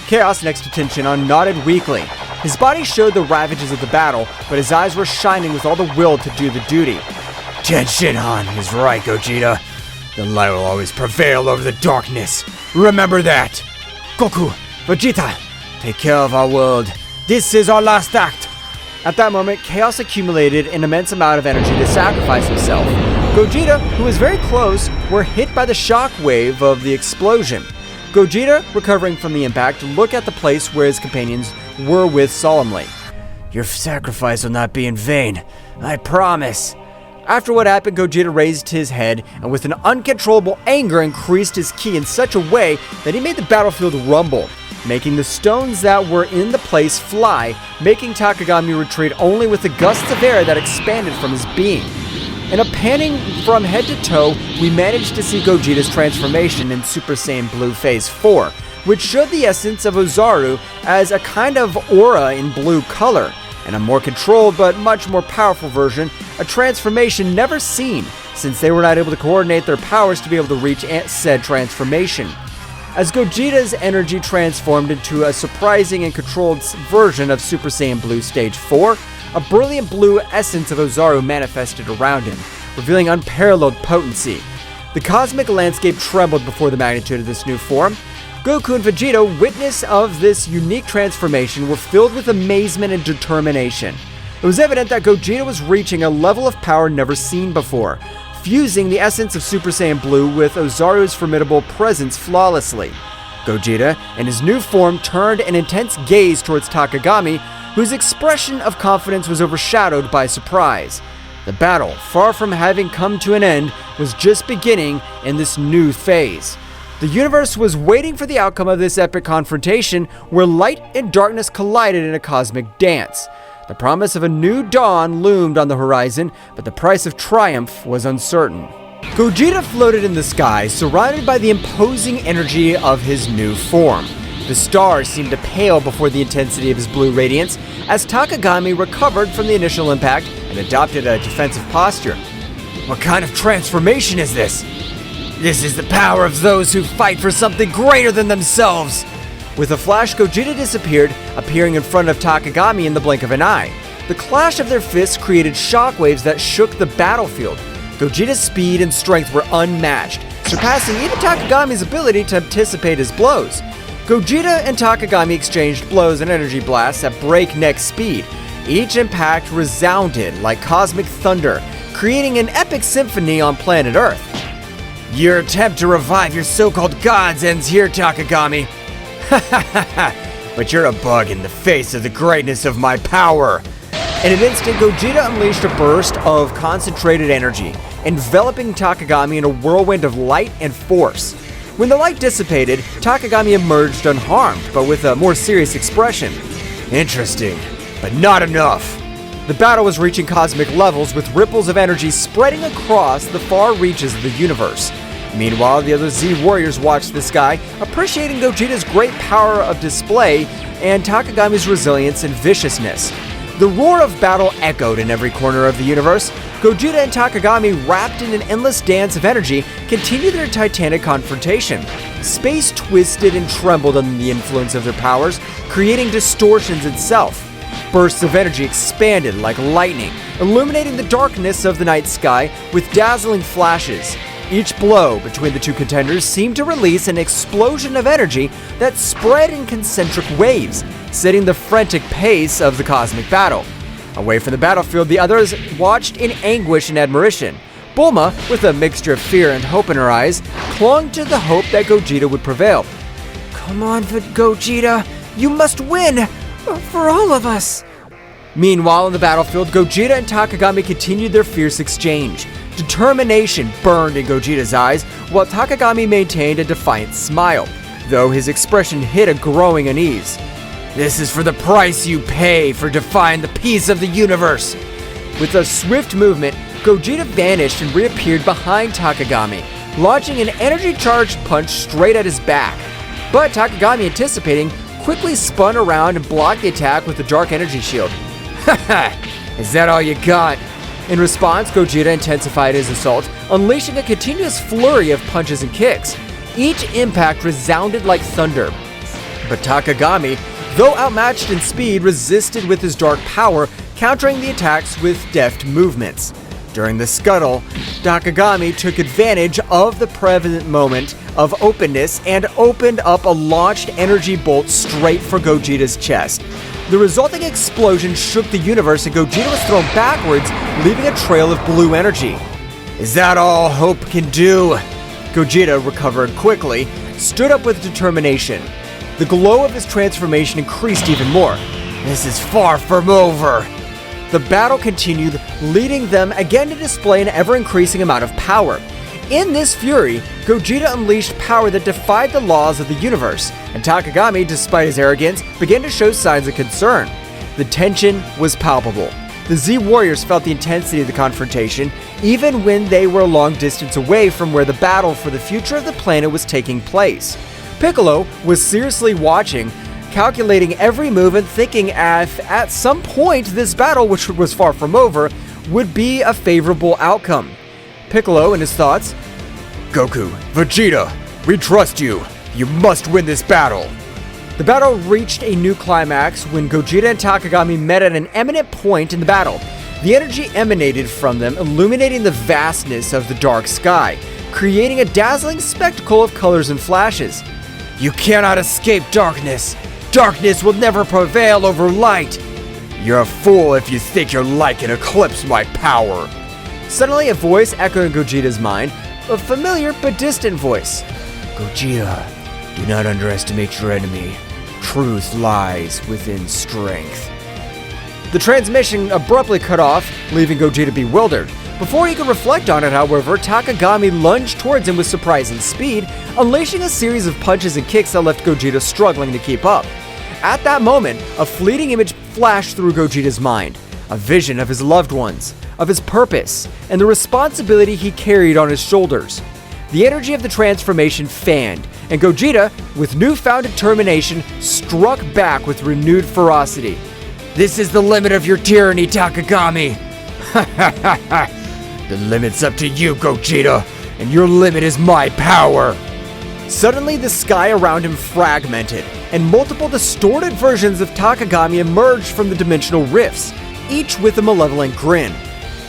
Chaos, next to Tenshinhan, nodded weakly. His body showed the ravages of the battle, but his eyes were shining with all the will to do the duty. Tenshinhan is right, Gogeta. The light will always prevail over the darkness. Remember that. Goku, Vegeta, take care of our world. This is our last act. At that moment, Chaos accumulated an immense amount of energy to sacrifice himself. Gogeta, who was very close, were hit by the shock wave of the explosion. Gogeta, recovering from the impact, looked at the place where his companions were with solemnly. Your sacrifice will not be in vain. I promise. After what happened, Gogeta raised his head and with an uncontrollable anger increased his ki in such a way that he made the battlefield rumble, making the stones that were in the place fly, making Takagami retreat only with the gusts of air that expanded from his being. In a panning from head to toe, we managed to see Gogeta's transformation in Super Saiyan Blue Phase 4, which showed the essence of Ozaru as a kind of aura in blue color, and a more controlled but much more powerful version, a transformation never seen, since they were not able to coordinate their powers to be able to reach said transformation. As Gogeta's energy transformed into a surprising and controlled version of Super Saiyan Blue Stage 4, a brilliant blue essence of Ozaru manifested around him, revealing unparalleled potency. The cosmic landscape trembled before the magnitude of this new form. Goku and Vegeta, witness of this unique transformation, were filled with amazement and determination. It was evident that Gogeta was reaching a level of power never seen before, fusing the essence of Super Saiyan Blue with Ozaru's formidable presence flawlessly. Gogeta, in his new form, turned an intense gaze towards Takagami, whose expression of confidence was overshadowed by surprise. The battle, far from having come to an end, was just beginning in this new phase. The universe was waiting for the outcome of this epic confrontation, where light and darkness collided in a cosmic dance. The promise of a new dawn loomed on the horizon, but the price of triumph was uncertain. Gogeta floated in the sky, surrounded by the imposing energy of his new form. The stars seemed to pale before the intensity of his blue radiance, as Takagami recovered from the initial impact and adopted a defensive posture. What kind of transformation is this? This is the power of those who fight for something greater than themselves. With a flash, Gogeta disappeared, appearing in front of Takagami in the blink of an eye. The clash of their fists created shockwaves that shook the battlefield. Gogeta's speed and strength were unmatched, surpassing even Takagami's ability to anticipate his blows. Gogeta and Takagami exchanged blows and energy blasts at breakneck speed. Each impact resounded like cosmic thunder, creating an epic symphony on planet Earth. Your attempt to revive your so-called gods ends here, Takagami. Ha ha ha ha! But you're a bug in the face of the greatness of my power. In an instant, Gogeta unleashed a burst of concentrated energy, enveloping Takagami in a whirlwind of light and force. When the light dissipated, Takagami emerged unharmed, but with a more serious expression. Interesting, but not enough. The battle was reaching cosmic levels, with ripples of energy spreading across the far reaches of the universe. Meanwhile, the other Z warriors watched the sky, appreciating Gogeta's great power of display and Takagami's resilience and viciousness. The roar of battle echoed in every corner of the universe. Gogeta and Takagami, wrapped in an endless dance of energy, continued their titanic confrontation. Space twisted and trembled under the influence of their powers, creating distortions itself. Bursts of energy expanded like lightning, illuminating the darkness of the night sky with dazzling flashes. Each blow between the two contenders seemed to release an explosion of energy that spread in concentric waves, setting the frantic pace of the cosmic battle. Away from the battlefield, the others watched in anguish and admiration. Bulma, with a mixture of fear and hope in her eyes, clung to the hope that Gogeta would prevail. Come on, Gogeta, you must win! For all of us! Meanwhile, on the battlefield, Gogeta and Takagami continued their fierce exchange. Determination burned in Gogeta's eyes, while Takagami maintained a defiant smile, though his expression hid a growing unease. This is for the price you pay for defying the peace of the universe! With a swift movement, Gogeta vanished and reappeared behind Takagami, launching an energy-charged punch straight at his back. But Takagami, anticipating, quickly spun around and blocked the attack with the dark energy shield. Haha! Is that all you got? In response, Gogeta intensified his assault, unleashing a continuous flurry of punches and kicks. Each impact resounded like thunder. But Takagami, though outmatched in speed, resisted with his dark power, countering the attacks with deft movements. During the scuttle, Takagami took advantage of the prevalent moment of openness and opened up a launched energy bolt straight for Gogeta's chest. The resulting explosion shook the universe and Gogeta was thrown backwards, leaving a trail of blue energy. Is that all hope can do? Gogeta recovered quickly, stood up with determination. The glow of his transformation increased even more. This is far from over. The battle continued, leading them again to display an ever-increasing amount of power. In this fury, Gogeta unleashed power that defied the laws of the universe, and Takagami, despite his arrogance, began to show signs of concern. The tension was palpable. The Z Warriors felt the intensity of the confrontation, even when they were a long distance away from where the battle for the future of the planet was taking place. Piccolo was seriously watching, calculating every move and thinking at some point this battle, which was far from over, would be a favorable outcome. Piccolo, in his thoughts, Goku, Vegeta, we trust you. You must win this battle. The battle reached a new climax when Gogeta and Takagami met at an eminent point in the battle. The energy emanated from them, illuminating the vastness of the dark sky, creating a dazzling spectacle of colors and flashes. You cannot escape darkness. Darkness will never prevail over light. You're a fool if you think your light can eclipse my power. Suddenly, a voice echoed in Gogeta's mind, a familiar but distant voice. Gogeta, do not underestimate your enemy. Truth lies within strength. The transmission abruptly cut off, leaving Gogeta bewildered. Before he could reflect on it, however, Takagami lunged towards him with surprising speed, unleashing a series of punches and kicks that left Gogeta struggling to keep up. At that moment, a fleeting image flashed through Gogeta's mind, a vision of his loved ones, of his purpose, and the responsibility he carried on his shoulders. The energy of the transformation fanned, and Gogeta, with newfound determination, struck back with renewed ferocity. This is the limit of your tyranny, Takagami! Ha ha ha ha! The limit's up to you, Gogeta, and your limit is my power! Suddenly, the sky around him fragmented, and multiple distorted versions of Takagami emerged from the dimensional rifts, each with a malevolent grin.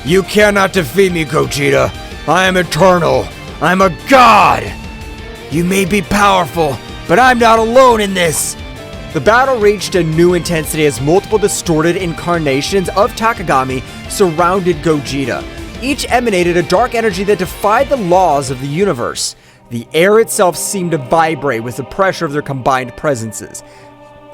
You cannot defeat me, Gogeta. I am eternal. I'm a god. You may be powerful, but I'm not alone in this. The battle reached a new intensity as multiple distorted incarnations of Takagami surrounded Gogeta. Each emanated a dark energy that defied the laws of the universe. The air itself seemed to vibrate with the pressure of their combined presences.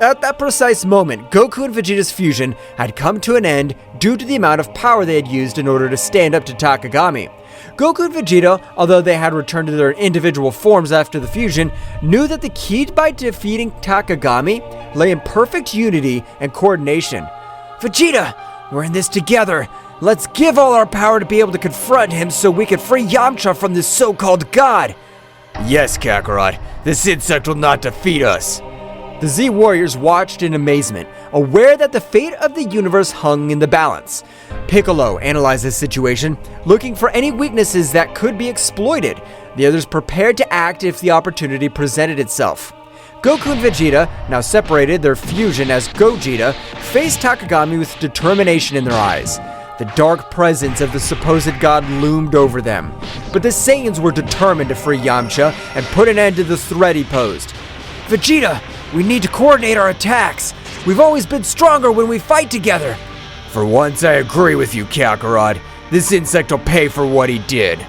At that precise moment, Goku and Vegeta's fusion had come to an end due to the amount of power they had used in order to stand up to Takagami. Goku and Vegeta, although they had returned to their individual forms after the fusion, knew that the key by defeating Takagami lay in perfect unity and coordination. Vegeta, we're in this together. Let's give all our power to be able to confront him so we can free Yamcha from this so-called god. Yes, Kakarot, this insect will not defeat us. The Z Warriors watched in amazement, aware that the fate of the universe hung in the balance. Piccolo analyzed this situation, looking for any weaknesses that could be exploited. The others prepared to act if the opportunity presented itself. Goku and Vegeta, now separated, their fusion as Gogeta, faced Takagami with determination in their eyes. The dark presence of the supposed god loomed over them, but the Saiyans were determined to free Yamcha and put an end to the threat he posed. "Vegeta, we need to coordinate our attacks. We've always been stronger when we fight together." For once, I agree with you, Kakarot. This insect will pay for what he did.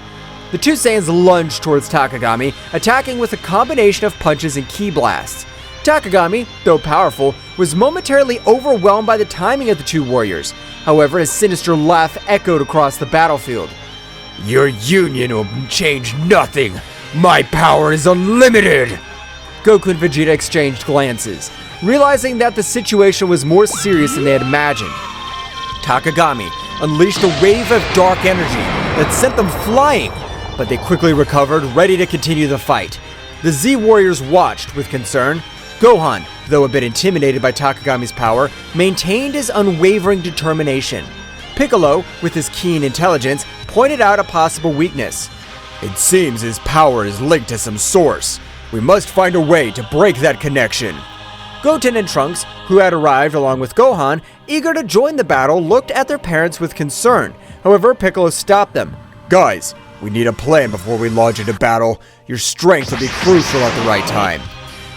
The two Saiyans lunged towards Takagami, attacking with a combination of punches and ki blasts. Takagami, though powerful, was momentarily overwhelmed by the timing of the two warriors. However, his sinister laugh echoed across the battlefield. Your union will change nothing. My power is unlimited. Goku and Vegeta exchanged glances, realizing that the situation was more serious than they had imagined. Takagami unleashed a wave of dark energy that sent them flying, but they quickly recovered, ready to continue the fight. The Z Warriors watched with concern. Gohan, though a bit intimidated by Takagami's power, maintained his unwavering determination. Piccolo, with his keen intelligence, pointed out a possible weakness. It seems his power is linked to some source. We must find a way to break that connection. Goten and Trunks, who had arrived along with Gohan, eager to join the battle, looked at their parents with concern. However, Piccolo stopped them. Guys, we need a plan before we launch into battle. Your strength will be crucial at the right time.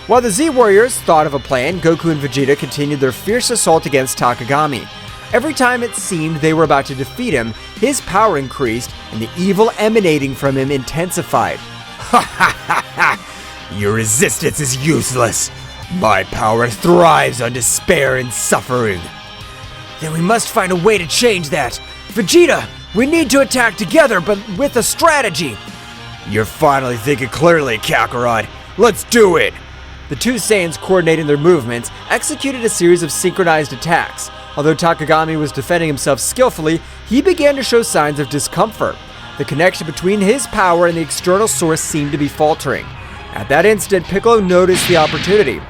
While the Z Warriors thought of a plan, Goku and Vegeta continued their fierce assault against Takagami. Every time it seemed they were about to defeat him, his power increased and the evil emanating from him intensified. Ha ha ha ha! Your resistance is useless. My power thrives on despair and suffering. Then we must find a way to change that. Vegeta, we need to attack together, but with a strategy. You're finally thinking clearly, Kakarot. Let's do it! The two Saiyans, coordinating their movements, executed a series of synchronized attacks. Although Takagami was defending himself skillfully, he began to show signs of discomfort. The connection between his power and the external source seemed to be faltering. At that instant, Piccolo noticed the opportunity.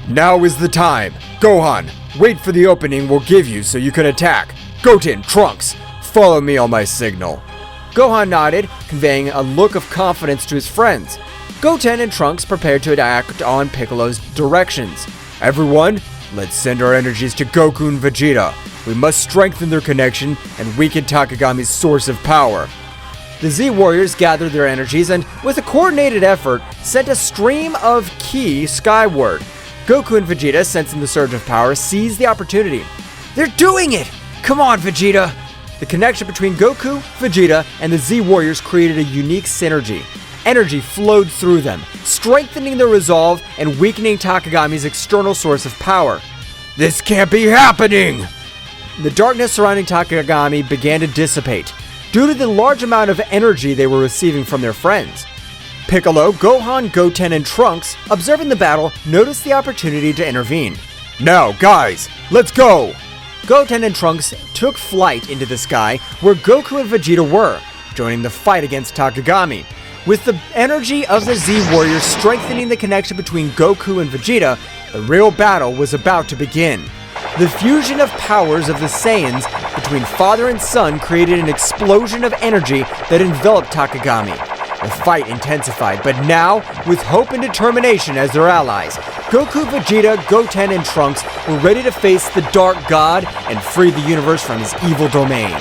Now is the time. Gohan, wait for the opening we'll give you so you can attack. Goten, Trunks, follow me on my signal. Gohan nodded, conveying a look of confidence to his friends. Goten and Trunks prepared to act on Piccolo's directions. Everyone, let's send our energies to Goku and Vegeta. We must strengthen their connection and weaken Takagami's source of power. The Z Warriors gathered their energies and, with a coordinated effort, sent a stream of ki skyward. Goku and Vegeta, sensing the surge of power, seized the opportunity. They're doing it! Come on, Vegeta! The connection between Goku, Vegeta, and the Z Warriors created a unique synergy. Energy flowed through them, strengthening their resolve and weakening Takagami's external source of power. This can't be happening! The darkness surrounding Takagami began to dissipate, due to the large amount of energy they were receiving from their friends. Piccolo, Gohan, Goten, and Trunks, observing the battle, noticed the opportunity to intervene. Now, guys, let's go! Goten and Trunks took flight into the sky where Goku and Vegeta were, joining the fight against Takagami. With the energy of the Z Warriors strengthening the connection between Goku and Vegeta, the real battle was about to begin. The fusion of powers of the Saiyans between father and son created an explosion of energy that enveloped Takagami. The fight intensified, but now, with hope and determination as their allies, Goku, Vegeta, Goten, and Trunks were ready to face the Dark God and free the universe from his evil domain.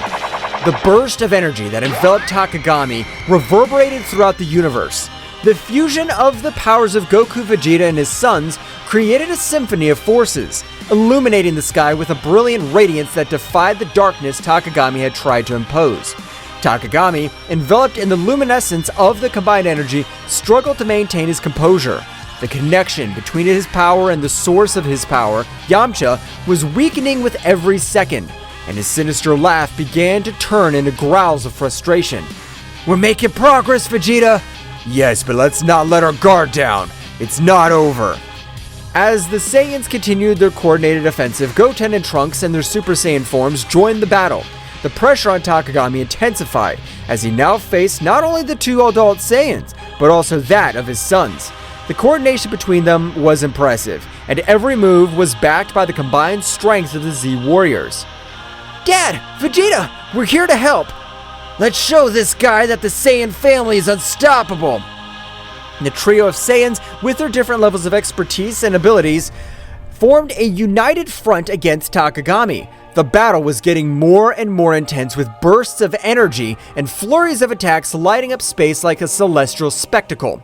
The burst of energy that enveloped Takagami reverberated throughout the universe. The fusion of the powers of Goku, Vegeta, and his sons created a symphony of forces, illuminating the sky with a brilliant radiance that defied the darkness Takagami had tried to impose. Takagami, enveloped in the luminescence of the combined energy, struggled to maintain his composure. The connection between his power and the source of his power, Yamcha, was weakening with every second, and his sinister laugh began to turn into growls of frustration. "We're making progress, Vegeta!" Yes, but let's not let our guard down. It's not over. As the Saiyans continued their coordinated offensive, Goten and Trunks and their Super Saiyan forms joined the battle. The pressure on Takagami intensified, as he now faced not only the two adult Saiyans, but also that of his sons. The coordination between them was impressive, and every move was backed by the combined strength of the Z Warriors. Dad, Vegeta, we're here to help. Let's show this guy that the Saiyan family is unstoppable. The trio of Saiyans, with their different levels of expertise and abilities, formed a united front against Takagami. The battle was getting more and more intense, with bursts of energy and flurries of attacks lighting up space like a celestial spectacle.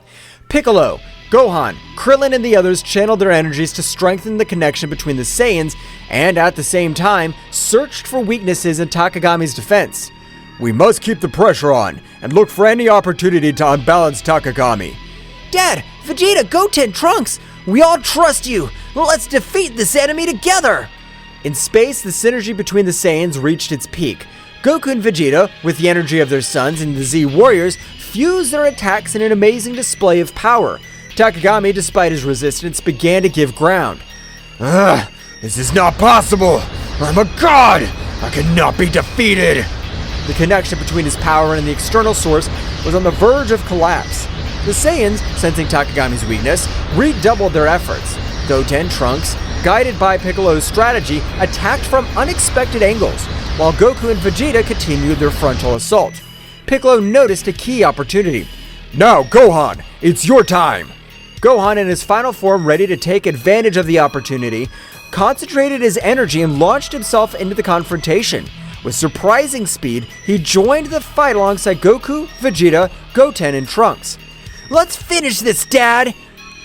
Piccolo, Gohan, Krillin, and the others channeled their energies to strengthen the connection between the Saiyans and, at the same time, searched for weaknesses in Takagami's defense. We must keep the pressure on and look for any opportunity to unbalance Takagami. Dad, Vegeta, Goten, Trunks, we all trust you. Let's defeat this enemy together. In space, the synergy between the Saiyans reached its peak. Goku and Vegeta, with the energy of their sons and the Z Warriors, fused their attacks in an amazing display of power. Takagami, despite his resistance, began to give ground. This is not possible! I'm a god! I cannot be defeated! The connection between his power and the external source was on the verge of collapse. The Saiyans, sensing Takagami's weakness, redoubled their efforts. Goten, Trunks, guided by Piccolo's strategy, attacked from unexpected angles, while Goku and Vegeta continued their frontal assault. Piccolo noticed a key opportunity. Now, Gohan, it's your time! Gohan, in his final form ready to take advantage of the opportunity, concentrated his energy and launched himself into the confrontation. With surprising speed, he joined the fight alongside Goku, Vegeta, Goten, and Trunks. Let's finish this, Dad!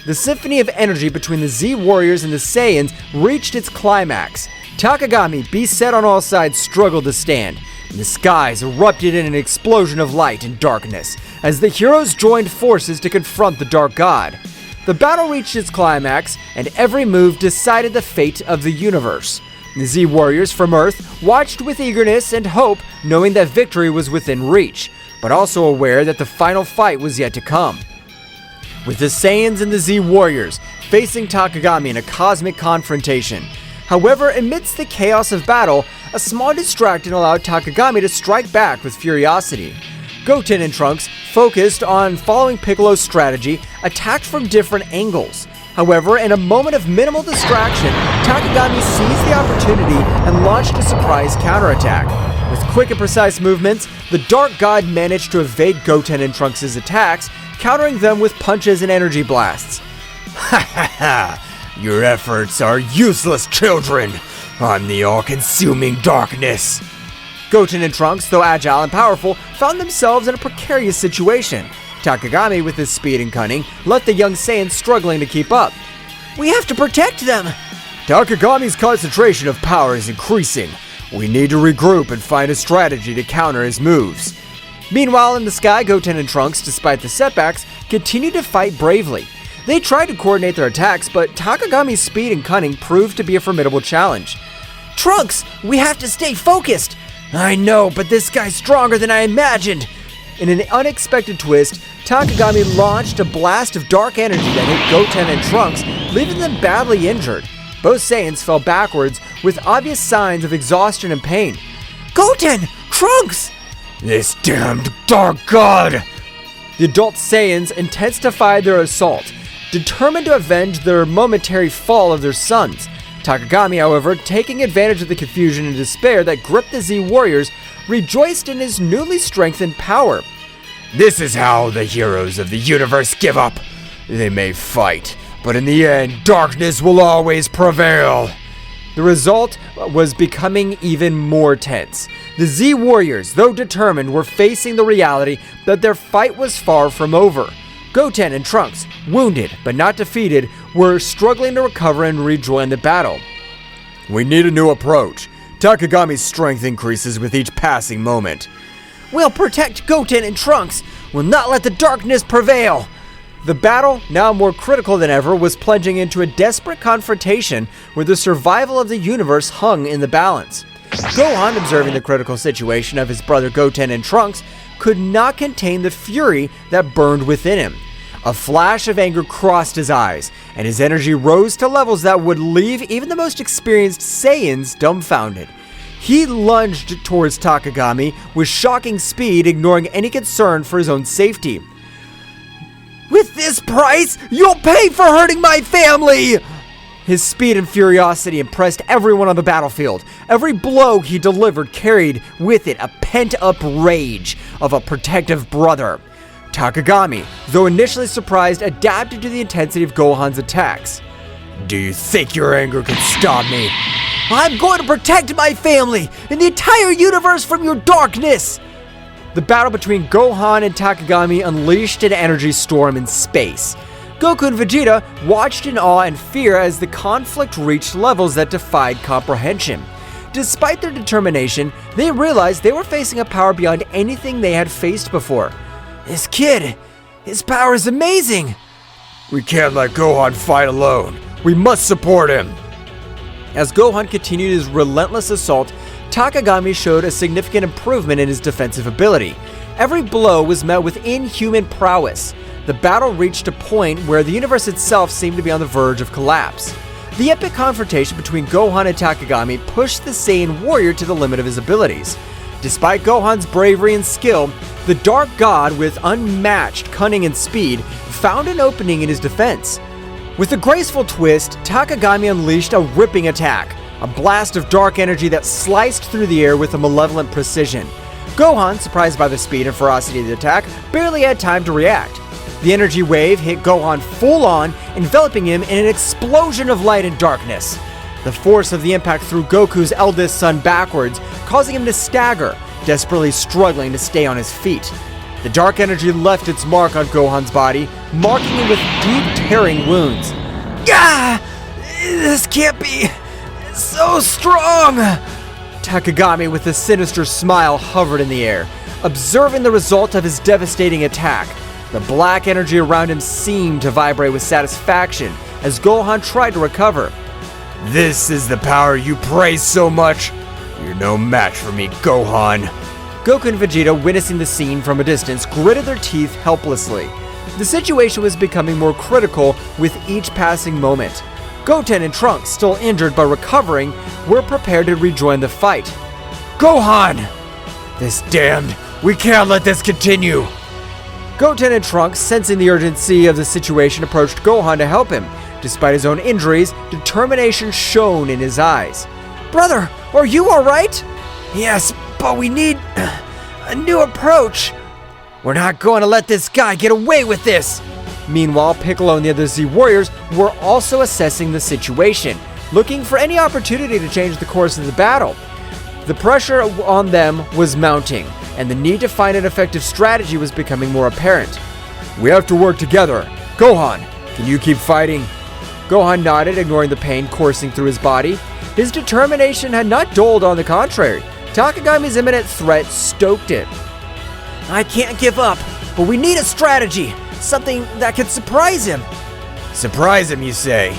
The symphony of energy between the Z Warriors and the Saiyans reached its climax. Takagami, beset on all sides, struggled to stand, and the skies erupted in an explosion of light and darkness as the heroes joined forces to confront the Dark God. The battle reached its climax, and every move decided the fate of the universe. The Z Warriors from Earth watched with eagerness and hope, knowing that victory was within reach, but also aware that the final fight was yet to come. With the Saiyans and the Z Warriors facing Takagami in a cosmic confrontation. However, amidst the chaos of battle, a small distraction allowed Takagami to strike back with furiosity. Goten and Trunks, focused on following Piccolo's strategy, attacked from different angles. However, in a moment of minimal distraction, Takagami seized the opportunity and launched a surprise counterattack. With quick and precise movements, the Dark God managed to evade Goten and Trunks' attacks, countering them with punches and energy blasts. Ha ha ha! Your efforts are useless, children! I'm the all-consuming darkness! Goten and Trunks, though agile and powerful, found themselves in a precarious situation. Takagami, with his speed and cunning, left the young Saiyans struggling to keep up. We have to protect them! Takagami's concentration of power is increasing. We need to regroup and find a strategy to counter his moves. Meanwhile, in the sky, Goten and Trunks, despite the setbacks, continued to fight bravely. They tried to coordinate their attacks, but Takagami's speed and cunning proved to be a formidable challenge. Trunks, we have to stay focused! I know, but this guy's stronger than I imagined! In an unexpected twist, Takagami launched a blast of dark energy that hit Goten and Trunks, leaving them badly injured. Both Saiyans fell backwards with obvious signs of exhaustion and pain. Goten! Trunks! This damned Dark God! The adult Saiyans intensified their assault, determined to avenge their momentary fall of their sons. Takagami, however, taking advantage of the confusion and despair that gripped the Z Warriors, rejoiced in his newly strengthened power. This is how the heroes of the universe give up. They may fight, but in the end, darkness will always prevail. The result was becoming even more tense. The Z Warriors, though determined, were facing the reality that their fight was far from over. Goten and Trunks, wounded but not defeated, were struggling to recover and rejoin the battle. We need a new approach. Takagami's strength increases with each passing moment. We'll protect Goten and Trunks. We'll not let the darkness prevail. The battle, now more critical than ever, was plunging into a desperate confrontation where the survival of the universe hung in the balance. Gohan, observing the critical situation of his brother Goten and Trunks, could not contain the fury that burned within him. A flash of anger crossed his eyes, and his energy rose to levels that would leave even the most experienced Saiyans dumbfounded. He lunged towards Takagami with shocking speed, ignoring any concern for his own safety. With this price, you'll pay for hurting my family! His speed and furiosity impressed everyone on the battlefield. Every blow he delivered carried with it a pent-up rage of a protective brother. Takagami, though initially surprised, adapted to the intensity of Gohan's attacks. Do you think your anger can stop me? I'm going to protect my family and the entire universe from your darkness! The battle between Gohan and Takagami unleashed an energy storm in space. Goku and Vegeta watched in awe and fear as the conflict reached levels that defied comprehension. Despite their determination, they realized they were facing a power beyond anything they had faced before. This kid, his power is amazing! We can't let Gohan fight alone. We must support him. As Gohan continued his relentless assault, Takagami showed a significant improvement in his defensive ability. Every blow was met with inhuman prowess. The battle reached a point where the universe itself seemed to be on the verge of collapse. The epic confrontation between Gohan and Takagami pushed the Saiyan warrior to the limit of his abilities. Despite Gohan's bravery and skill, the Dark God, with unmatched cunning and speed, found an opening in his defense. With a graceful twist, Takagami unleashed a ripping attack, a blast of dark energy that sliced through the air with a malevolent precision. Gohan, surprised by the speed and ferocity of the attack, barely had time to react. The energy wave hit Gohan full on, enveloping him in an explosion of light and darkness. The force of the impact threw Goku's eldest son backwards, causing him to stagger, desperately struggling to stay on his feet. The dark energy left its mark on Gohan's body, marking him with deep tearing wounds. Gah! This can't be so strong! Takagami, with a sinister smile, hovered in the air, observing the result of his devastating attack. The black energy around him seemed to vibrate with satisfaction as Gohan tried to recover. This is the power you praise so much. You're no match for me, Gohan. Goku and Vegeta, witnessing the scene from a distance, gritted their teeth helplessly. The situation was becoming more critical with each passing moment. Goten and Trunks, still injured but recovering, were prepared to rejoin the fight. Gohan! This damned! We can't let this continue! Goten and Trunks, sensing the urgency of the situation, approached Gohan to help him. Despite his own injuries, determination shone in his eyes. Brother, are you alright? Yes, but we need a new approach. We're not going to let this guy get away with this! Meanwhile, Piccolo and the other Z Warriors were also assessing the situation, looking for any opportunity to change the course of the battle. The pressure on them was mounting, and the need to find an effective strategy was becoming more apparent. We have to work together. Gohan, can you keep fighting? Gohan nodded, ignoring the pain coursing through his body. His determination had not dulled, on the contrary. Takagami's imminent threat stoked it. I can't give up, but we need a strategy. Something that could surprise him. Surprise him, you say?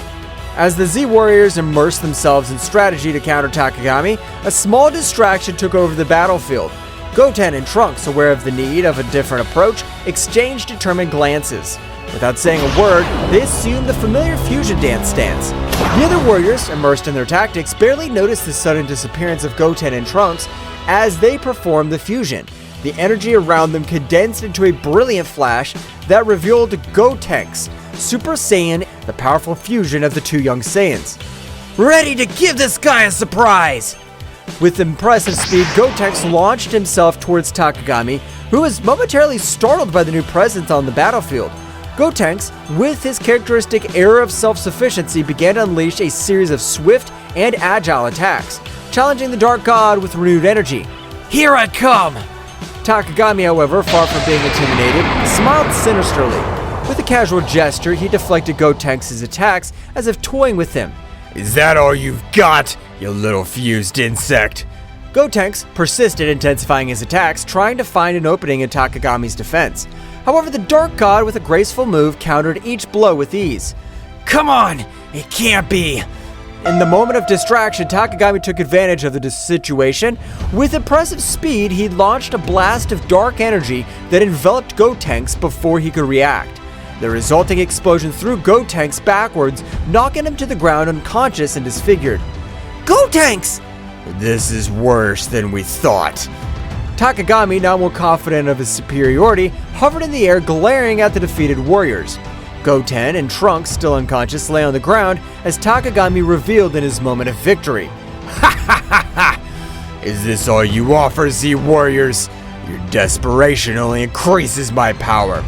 As the Z Warriors immersed themselves in strategy to counter Takagami, a small distraction took over the battlefield. Goten and Trunks, aware of the need of a different approach, exchanged determined glances. Without saying a word, they assumed the familiar fusion dance stance. The other warriors, immersed in their tactics, barely noticed the sudden disappearance of Goten and Trunks as they performed the fusion. The energy around them condensed into a brilliant flash that revealed Gotenks, Super Saiyan, the powerful fusion of the two young Saiyans. Ready to give this guy a surprise! With impressive speed, Gotenks launched himself towards Takagami, who was momentarily startled by the new presence on the battlefield. Gotenks, with his characteristic air of self-sufficiency, began to unleash a series of swift and agile attacks, challenging the Dark God with renewed energy. Here I come! Takagami, however, far from being intimidated, smiled sinisterly. With a casual gesture, he deflected Gotenks' attacks as if toying with him. Is that all you've got, you little fused insect? Gotenks persisted, intensifying his attacks, trying to find an opening in Takagami's defense. However, the Dark God, with a graceful move, countered each blow with ease. Come on! It can't be! In the moment of distraction, Takagami took advantage of the situation. With impressive speed, he launched a blast of dark energy that enveloped Gotenks before he could react. The resulting explosion threw Gotenks backwards, knocking him to the ground unconscious and disfigured. Gotenks! This is worse than we thought. Takagami, now more confident of his superiority, hovered in the air glaring at the defeated warriors. Goten and Trunks, still unconscious, lay on the ground as Takagami revealed in his moment of victory. Ha ha ha ha! Is this all you offer, Z Warriors? Your desperation only increases my power.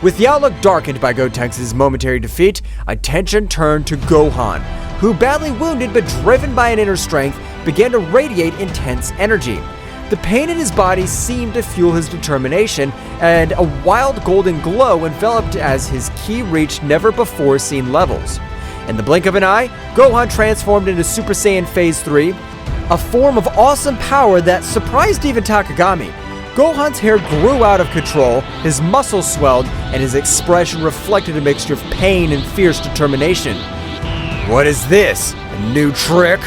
With the outlook darkened by Gotenks' momentary defeat, attention turned to Gohan, who, badly wounded but driven by an inner strength, began to radiate intense energy. The pain in his body seemed to fuel his determination, and a wild golden glow enveloped as his ki reached never-before-seen levels. In the blink of an eye, Gohan transformed into Super Saiyan Phase 3, a form of awesome power that surprised even Takagami. Gohan's hair grew out of control, his muscles swelled, and his expression reflected a mixture of pain and fierce determination. What is this? A new trick?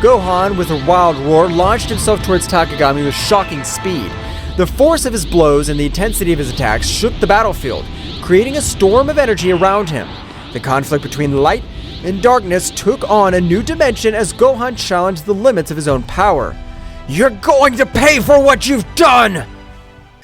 Gohan, with a wild roar, launched himself towards Takagami with shocking speed. The force of his blows and the intensity of his attacks shook the battlefield, creating a storm of energy around him. The conflict between light and darkness took on a new dimension as Gohan challenged the limits of his own power. You're going to pay for what you've done!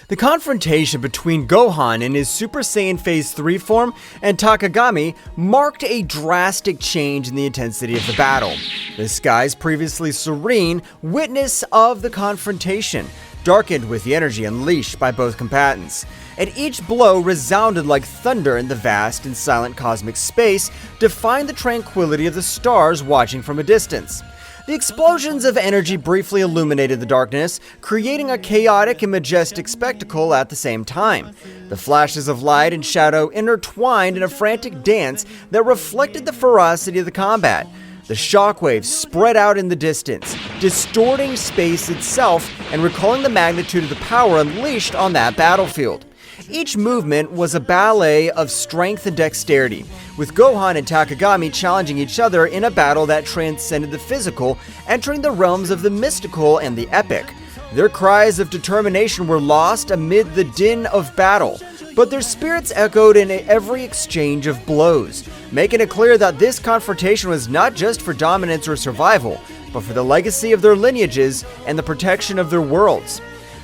The confrontation between Gohan in his Super Saiyan Phase 3 form and Takagami marked a drastic change in the intensity of the battle. The skies, previously serene, witness of the confrontation, darkened with the energy unleashed by both combatants. And each blow resounded like thunder in the vast and silent cosmic space, defying the tranquility of the stars watching from a distance. The explosions of energy briefly illuminated the darkness, creating a chaotic and majestic spectacle at the same time. The flashes of light and shadow intertwined in a frantic dance that reflected the ferocity of the combat. The shockwaves spread out in the distance, distorting space itself and recalling the magnitude of the power unleashed on that battlefield. Each movement was a ballet of strength and dexterity, with Gohan and Takagami challenging each other in a battle that transcended the physical, entering the realms of the mystical and the epic. Their cries of determination were lost amid the din of battle, but their spirits echoed in every exchange of blows, making it clear that this confrontation was not just for dominance or survival, but for the legacy of their lineages and the protection of their worlds.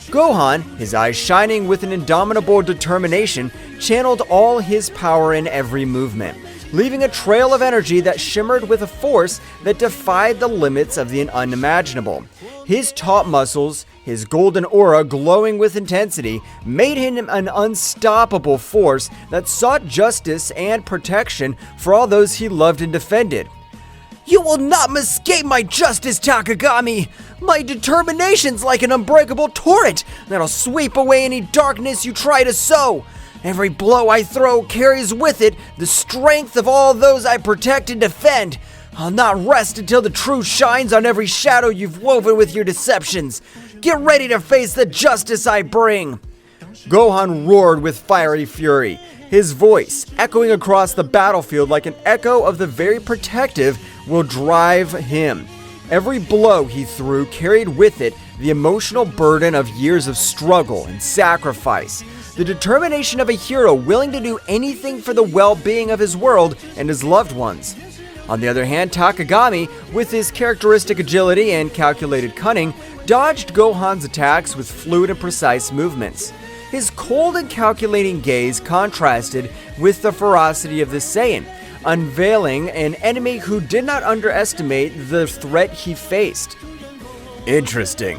Gohan, his eyes shining with an indomitable determination, channeled all his power in every movement, leaving a trail of energy that shimmered with a force that defied the limits of the unimaginable. His taut muscles, his golden aura glowing with intensity, made him an unstoppable force that sought justice and protection for all those he loved and defended. "You will not escape my justice, Takagami! My determination's like an unbreakable torrent that'll sweep away any darkness you try to sow. Every blow I throw carries with it the strength of all those I protect and defend. I'll not rest until the truth shines on every shadow you've woven with your deceptions. Get ready to face the justice I bring!" Gohan roared with fiery fury, his voice echoing across the battlefield like an echo of the very protective will drive him. Every blow he threw carried with it the emotional burden of years of struggle and sacrifice, the determination of a hero willing to do anything for the well-being of his world and his loved ones. On the other hand, Takagami, with his characteristic agility and calculated cunning, dodged Gohan's attacks with fluid and precise movements. His cold and calculating gaze contrasted with the ferocity of the Saiyan, unveiling an enemy who did not underestimate the threat he faced. Interesting.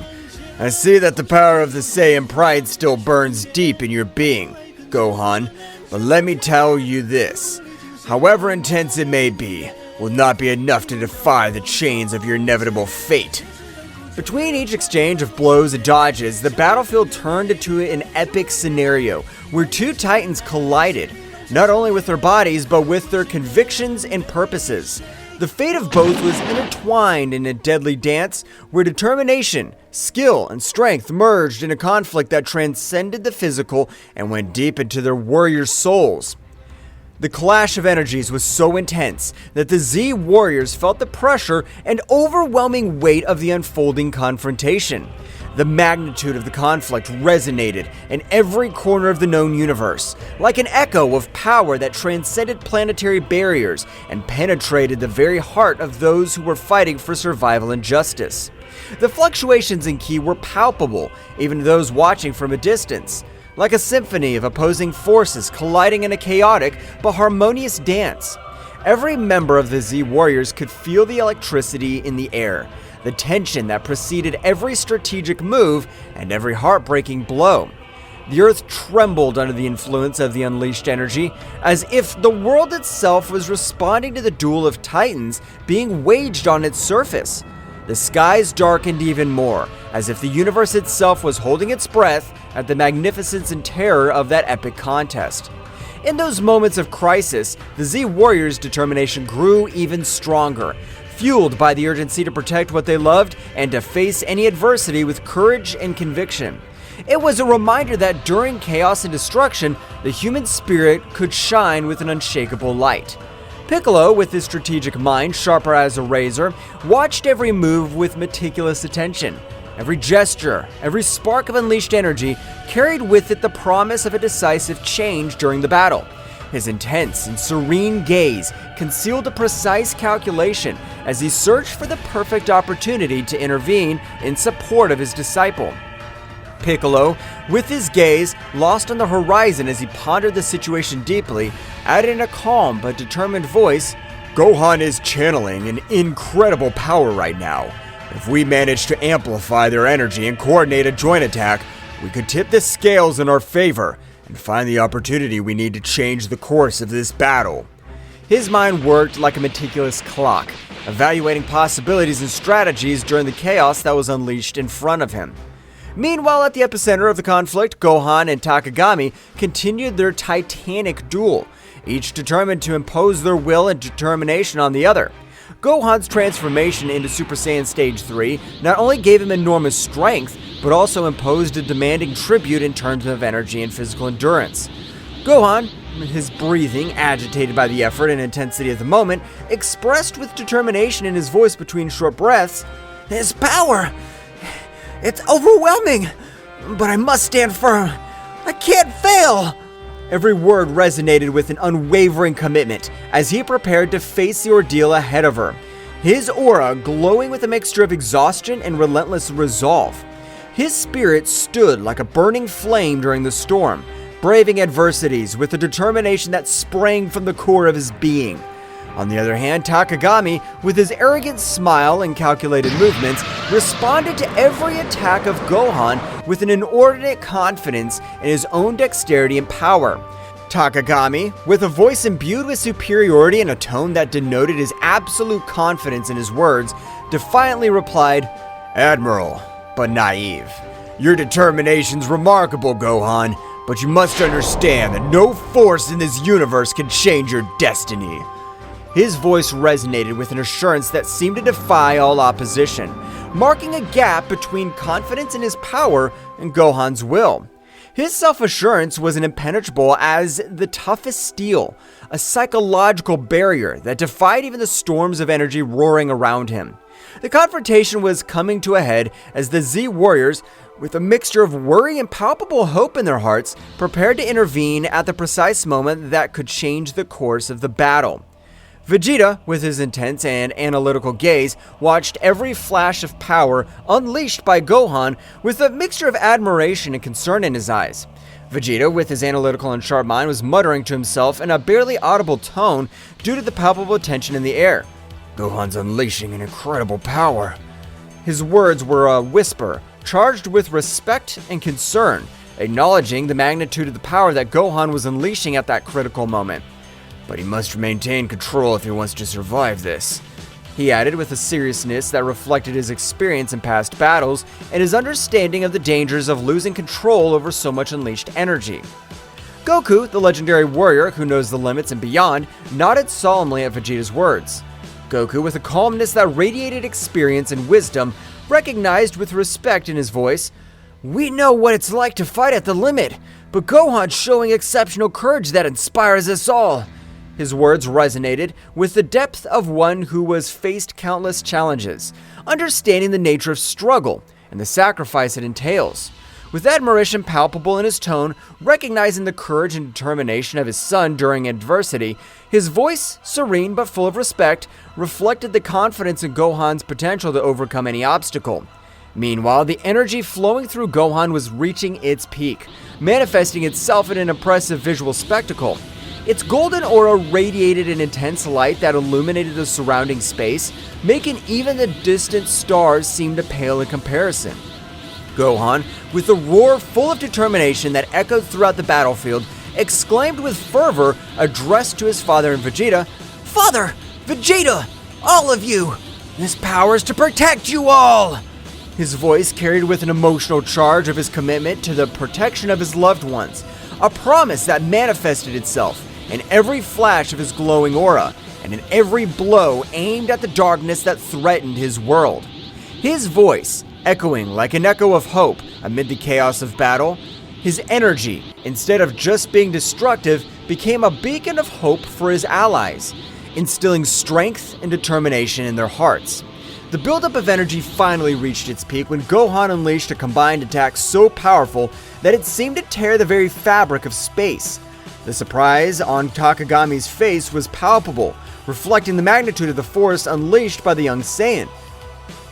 I see that the power of the Saiyan pride still burns deep in your being, Gohan, but let me tell you this. However intense it may be, will not be enough to defy the chains of your inevitable fate. Between each exchange of blows and dodges, the battlefield turned into an epic scenario where two titans collided, not only with their bodies, but with their convictions and purposes. The fate of both was intertwined in a deadly dance where determination, skill, and strength merged in a conflict that transcended the physical and went deep into their warriors' souls. The clash of energies was so intense that the Z Warriors felt the pressure and overwhelming weight of the unfolding confrontation. The magnitude of the conflict resonated in every corner of the known universe, like an echo of power that transcended planetary barriers and penetrated the very heart of those who were fighting for survival and justice. The fluctuations in ki were palpable, even to those watching from a distance, like a symphony of opposing forces colliding in a chaotic but harmonious dance. Every member of the Z Warriors could feel the electricity in the air, the tension that preceded every strategic move and every heartbreaking blow. The earth trembled under the influence of the unleashed energy, as if the world itself was responding to the duel of titans being waged on its surface. The skies darkened even more, as if the universe itself was holding its breath at the magnificence and terror of that epic contest. In those moments of crisis, the Z Warriors' determination grew even stronger, fueled by the urgency to protect what they loved and to face any adversity with courage and conviction. It was a reminder that during chaos and destruction, the human spirit could shine with an unshakable light. Piccolo, with his strategic mind sharper as a razor, watched every move with meticulous attention. Every gesture, every spark of unleashed energy carried with it the promise of a decisive change during the battle. His intense and serene gaze concealed a precise calculation as he searched for the perfect opportunity to intervene in support of his disciple. Piccolo, with his gaze lost on the horizon as he pondered the situation deeply, added in a calm but determined voice, Gohan is channeling an incredible power right now. If we manage to amplify their energy and coordinate a joint attack, we could tip the scales in our favor and find the opportunity we need to change the course of this battle. His mind worked like a meticulous clock, evaluating possibilities and strategies during the chaos that was unleashed in front of him. Meanwhile, at the epicenter of the conflict, Gohan and Takagami continued their titanic duel, each determined to impose their will and determination on the other. Gohan's transformation into Super Saiyan Stage 3 not only gave him enormous strength, but also imposed a demanding tribute in terms of energy and physical endurance. Gohan, his breathing agitated by the effort and intensity of the moment, expressed with determination in his voice between short breaths, His power! It's overwhelming! But I must stand firm! I can't fail! Every word resonated with an unwavering commitment as he prepared to face the ordeal ahead of her, his aura glowing with a mixture of exhaustion and relentless resolve. His spirit stood like a burning flame during the storm, braving adversities with a determination that sprang from the core of his being. On the other hand, Takagami, with his arrogant smile and calculated movements, responded to every attack of Gohan with an inordinate confidence in his own dexterity and power. Takagami, with a voice imbued with superiority and a tone that denoted his absolute confidence in his words, defiantly replied, Admiral, but naive. Your determination's remarkable, Gohan, but you must understand that no force in this universe can change your destiny. His voice resonated with an assurance that seemed to defy all opposition, marking a gap between confidence in his power and Gohan's will. His self-assurance was impenetrable as the toughest steel, a psychological barrier that defied even the storms of energy roaring around him. The confrontation was coming to a head as the Z Warriors, with a mixture of worry and palpable hope in their hearts, prepared to intervene at the precise moment that could change the course of the battle. Vegeta, with his intense and analytical gaze, watched every flash of power unleashed by Gohan with a mixture of admiration and concern in his eyes. Vegeta, with his analytical and sharp mind, was muttering to himself in a barely audible tone due to the palpable tension in the air. Gohan's unleashing an incredible power. His words were a whisper, charged with respect and concern, acknowledging the magnitude of the power that Gohan was unleashing at that critical moment. But he must maintain control if he wants to survive this, he added with a seriousness that reflected his experience in past battles and his understanding of the dangers of losing control over so much unleashed energy. Goku, the legendary warrior who knows the limits and beyond, nodded solemnly at Vegeta's words. Goku, with a calmness that radiated experience and wisdom, recognized with respect in his voice, "We know what it's like to fight at the limit, but Gohan's showing exceptional courage that inspires us all." His words resonated with the depth of one who has faced countless challenges, understanding the nature of struggle and the sacrifice it entails. With admiration palpable in his tone, recognizing the courage and determination of his son during adversity, his voice, serene but full of respect, reflected the confidence in Gohan's potential to overcome any obstacle. Meanwhile, the energy flowing through Gohan was reaching its peak, manifesting itself in an impressive visual spectacle. Its golden aura radiated an intense light that illuminated the surrounding space, making even the distant stars seem to pale in comparison. Gohan, with a roar full of determination that echoed throughout the battlefield, exclaimed with fervor, addressed to his father and Vegeta, "Father! Vegeta! All of you! This power is to protect you all!" His voice carried with an emotional charge of his commitment to the protection of his loved ones, a promise that manifested itself in every flash of his glowing aura, and in every blow aimed at the darkness that threatened his world. His voice, echoing like an echo of hope amid the chaos of battle, his energy, instead of just being destructive, became a beacon of hope for his allies, instilling strength and determination in their hearts. The buildup of energy finally reached its peak when Gohan unleashed a combined attack so powerful that it seemed to tear the very fabric of space. The surprise on Takagami's face was palpable, reflecting the magnitude of the force unleashed by the young Saiyan.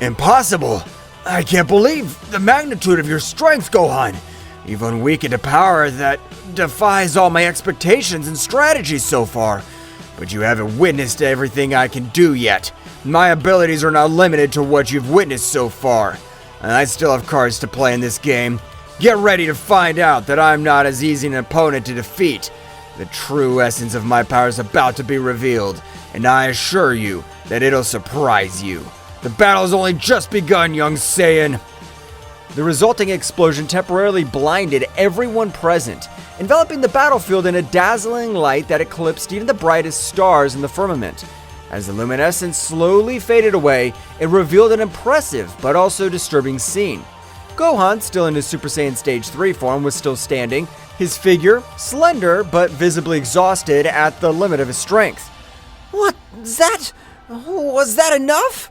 Impossible! I can't believe the magnitude of your strength, Gohan. You've unweakened a power that defies all my expectations and strategies so far. But you haven't witnessed everything I can do yet. My abilities are not limited to what you've witnessed so far. And I still have cards to play in this game. Get ready to find out that I'm not as easy an opponent to defeat. The true essence of my power is about to be revealed, and I assure you that it'll surprise you. The battle's only just begun, young Saiyan. The resulting explosion temporarily blinded everyone present, enveloping the battlefield in a dazzling light that eclipsed even the brightest stars in the firmament. As the luminescence slowly faded away, it revealed an impressive but also disturbing scene. Gohan, still in his Super Saiyan Stage 3 form, was still standing, his figure slender but visibly exhausted at the limit of his strength. Was that enough?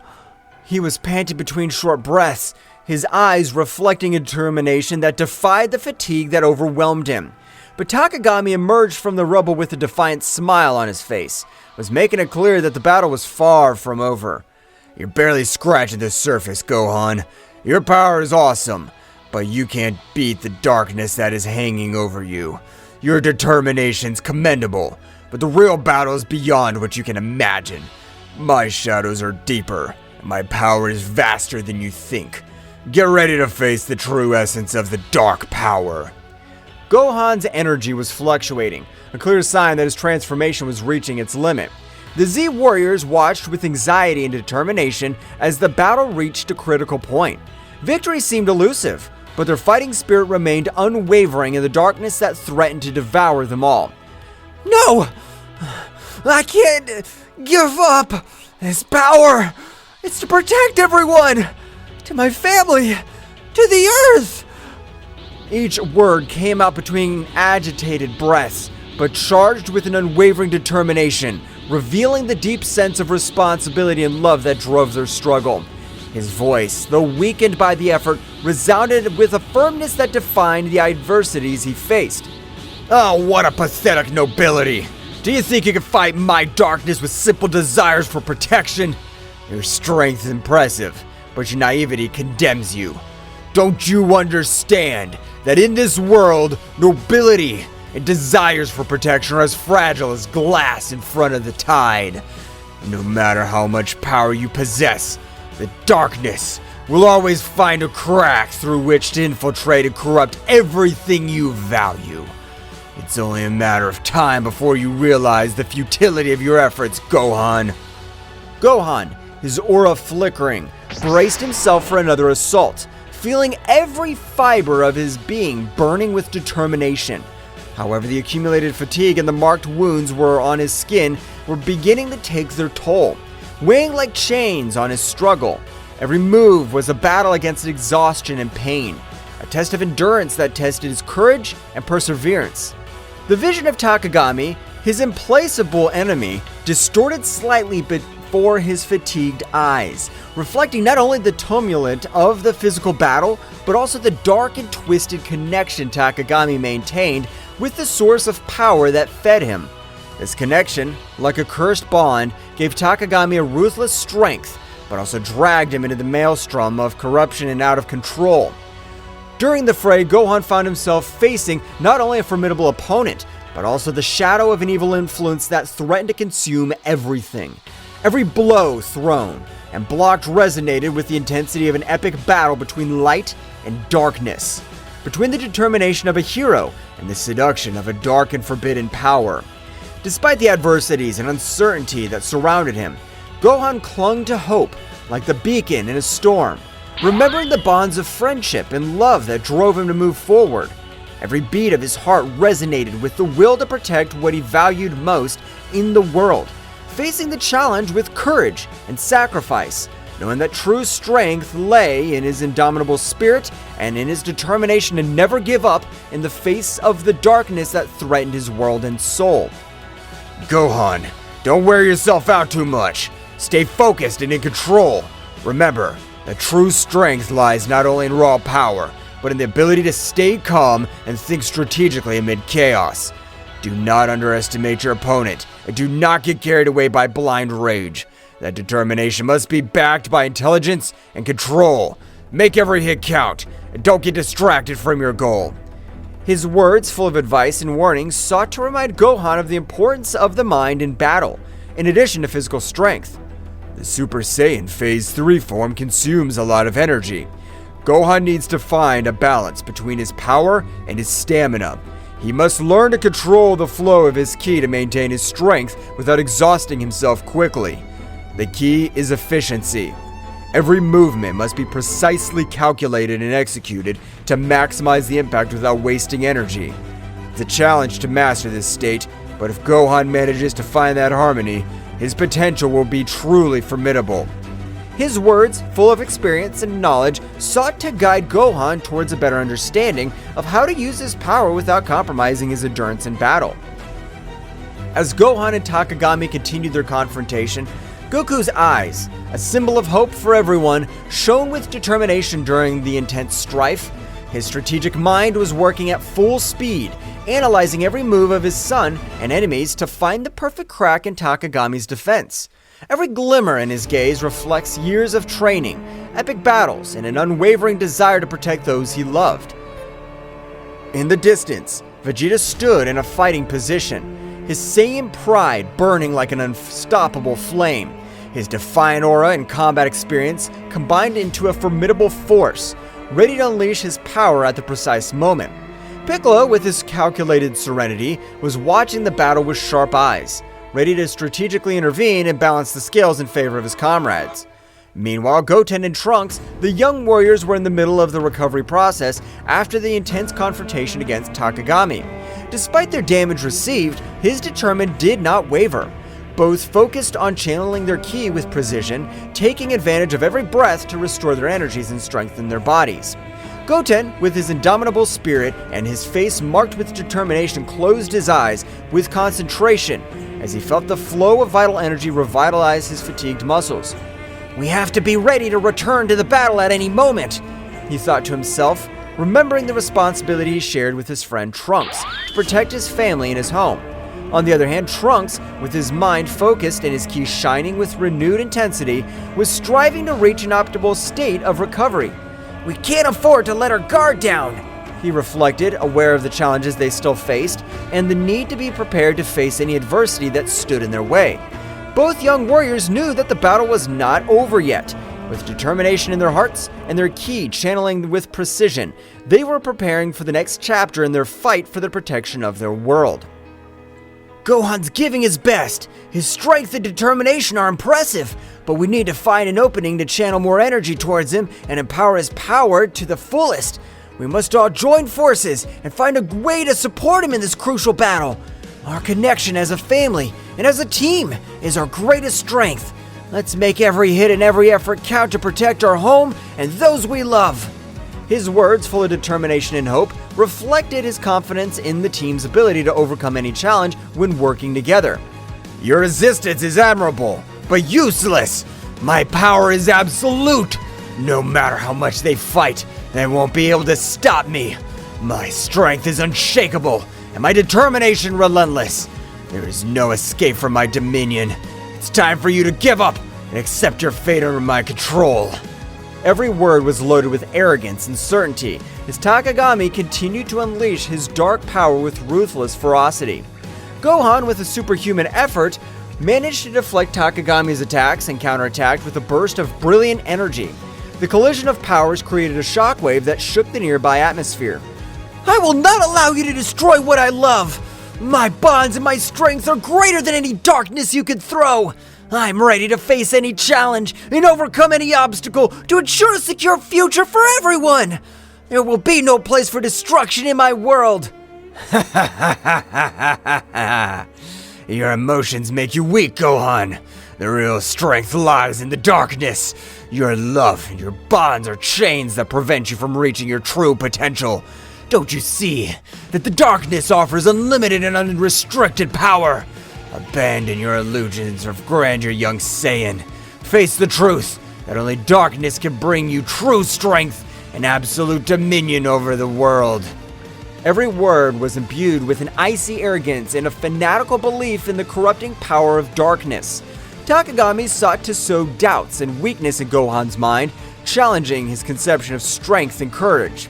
He was panting between short breaths, his eyes reflecting a determination that defied the fatigue that overwhelmed him. But Takagami emerged from the rubble with a defiant smile on his face, was making it clear that the battle was far from over. You're barely scratching the surface, Gohan. Your power is awesome, but you can't beat the darkness that is hanging over you. Your determination's commendable, but the real battle is beyond what you can imagine. My shadows are deeper. My power is vaster than you think. Get ready to face the true essence of the dark power. Gohan's energy was fluctuating, a clear sign that his transformation was reaching its limit. The Z Warriors watched with anxiety and determination as the battle reached a critical point. Victory seemed elusive, but their fighting spirit remained unwavering in the darkness that threatened to devour them all. No! I can't give up! This power! It's to protect everyone! To my family! To the Earth! Each word came out between agitated breaths, but charged with an unwavering determination, revealing the deep sense of responsibility and love that drove their struggle. His voice, though weakened by the effort, resounded with a firmness that defined the adversities he faced. Oh, what a pathetic nobility! Do you think you can fight my darkness with simple desires for protection? Your strength is impressive, but your naivety condemns you. Don't you understand that in this world, nobility and desires for protection are as fragile as glass in front of the tide? No matter how much power you possess, the darkness will always find a crack through which to infiltrate and corrupt everything you value. It's only a matter of time before you realize the futility of your efforts, Gohan. Gohan, his aura flickering, braced himself for another assault, feeling every fiber of his being burning with determination. However, the accumulated fatigue and the marked wounds on his skin were beginning to take their toll, weighing like chains on his struggle. Every move was a battle against exhaustion and pain, a test of endurance that tested his courage and perseverance. The vision of Takagami, his implacable enemy, distorted slightly but before his fatigued eyes, reflecting not only the tumult of the physical battle, but also the dark and twisted connection Takagami maintained with the source of power that fed him. This connection, like a cursed bond, gave Takagami a ruthless strength, but also dragged him into the maelstrom of corruption and out of control. During the fray, Gohan found himself facing not only a formidable opponent, but also the shadow of an evil influence that threatened to consume everything. Every blow thrown and blocked resonated with the intensity of an epic battle between light and darkness, between the determination of a hero and the seduction of a dark and forbidden power. Despite the adversities and uncertainty that surrounded him, Gohan clung to hope like the beacon in a storm, remembering the bonds of friendship and love that drove him to move forward. Every beat of his heart resonated with the will to protect what he valued most in the world, facing the challenge with courage and sacrifice, knowing that true strength lay in his indomitable spirit and in his determination to never give up in the face of the darkness that threatened his world and soul. Gohan, don't wear yourself out too much. Stay focused and in control. Remember, that true strength lies not only in raw power, but in the ability to stay calm and think strategically amid chaos. Do not underestimate your opponent, and do not get carried away by blind rage. That determination must be backed by intelligence and control. Make every hit count, and don't get distracted from your goal. His words, full of advice and warnings, sought to remind Gohan of the importance of the mind in battle, in addition to physical strength. The Super Saiyan Phase 3 form consumes a lot of energy. Gohan needs to find a balance between his power and his stamina. He must learn to control the flow of his ki to maintain his strength without exhausting himself quickly. The key is efficiency. Every movement must be precisely calculated and executed to maximize the impact without wasting energy. It's a challenge to master this state, but if Gohan manages to find that harmony, his potential will be truly formidable. His words, full of experience and knowledge, sought to guide Gohan towards a better understanding of how to use his power without compromising his endurance in battle. As Gohan and Takagami continued their confrontation, Goku's eyes, a symbol of hope for everyone, shone with determination during the intense strife. His strategic mind was working at full speed, analyzing every move of his son and enemies to find the perfect crack in Takagami's defense. Every glimmer in his gaze reflects years of training, epic battles, and an unwavering desire to protect those he loved. In the distance, Vegeta stood in a fighting position, his Saiyan pride burning like an unstoppable flame. His defiant aura and combat experience combined into a formidable force, ready to unleash his power at the precise moment. Piccolo, with his calculated serenity, was watching the battle with sharp eyes, ready to strategically intervene and balance the scales in favor of his comrades. Meanwhile, Goten and Trunks, the young warriors, were in the middle of the recovery process after the intense confrontation against Takagami. Despite their damage received, his determination did not waver. Both focused on channeling their ki with precision, taking advantage of every breath to restore their energies and strengthen their bodies. Goten, with his indomitable spirit and his face marked with determination, closed his eyes with concentration as he felt the flow of vital energy revitalize his fatigued muscles. "We have to be ready to return to the battle at any moment," he thought to himself, remembering the responsibility he shared with his friend Trunks to protect his family and his home. On the other hand, Trunks, with his mind focused and his ki shining with renewed intensity, was striving to reach an optimal state of recovery. "We can't afford to let our guard down," he reflected, aware of the challenges they still faced and the need to be prepared to face any adversity that stood in their way. Both young warriors knew that the battle was not over yet. With determination in their hearts and their ki channeling with precision, they were preparing for the next chapter in their fight for the protection of their world. "Gohan's giving his best. His strength and determination are impressive, but we need to find an opening to channel more energy towards him and empower his power to the fullest. We must all join forces and find a way to support him in this crucial battle. Our connection as a family and as a team is our greatest strength. Let's make every hit and every effort count to protect our home and those we love." His words, full of determination and hope, reflected his confidence in the team's ability to overcome any challenge when working together. Your resistance is admirable. but useless. My power is absolute. No matter how much they fight, they won't be able to stop me. My strength is unshakable, and my determination relentless. There is no escape from my dominion. It's time for you to give up and accept your fate under my control. Every word was loaded with arrogance and certainty as Takagami continued to unleash his dark power with ruthless ferocity. Gohan, with a superhuman effort, managed to deflect Takagami's attacks and counterattacked with a burst of brilliant energy. The collision of powers created a shockwave that shook the nearby atmosphere. I will not allow you to destroy what I love! My bonds and my strength are greater than any darkness you could throw! I'm ready to face any challenge and overcome any obstacle to ensure a secure future for everyone! There will be no place for destruction in my world! Your emotions make you weak, Gohan. The real strength lies in the darkness. Your love and your bonds are chains that prevent you from reaching your true potential. Don't you see that the darkness offers unlimited and unrestricted power? Abandon your illusions of grandeur, young Saiyan. Face the truth that only darkness can bring you true strength and absolute dominion over the world. Every word was imbued with an icy arrogance and a fanatical belief in the corrupting power of darkness. Takagami sought to sow doubts and weakness in Gohan's mind, challenging his conception of strength and courage.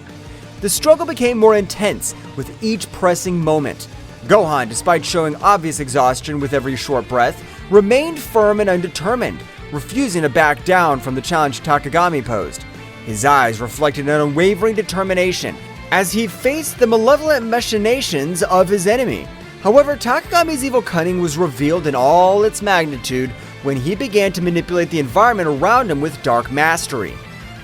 The struggle became more intense with each pressing moment. Gohan, despite showing obvious exhaustion with every short breath, remained firm and undetermined, refusing to back down from the challenge Takagami posed. His eyes reflected an unwavering determination as he faced the malevolent machinations of his enemy. However, Takagami's evil cunning was revealed in all its magnitude when he began to manipulate the environment around him with dark mastery.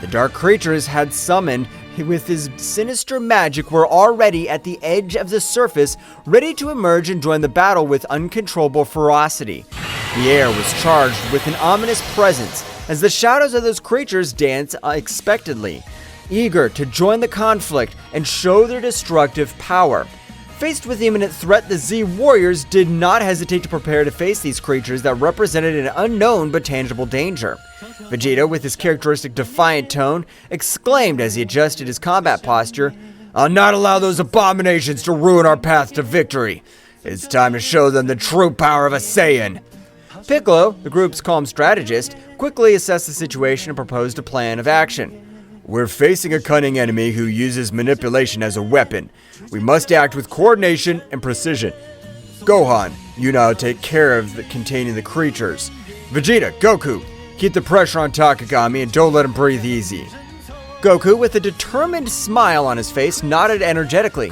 The dark creatures had summoned with his sinister magic were already at the edge of the surface, ready to emerge and join the battle with uncontrollable ferocity. The air was charged with an ominous presence as the shadows of those creatures danced unexpectedly, eager to join the conflict and show their destructive power. Faced with the imminent threat, the Z Warriors did not hesitate to prepare to face these creatures that represented an unknown but tangible danger. Vegeta, with his characteristic defiant tone, exclaimed as he adjusted his combat posture, "I'll not allow those abominations to ruin our path to victory. It's time to show them the true power of a Saiyan." Piccolo, the group's calm strategist, quickly assessed the situation and proposed a plan of action. We're facing a cunning enemy who uses manipulation as a weapon. We must act with coordination and precision. Gohan, you now take care of containing the creatures. Vegeta, Goku, keep the pressure on Takagami and don't let him breathe easy. Goku, with a determined smile on his face, nodded energetically.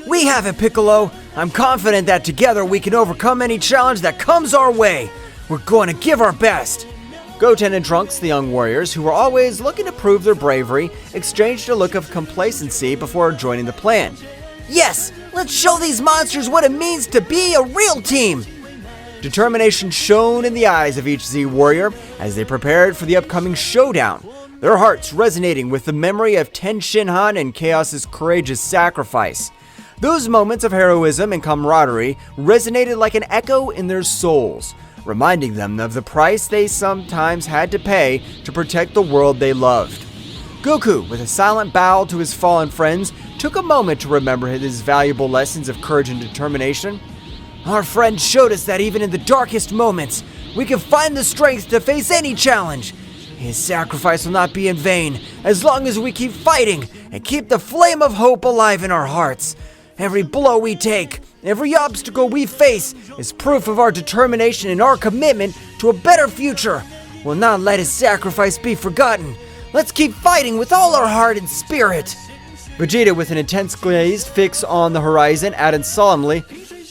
We have it, Piccolo. I'm confident that together we can overcome any challenge that comes our way. We're going to give our best. Goten and Trunks, the young warriors, who were always looking to prove their bravery, exchanged a look of complacency before joining the plan. Yes, let's show these monsters what it means to be a real team! Determination shone in the eyes of each Z warrior as they prepared for the upcoming showdown, their hearts resonating with the memory of Ten Shinhan and Chaos's courageous sacrifice. Those moments of heroism and camaraderie resonated like an echo in their souls, reminding them of the price they sometimes had to pay to protect the world they loved. Goku, with a silent bow to his fallen friends, took a moment to remember his valuable lessons of courage and determination. Our friend showed us that even in the darkest moments, we can find the strength to face any challenge. His sacrifice will not be in vain as long as we keep fighting and keep the flame of hope alive in our hearts. Every blow we take, every obstacle we face is proof of our determination and our commitment to a better future. We'll not let his sacrifice be forgotten. Let's keep fighting with all our heart and spirit. Vegeta, with an intense gaze fixed on the horizon, added solemnly,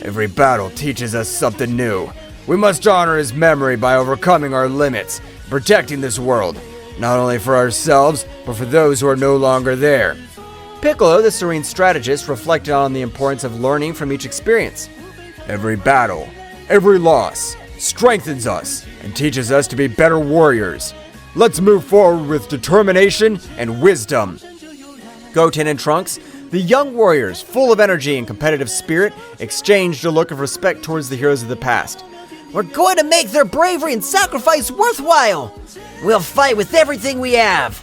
Every battle teaches us something new. We must honor his memory by overcoming our limits, protecting this world, not only for ourselves, but for those who are no longer there. Piccolo, the serene strategist, reflected on the importance of learning from each experience. Every battle, every loss, strengthens us and teaches us to be better warriors. Let's move forward with determination and wisdom. Goten and Trunks, the young warriors, full of energy and competitive spirit, exchanged a look of respect towards the heroes of the past. We're going to make their bravery and sacrifice worthwhile. We'll fight with everything we have.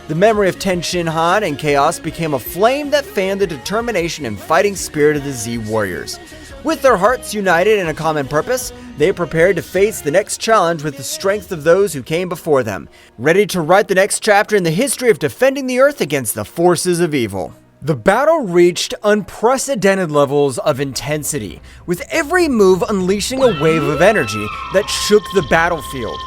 The memory of Tenshinhan and Chaos became a flame that fanned the determination and fighting spirit of the Z Warriors. With their hearts united in a common purpose, they prepared to face the next challenge with the strength of those who came before them, ready to write the next chapter in the history of defending the Earth against the forces of evil. The battle reached unprecedented levels of intensity, with every move unleashing a wave of energy that shook the battlefield.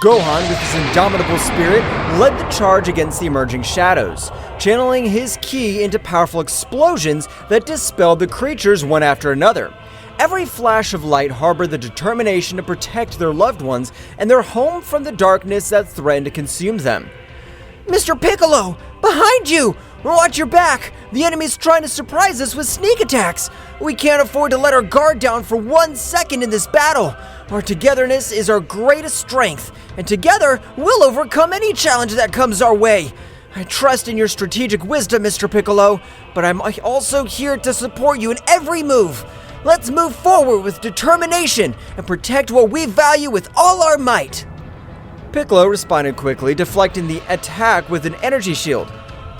Gohan, with his indomitable spirit, led the charge against the emerging shadows, channeling his ki into powerful explosions that dispelled the creatures one after another. Every flash of light harbored the determination to protect their loved ones and their home from the darkness that threatened to consume them. Mr. Piccolo, behind you! Watch your back! The enemy's trying to surprise us with sneak attacks! We can't afford to let our guard down for 1 second in this battle! Our togetherness is our greatest strength, and together we'll overcome any challenge that comes our way! I trust in your strategic wisdom, Mr. Piccolo, but I'm also here to support you in every move! Let's move forward with determination and protect what we value with all our might! Piccolo responded quickly, deflecting the attack with an energy shield.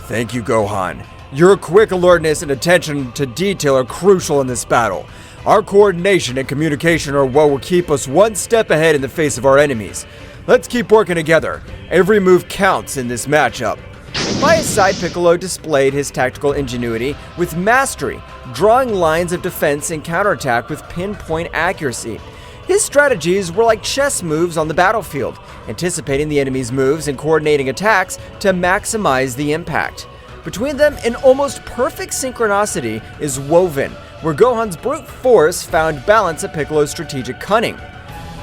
Thank you, Gohan. Your quick alertness and attention to detail are crucial in this battle. Our coordination and communication are what will keep us one step ahead in the face of our enemies. Let's keep working together. Every move counts in this matchup. By his side, Piccolo displayed his tactical ingenuity with mastery, drawing lines of defense and counterattack with pinpoint accuracy. His strategies were like chess moves on the battlefield, anticipating the enemy's moves and coordinating attacks to maximize the impact. Between them, an almost perfect synchronicity is woven, where Gohan's brute force found balance at Piccolo's strategic cunning.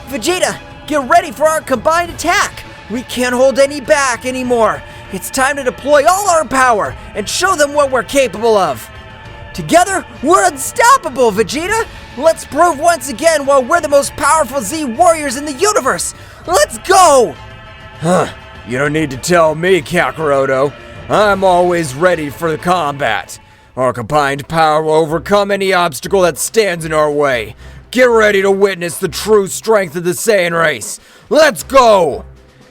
Vegeta, get ready for our combined attack! We can't hold any back anymore! It's time to deploy all our power and show them what we're capable of! Together, we're unstoppable, Vegeta! Let's prove once again why we're the most powerful Z Warriors in the universe! Let's go! You don't need to tell me, Kakaroto. I'm always ready for the combat. Our combined power will overcome any obstacle that stands in our way. Get ready to witness the true strength of the Saiyan race. Let's go!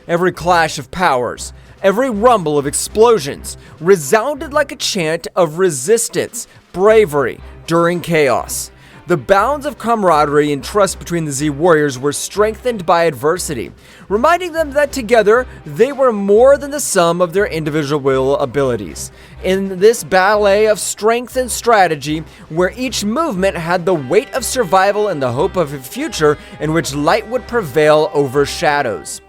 Every clash of powers, every rumble of explosions resounded like a chant of resistance, bravery during chaos. The bonds of camaraderie and trust between the Z Warriors were strengthened by adversity, reminding them that together they were more than the sum of their individual abilities. In this ballet of strength and strategy, where each movement had the weight of survival and the hope of a future in which light would prevail over shadows.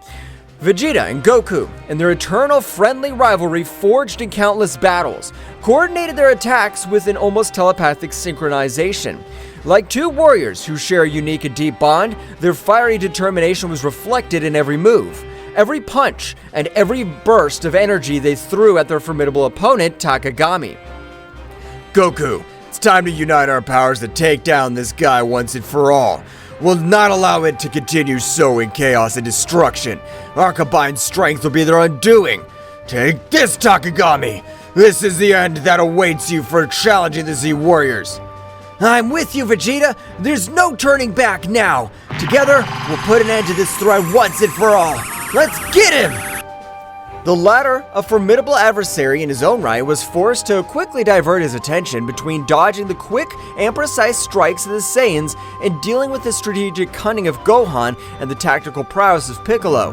Vegeta and Goku, in their eternal friendly rivalry forged in countless battles, coordinated their attacks with an almost telepathic synchronization. Like two warriors who share a unique and deep bond, their fiery determination was reflected in every move, every punch, and every burst of energy they threw at their formidable opponent, Takagami. Goku, it's time to unite our powers to take down this guy once and for all. We'll not allow it to continue sowing chaos and destruction. Our combined strength will be their undoing. Take this, Takagami! This is the end that awaits you for challenging the Z Warriors. I'm with you, Vegeta! There's no turning back now! Together, we'll put an end to this threat once and for all! Let's get him! The latter, a formidable adversary in his own right, was forced to quickly divert his attention between dodging the quick and precise strikes of the Saiyans and dealing with the strategic cunning of Gohan and the tactical prowess of Piccolo.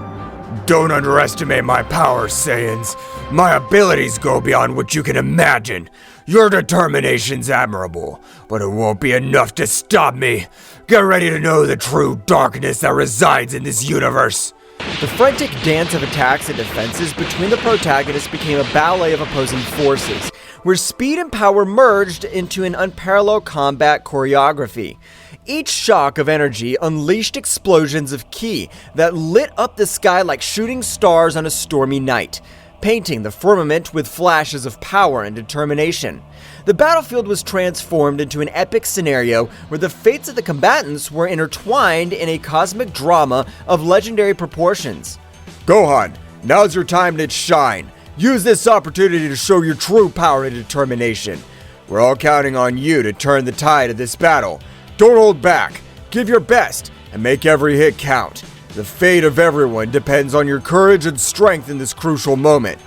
Don't underestimate my powers, Saiyans. My abilities go beyond what you can imagine. Your determination's admirable, but it won't be enough to stop me. Get ready to know the true darkness that resides in this universe. The frantic dance of attacks and defenses between the protagonists became a ballet of opposing forces, where speed and power merged into an unparalleled combat choreography. Each shock of energy unleashed explosions of ki that lit up the sky like shooting stars on a stormy night, painting the firmament with flashes of power and determination. The battlefield was transformed into an epic scenario where the fates of the combatants were intertwined in a cosmic drama of legendary proportions. Gohan, now's your time to shine. Use this opportunity to show your true power and determination. We're all counting on you to turn the tide of this battle. Don't hold back. Give your best and make every hit count. The fate of everyone depends on your courage and strength in this crucial moment.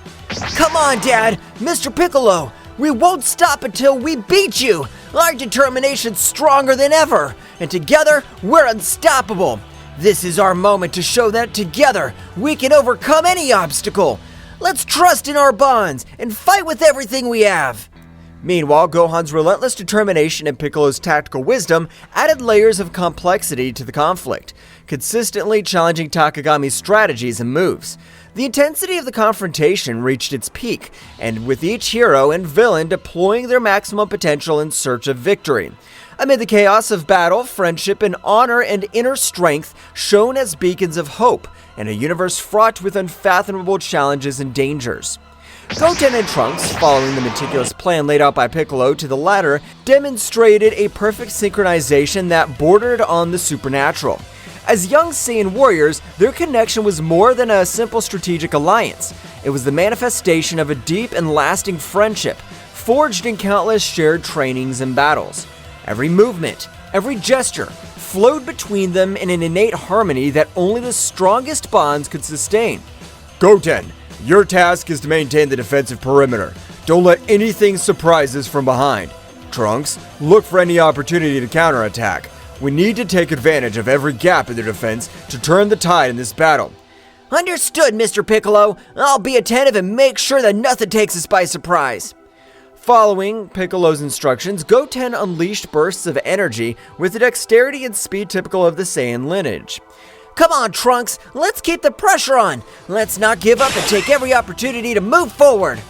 Come on, Dad! Mr. Piccolo! We won't stop until we beat you! Our determination's stronger than ever, and together, we're unstoppable! This is our moment to show that together, we can overcome any obstacle! Let's trust in our bonds, and fight with everything we have! Meanwhile, Gohan's relentless determination and Piccolo's tactical wisdom added layers of complexity to the conflict, consistently challenging Takagami's strategies and moves. The intensity of the confrontation reached its peak, and with each hero and villain deploying their maximum potential in search of victory. Amid the chaos of battle, friendship and honor and inner strength shone as beacons of hope, in a universe fraught with unfathomable challenges and dangers. Goten and Trunks, following the meticulous plan laid out by Piccolo to the latter, demonstrated a perfect synchronization that bordered on the supernatural. As young Saiyan warriors, their connection was more than a simple strategic alliance. It was the manifestation of a deep and lasting friendship, forged in countless shared trainings and battles. Every movement, every gesture, flowed between them in an innate harmony that only the strongest bonds could sustain. Goten, your task is to maintain the defensive perimeter. Don't let anything surprise us from behind. Trunks, look for any opportunity to counterattack. We need to take advantage of every gap in their defense to turn the tide in this battle. Understood, Mr. Piccolo. I'll be attentive and make sure that nothing takes us by surprise. Following Piccolo's instructions, Goten unleashed bursts of energy with the dexterity and speed typical of the Saiyan lineage. Come on, Trunks, let's keep the pressure on. Let's not give up and take every opportunity to move forward.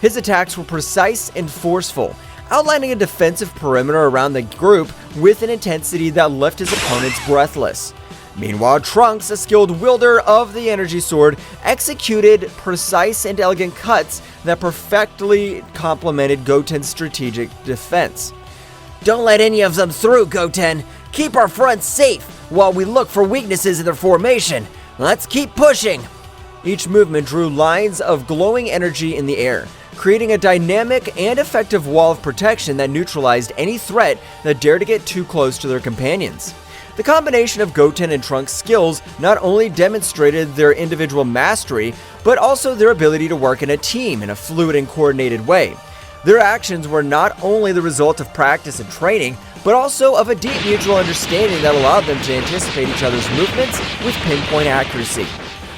His attacks were precise and forceful, outlining a defensive perimeter around the group with an intensity that left his opponents breathless. Meanwhile, Trunks, a skilled wielder of the energy sword, executed precise and elegant cuts that perfectly complemented Goten's strategic defense. Don't let any of them through, Goten. Keep our fronts safe while we look for weaknesses in their formation. Let's keep pushing. Each movement drew lines of glowing energy in the air, creating a dynamic and effective wall of protection that neutralized any threat that dared to get too close to their companions. The combination of Goten and Trunks' skills not only demonstrated their individual mastery, but also their ability to work in a team in a fluid and coordinated way. Their actions were not only the result of practice and training, but also of a deep mutual understanding that allowed them to anticipate each other's movements with pinpoint accuracy.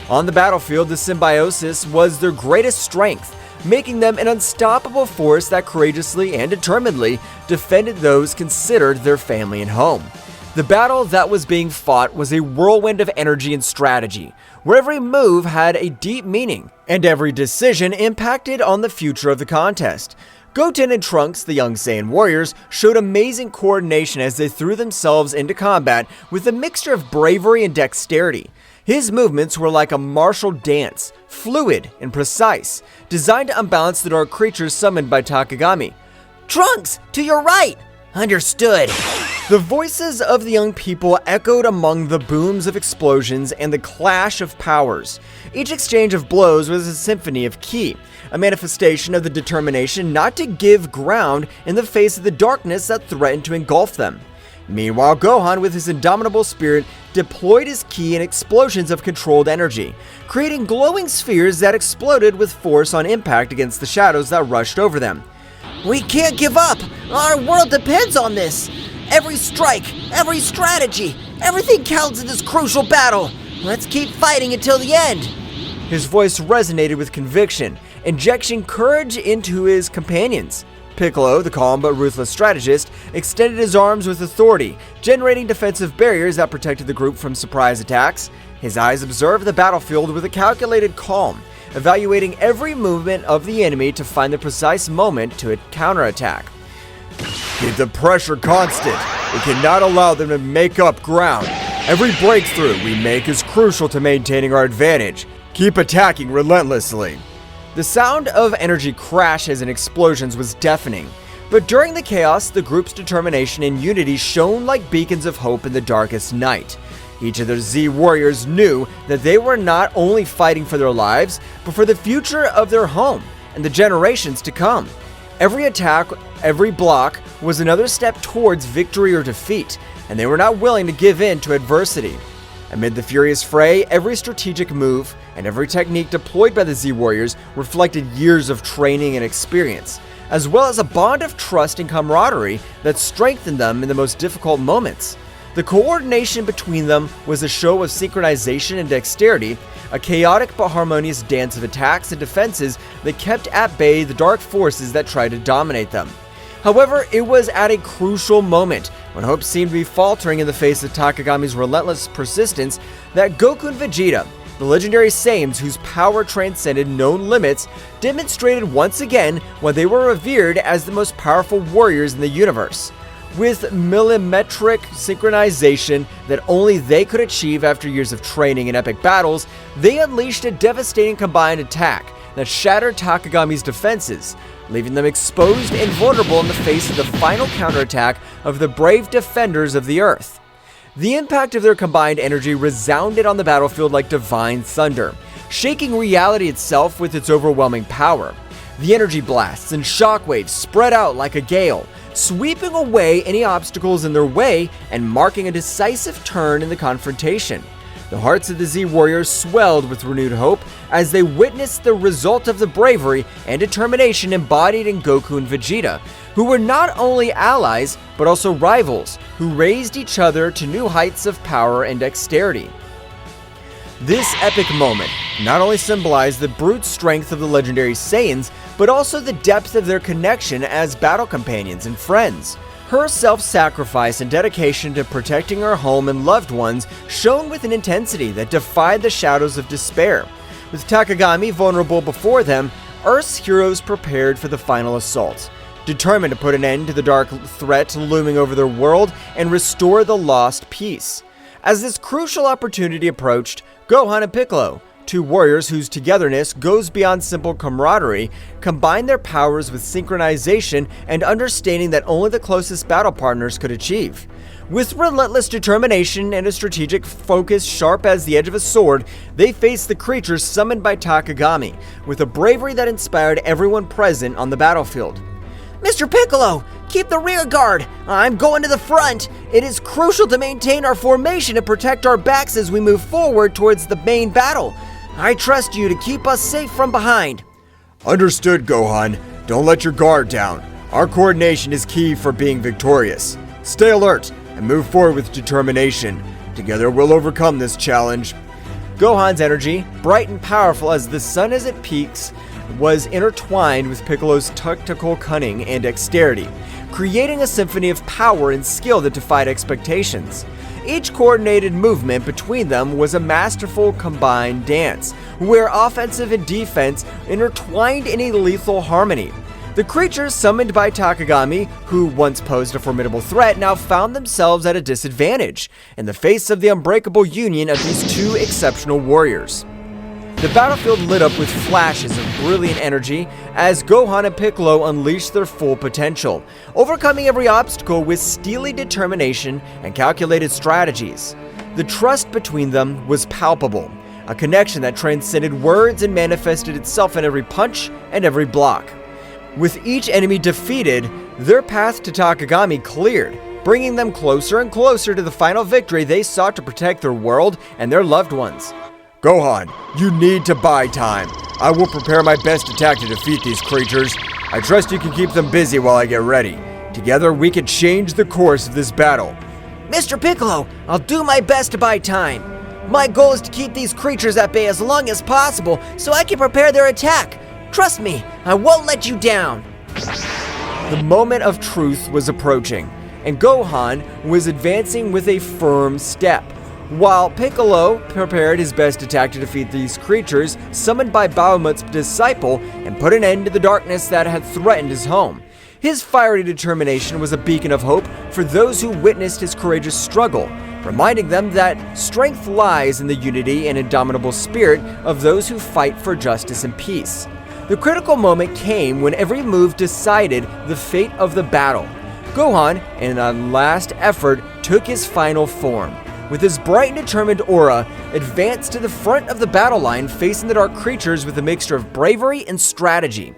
On the battlefield, the symbiosis was their greatest strength, making them an unstoppable force that courageously and determinedly defended those considered their family and home. The battle that was being fought was a whirlwind of energy and strategy, where every move had a deep meaning, and every decision impacted on the future of the contest. Goten and Trunks, the young Saiyan warriors, showed amazing coordination as they threw themselves into combat with a mixture of bravery and dexterity. His movements were like a martial dance, fluid and precise, designed to unbalance the dark creatures summoned by Takagami. Trunks, to your right! Understood. The voices of the young people echoed among the booms of explosions and the clash of powers. Each exchange of blows was a symphony of ki, a manifestation of the determination not to give ground in the face of the darkness that threatened to engulf them. Meanwhile, Gohan, with his indomitable spirit, deployed his ki in explosions of controlled energy, creating glowing spheres that exploded with force on impact against the shadows that rushed over them. We can't give up! Our world depends on this! Every strike, every strategy, everything counts in this crucial battle! Let's keep fighting until the end! His voice resonated with conviction, injecting courage into his companions. Piccolo, the calm but ruthless strategist, extended his arms with authority, generating defensive barriers that protected the group from surprise attacks. His eyes observed the battlefield with a calculated calm, evaluating every movement of the enemy to find the precise moment to counterattack. Keep the pressure constant. We cannot allow them to make up ground. Every breakthrough we make is crucial to maintaining our advantage. Keep attacking relentlessly. The sound of energy crashes and explosions was deafening, but during the chaos, the group's determination and unity shone like beacons of hope in the darkest night. Each of the Z warriors knew that they were not only fighting for their lives, but for the future of their home and the generations to come. Every attack, every block was another step towards victory or defeat, and they were not willing to give in to adversity. Amid the furious fray, every strategic move and every technique deployed by the Z-Warriors reflected years of training and experience, as well as a bond of trust and camaraderie that strengthened them in the most difficult moments. The coordination between them was a show of synchronization and dexterity, a chaotic but harmonious dance of attacks and defenses that kept at bay the dark forces that tried to dominate them. However, it was at a crucial moment, when hope seemed to be faltering in the face of Takagami's relentless persistence, that Goku and Vegeta, the legendary Saiyans whose power transcended known limits, demonstrated once again why they were revered as the most powerful warriors in the universe. With millimetric synchronization that only they could achieve after years of training in epic battles, they unleashed a devastating combined attack that shattered Takagami's defenses, leaving them exposed and vulnerable in the face of the final counterattack of the brave defenders of the Earth. The impact of their combined energy resounded on the battlefield like divine thunder, shaking reality itself with its overwhelming power. The energy blasts and shockwaves spread out like a gale, sweeping away any obstacles in their way and marking a decisive turn in the confrontation. The hearts of the Z-Warriors swelled with renewed hope as they witnessed the result of the bravery and determination embodied in Goku and Vegeta, who were not only allies but also rivals who raised each other to new heights of power and dexterity. This epic moment not only symbolized the brute strength of the legendary Saiyans, but also the depth of their connection as battle companions and friends. Her self-sacrifice and dedication to protecting her home and loved ones shone with an intensity that defied the shadows of despair. With Takagami vulnerable before them, Earth's heroes prepared for the final assault, determined to put an end to the dark threat looming over their world and restore the lost peace. As this crucial opportunity approached, Gohan and Piccolo, two warriors whose togetherness goes beyond simple camaraderie, combined their powers with synchronization and understanding that only the closest battle partners could achieve. With relentless determination and a strategic focus sharp as the edge of a sword, they faced the creatures summoned by Takagami, with a bravery that inspired everyone present on the battlefield. Mr. Piccolo, keep the rear guard. I'm going to the front. It is crucial to maintain our formation and protect our backs as we move forward towards the main battle. I trust you to keep us safe from behind. Understood, Gohan. Don't let your guard down. Our coordination is key for being victorious. Stay alert and move forward with determination. Together we'll overcome this challenge. Gohan's energy, bright and powerful as the sun as it peaks, was intertwined with Piccolo's tactical cunning and dexterity, creating a symphony of power and skill that defied expectations. Each coordinated movement between them was a masterful combined dance, where offensive and defense intertwined in a lethal harmony. The creatures summoned by Takagami, who once posed a formidable threat, now found themselves at a disadvantage in the face of the unbreakable union of these two exceptional warriors. The battlefield lit up with flashes of brilliant energy as Gohan and Piccolo unleashed their full potential, overcoming every obstacle with steely determination and calculated strategies. The trust between them was palpable, a connection that transcended words and manifested itself in every punch and every block. With each enemy defeated, their path to Takagami cleared, bringing them closer and closer to the final victory they sought to protect their world and their loved ones. Gohan, you need to buy time. I will prepare my best attack to defeat these creatures. I trust you can keep them busy while I get ready. Together, we can change the course of this battle. Mr. Piccolo, I'll do my best to buy time. My goal is to keep these creatures at bay as long as possible so I can prepare their attack. Trust me, I won't let you down. The moment of truth was approaching, and Gohan was advancing with a firm step, while Piccolo prepared his best attack to defeat these creatures summoned by Bahamut's disciple and put an end to the darkness that had threatened his home. His fiery determination was a beacon of hope for those who witnessed his courageous struggle, reminding them that strength lies in the unity and indomitable spirit of those who fight for justice and peace. The critical moment came when every move decided the fate of the battle. Gohan, in a last effort, took his final form. With his bright and determined aura, advanced to the front of the battle line, facing the dark creatures with a mixture of bravery and strategy.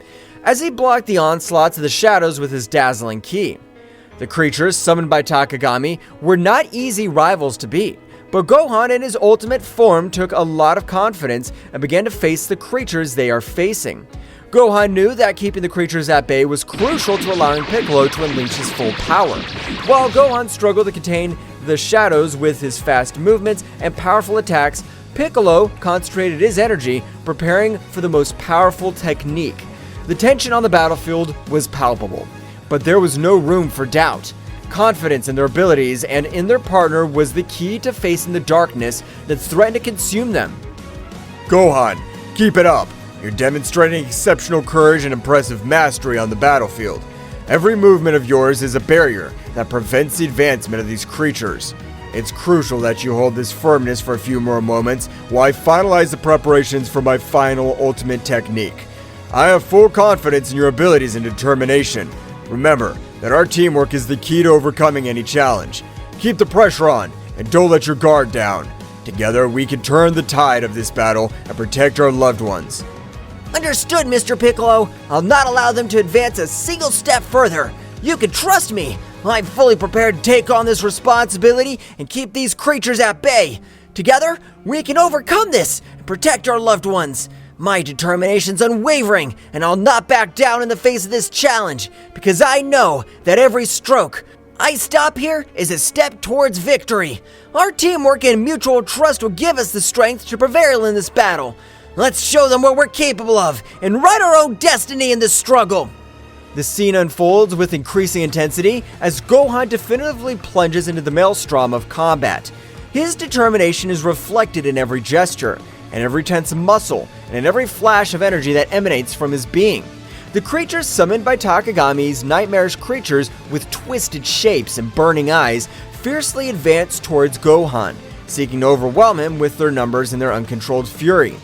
as he blocked the onslaughts of the shadows with his dazzling ki. The creatures summoned by Takagami were not easy rivals to beat, but Gohan in his ultimate form took a lot of confidence and began to face the creatures they are facing. Gohan knew that keeping the creatures at bay was crucial to allowing Piccolo to unleash his full power. While Gohan struggled to contain the shadows with his fast movements and powerful attacks, Piccolo concentrated his energy preparing for the most powerful technique. The tension on the battlefield was palpable, but there was no room for doubt. Confidence in their abilities and in their partner was the key to facing the darkness that threatened to consume them. Gohan, keep it up. You're demonstrating exceptional courage and impressive mastery on the battlefield. Every movement of yours is a barrier that prevents the advancement of these creatures. It's crucial that you hold this firmness for a few more moments while I finalize the preparations for my final ultimate technique. I have full confidence in your abilities and determination. Remember that our teamwork is the key to overcoming any challenge. Keep the pressure on and don't let your guard down. Together we can turn the tide of this battle and protect our loved ones. Understood, Mr. Piccolo. I'll not allow them to advance a single step further. You can trust me. I'm fully prepared to take on this responsibility and keep these creatures at bay. Together, we can overcome this and protect our loved ones. My determination's unwavering, and I'll not back down in the face of this challenge, because I know that every stroke I stop here is a step towards victory. Our teamwork and mutual trust will give us the strength to prevail in this battle. Let's show them what we're capable of and write our own destiny in this struggle. The scene unfolds with increasing intensity as Gohan definitively plunges into the maelstrom of combat. His determination is reflected in every gesture, and every tense muscle, and in every flash of energy that emanates from his being. The creatures summoned by Takagami's nightmarish creatures with twisted shapes and burning eyes fiercely advance towards Gohan, seeking to overwhelm him with their numbers and their uncontrolled fury.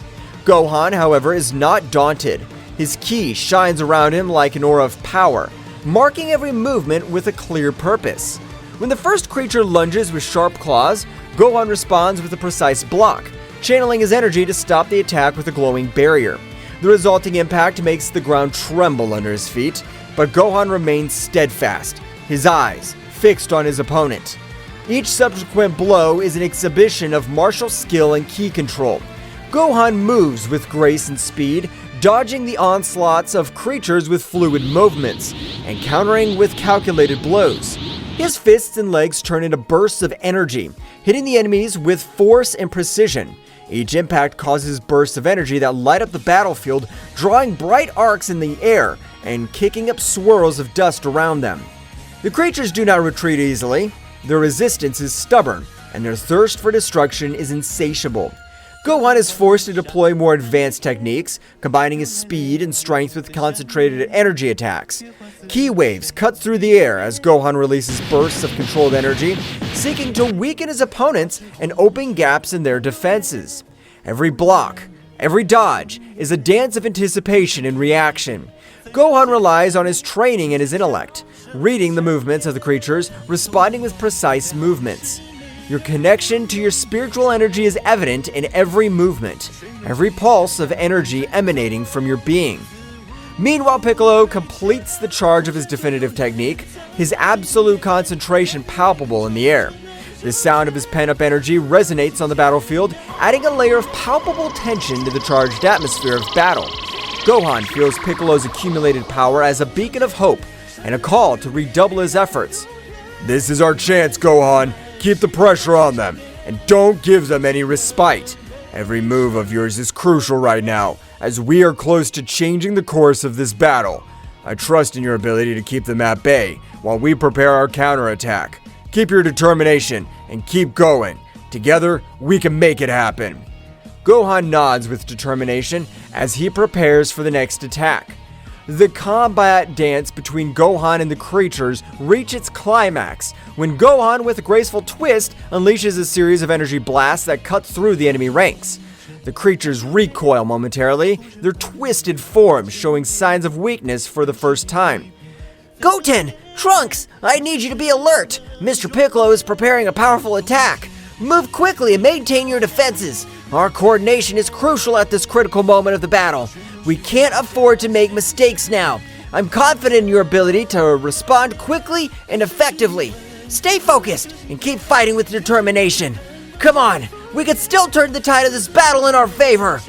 Gohan, however, is not daunted. His ki shines around him like an aura of power, marking every movement with a clear purpose. When the first creature lunges with sharp claws, Gohan responds with a precise block, channeling his energy to stop the attack with a glowing barrier. The resulting impact makes the ground tremble under his feet, but Gohan remains steadfast, his eyes fixed on his opponent. Each subsequent blow is an exhibition of martial skill and ki control. Gohan moves with grace and speed, dodging the onslaughts of creatures with fluid movements, and countering with calculated blows. His fists and legs turn into bursts of energy, hitting the enemies with force and precision. Each impact causes bursts of energy that light up the battlefield, drawing bright arcs in the air and kicking up swirls of dust around them. The creatures do not retreat easily. Their resistance is stubborn, and their thirst for destruction is insatiable. Gohan is forced to deploy more advanced techniques, combining his speed and strength with concentrated energy attacks. Ki waves cut through the air as Gohan releases bursts of controlled energy, seeking to weaken his opponents and open gaps in their defenses. Every block, every dodge, is a dance of anticipation and reaction. Gohan relies on his training and his intellect, reading the movements of the creatures, responding with precise movements. Your connection to your spiritual energy is evident in every movement, every pulse of energy emanating from your being. Meanwhile, Piccolo completes the charge of his definitive technique, his absolute concentration palpable in the air. The sound of his pent-up energy resonates on the battlefield, adding a layer of palpable tension to the charged atmosphere of battle. Gohan feels Piccolo's accumulated power as a beacon of hope and a call to redouble his efforts. This is our chance, Gohan. Keep the pressure on them, and don't give them any respite. Every move of yours is crucial right now, as we are close to changing the course of this battle. I trust in your ability to keep them at bay, while we prepare our counterattack. Keep your determination, and keep going. Together, we can make it happen. Gohan nods with determination as he prepares for the next attack. The combat dance between Gohan and the creatures reach its climax when Gohan, with a graceful twist, unleashes a series of energy blasts that cut through the enemy ranks. The creatures recoil momentarily, their twisted forms showing signs of weakness for the first time. Goten! Trunks! I need you to be alert! Mr. Piccolo is preparing a powerful attack! Move quickly and maintain your defenses! Our coordination is crucial at this critical moment of the battle. We can't afford to make mistakes now. I'm confident in your ability to respond quickly and effectively. Stay focused and keep fighting with determination. Come on, we can still turn the tide of this battle in our favor.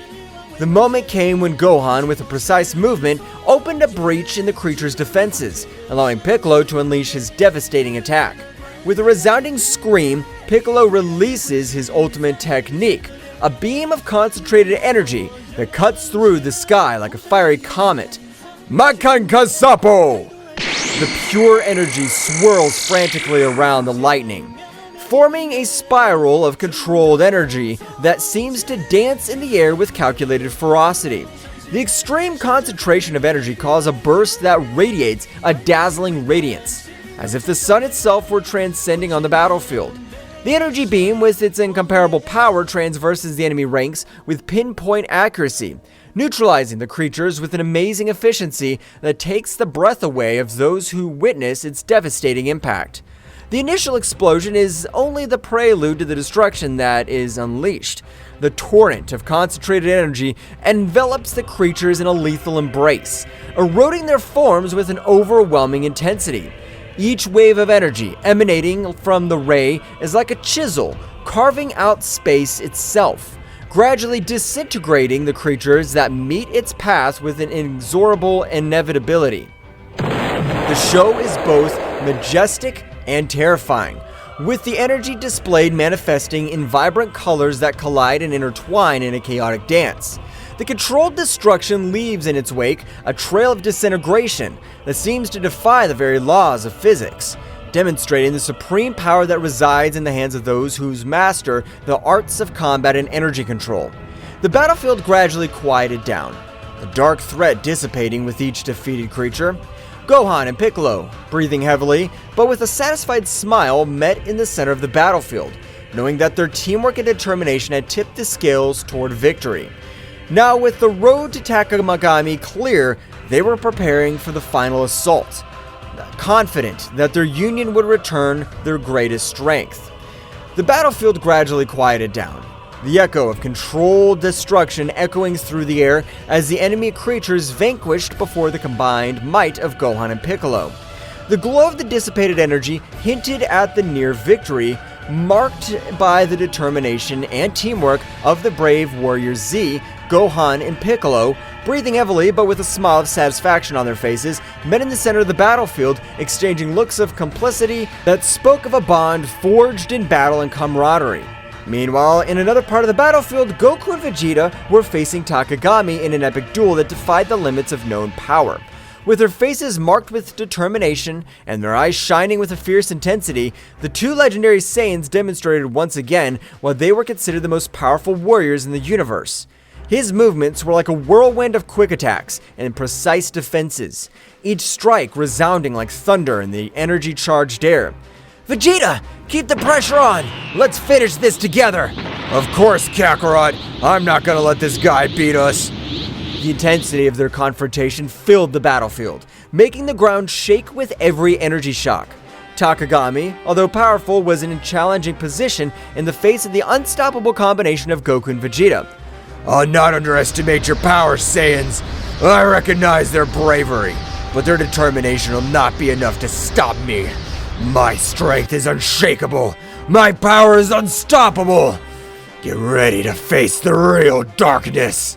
The moment came when Gohan, with a precise movement, opened a breach in the creature's defenses, allowing Piccolo to unleash his devastating attack. With a resounding scream, Piccolo releases his ultimate technique, a beam of concentrated energy that cuts through the sky like a fiery comet. Makankasapo! The pure energy swirls frantically around the lightning, forming a spiral of controlled energy that seems to dance in the air with calculated ferocity. The extreme concentration of energy causes a burst that radiates a dazzling radiance, as if the sun itself were transcending on the battlefield. The energy beam, with its incomparable power, transverses the enemy ranks with pinpoint accuracy, neutralizing the creatures with an amazing efficiency that takes the breath away of those who witness its devastating impact. The initial explosion is only the prelude to the destruction that is unleashed. The torrent of concentrated energy envelops the creatures in a lethal embrace, eroding their forms with an overwhelming intensity. Each wave of energy emanating from the ray is like a chisel, carving out space itself, gradually disintegrating the creatures that meet its path with an inexorable inevitability. The show is both majestic and terrifying, with the energy displayed manifesting in vibrant colors that collide and intertwine in a chaotic dance. The controlled destruction leaves in its wake a trail of disintegration that seems to defy the very laws of physics, demonstrating the supreme power that resides in the hands of those who master the arts of combat and energy control. The battlefield gradually quieted down, the dark threat dissipating with each defeated creature. Gohan and Piccolo, breathing heavily, but with a satisfied smile, met in the center of the battlefield, knowing that their teamwork and determination had tipped the scales toward victory. Now, with the road to Takamagami clear, they were preparing for the final assault, confident that their union would return their greatest strength. The battlefield gradually quieted down, the echo of controlled destruction echoing through the air as the enemy creatures vanquished before the combined might of Gohan and Piccolo. The glow of the dissipated energy hinted at the near victory, marked by the determination and teamwork of the brave warriors Z, Gohan, and Piccolo. Breathing heavily but with a smile of satisfaction on their faces, met in the center of the battlefield, exchanging looks of complicity that spoke of a bond forged in battle and camaraderie. Meanwhile, in another part of the battlefield, Goku and Vegeta were facing Takagami in an epic duel that defied the limits of known power. With their faces marked with determination and their eyes shining with a fierce intensity, the two legendary Saiyans demonstrated once again why they were considered the most powerful warriors in the universe. His movements were like a whirlwind of quick attacks and precise defenses, each strike resounding like thunder in the energy-charged air. Vegeta, keep the pressure on! Let's finish this together! Of course, Kakarot. I'm not gonna let this guy beat us. The intensity of their confrontation filled the battlefield, making the ground shake with every energy shock. Takagami, although powerful, was in a challenging position in the face of the unstoppable combination of Goku and Vegeta. I'll not underestimate your power, Saiyans. I recognize their bravery, but their determination will not be enough to stop me. My strength is unshakable. My power is unstoppable. Get ready to face the real darkness.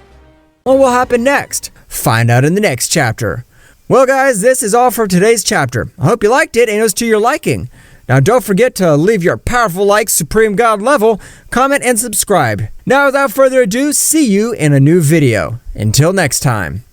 What will happen next? Find out in the next chapter. Well, guys, this is all for today's chapter. I hope you liked it and it was to your liking. Now, don't forget to leave your powerful like, Supreme God level, comment, and subscribe. Now, without further ado, see you in a new video. Until next time.